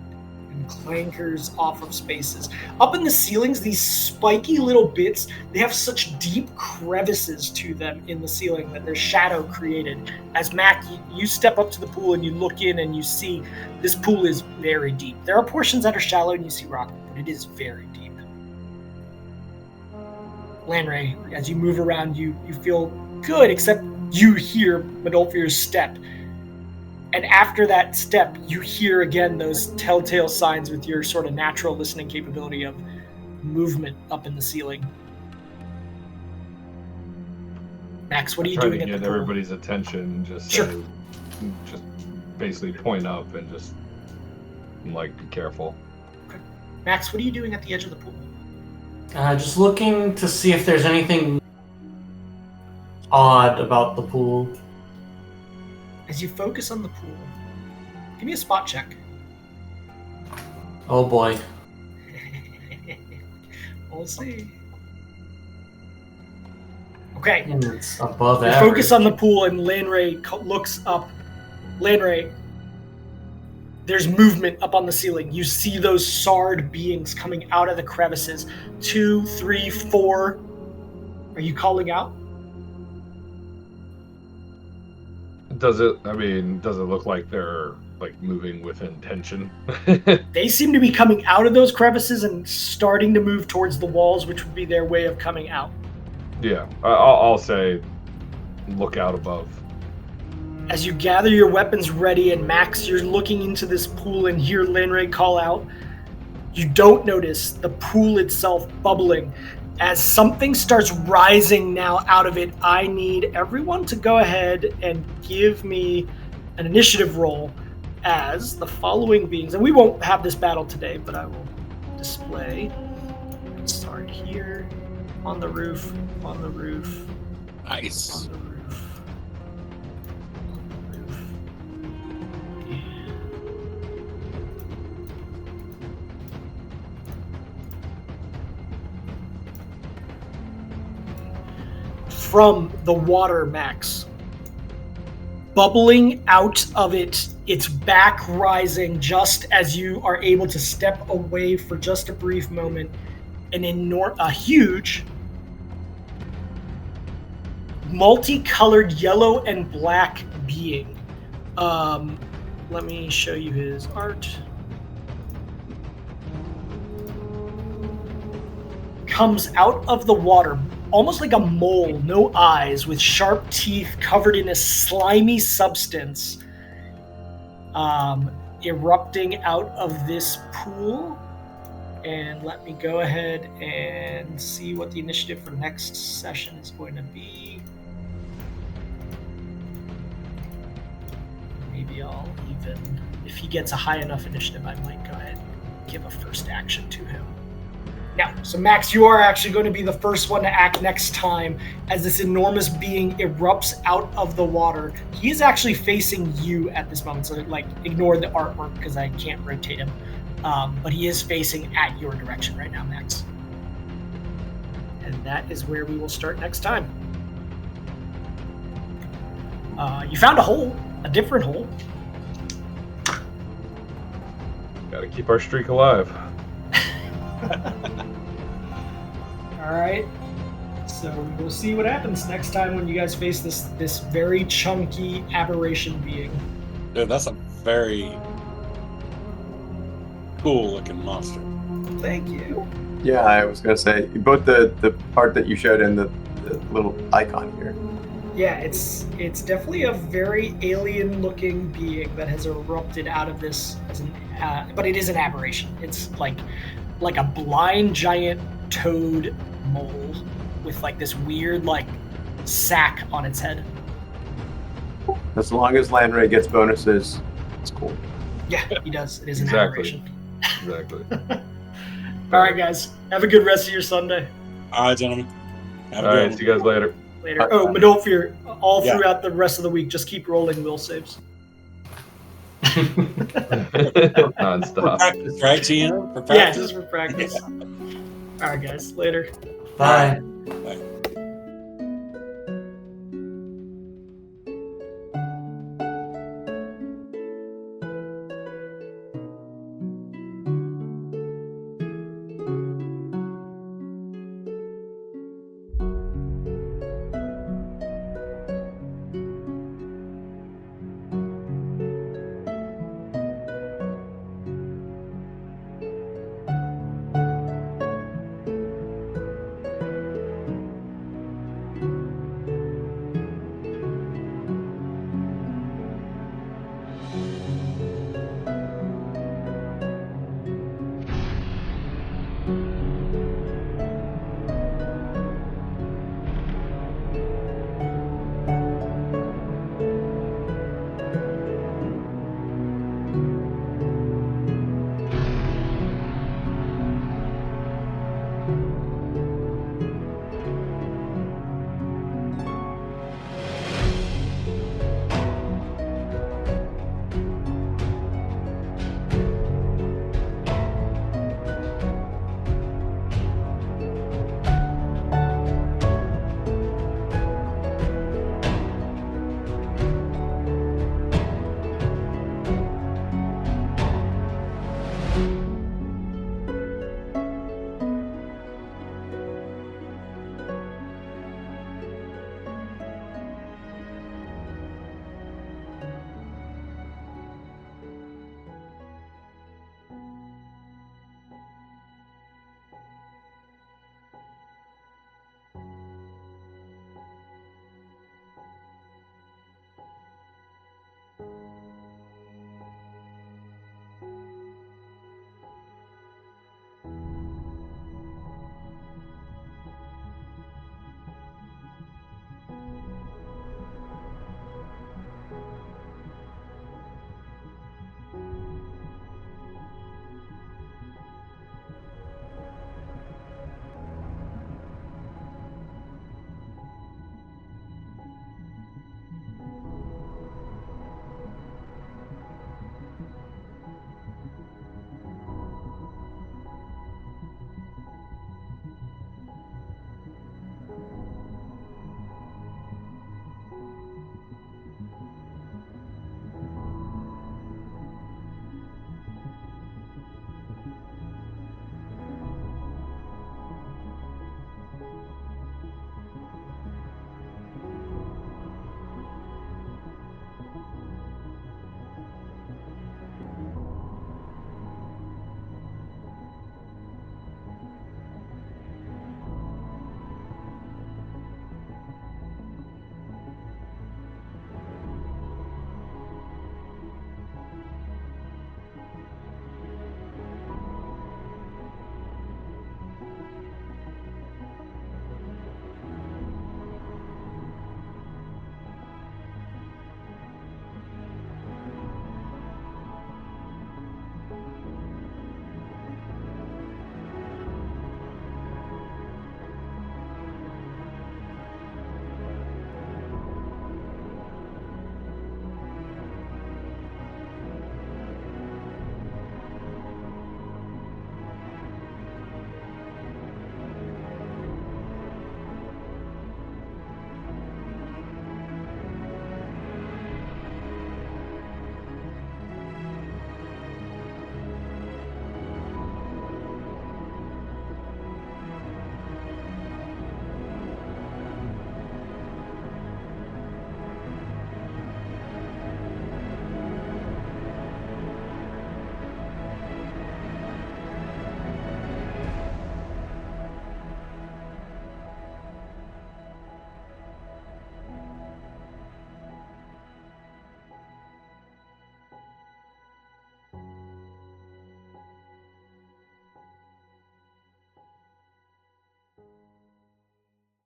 and and clankers off of spaces. Up in the ceilings, these spiky little bits, they have such deep crevices to them in the ceiling that there's shadow created. As Mac, you step up to the pool and you look in and you see this pool is very deep. There are portions that are shallow and you see rock, but it is very deep. Lanray, as you move around, you feel good, except you hear Medolfir's step. And after that step, you hear again those telltale signs with your sort of natural listening capability of movement up in the ceiling. Max, what are you doing at the pool? Trying to get everybody's attention, just basically point up and just be careful. Okay. Max, what are you doing at the edge of the pool? Just looking to see if there's anything odd about the pool. As you focus on the pool, give me a spot check. Oh boy. We'll see. Okay. And it's above You average. focus on the pool and Lanray looks up. Lanray, there's movement up on the ceiling. You see those Sard beings coming out of the crevices. 2, 3, 4. Are you calling out? Does it look like they're moving with intention? They seem to be coming out of those crevices and starting to move towards the walls, which would be their way of coming out. Yeah, I'll say look out above. As you gather your weapons ready, and Max, you're looking into this pool and hear Lanray call out, you don't notice the pool itself bubbling. As something starts rising now out of it, I need everyone to go ahead and give me an initiative roll as the following beings, and we won't have this battle today, but I will display. Let's start here, on the roof, on the roof, Nice. on the roof, on the roof. From the water, Max. Bubbling out of it, its back rising just as you are able to step away for just a brief moment. A huge, multicolored yellow and black being. Let me show you his art. Comes out of the water, almost like a mole, no eyes, with sharp teeth covered in a slimy substance, erupting out of this pool. And let me go ahead and see what the initiative for next session is going to be. Maybe I'll even, if he gets a high enough initiative, I might go ahead and give a first action to him. Now, so Max, you are actually going to be the first one to act next time as this enormous being erupts out of the water. He is actually facing you at this moment, so ignore the artwork because I can't rotate him. But he is facing at your direction right now, Max. And that is where we will start next time. You found a hole, a different hole. Gotta keep our streak alive. All right. So we'll see what happens next time when you guys face this very chunky aberration being. Dude, that's a very cool looking monster. Thank you. Yeah, I was gonna say both the part that you showed and the little icon here. Yeah, it's definitely a very alien-looking being that has erupted out of this, but it is an aberration. It's like a blind giant toad mole with this weird sack on its head. As long as Landray gets bonuses, it's cool. Yeah, he does. It is an Exactly. aberration. Exactly. All right, guys. Have a good rest of your Sunday. All right, gentlemen. Have a All good right, one. see you guys later. Later. Oh, Medolfir, all Yeah. throughout the rest of the week, just keep rolling will saves. For Non-stop. practice, right, GM? For Yeah, practice? just for practice. All right, guys. Later. Bye. Bye.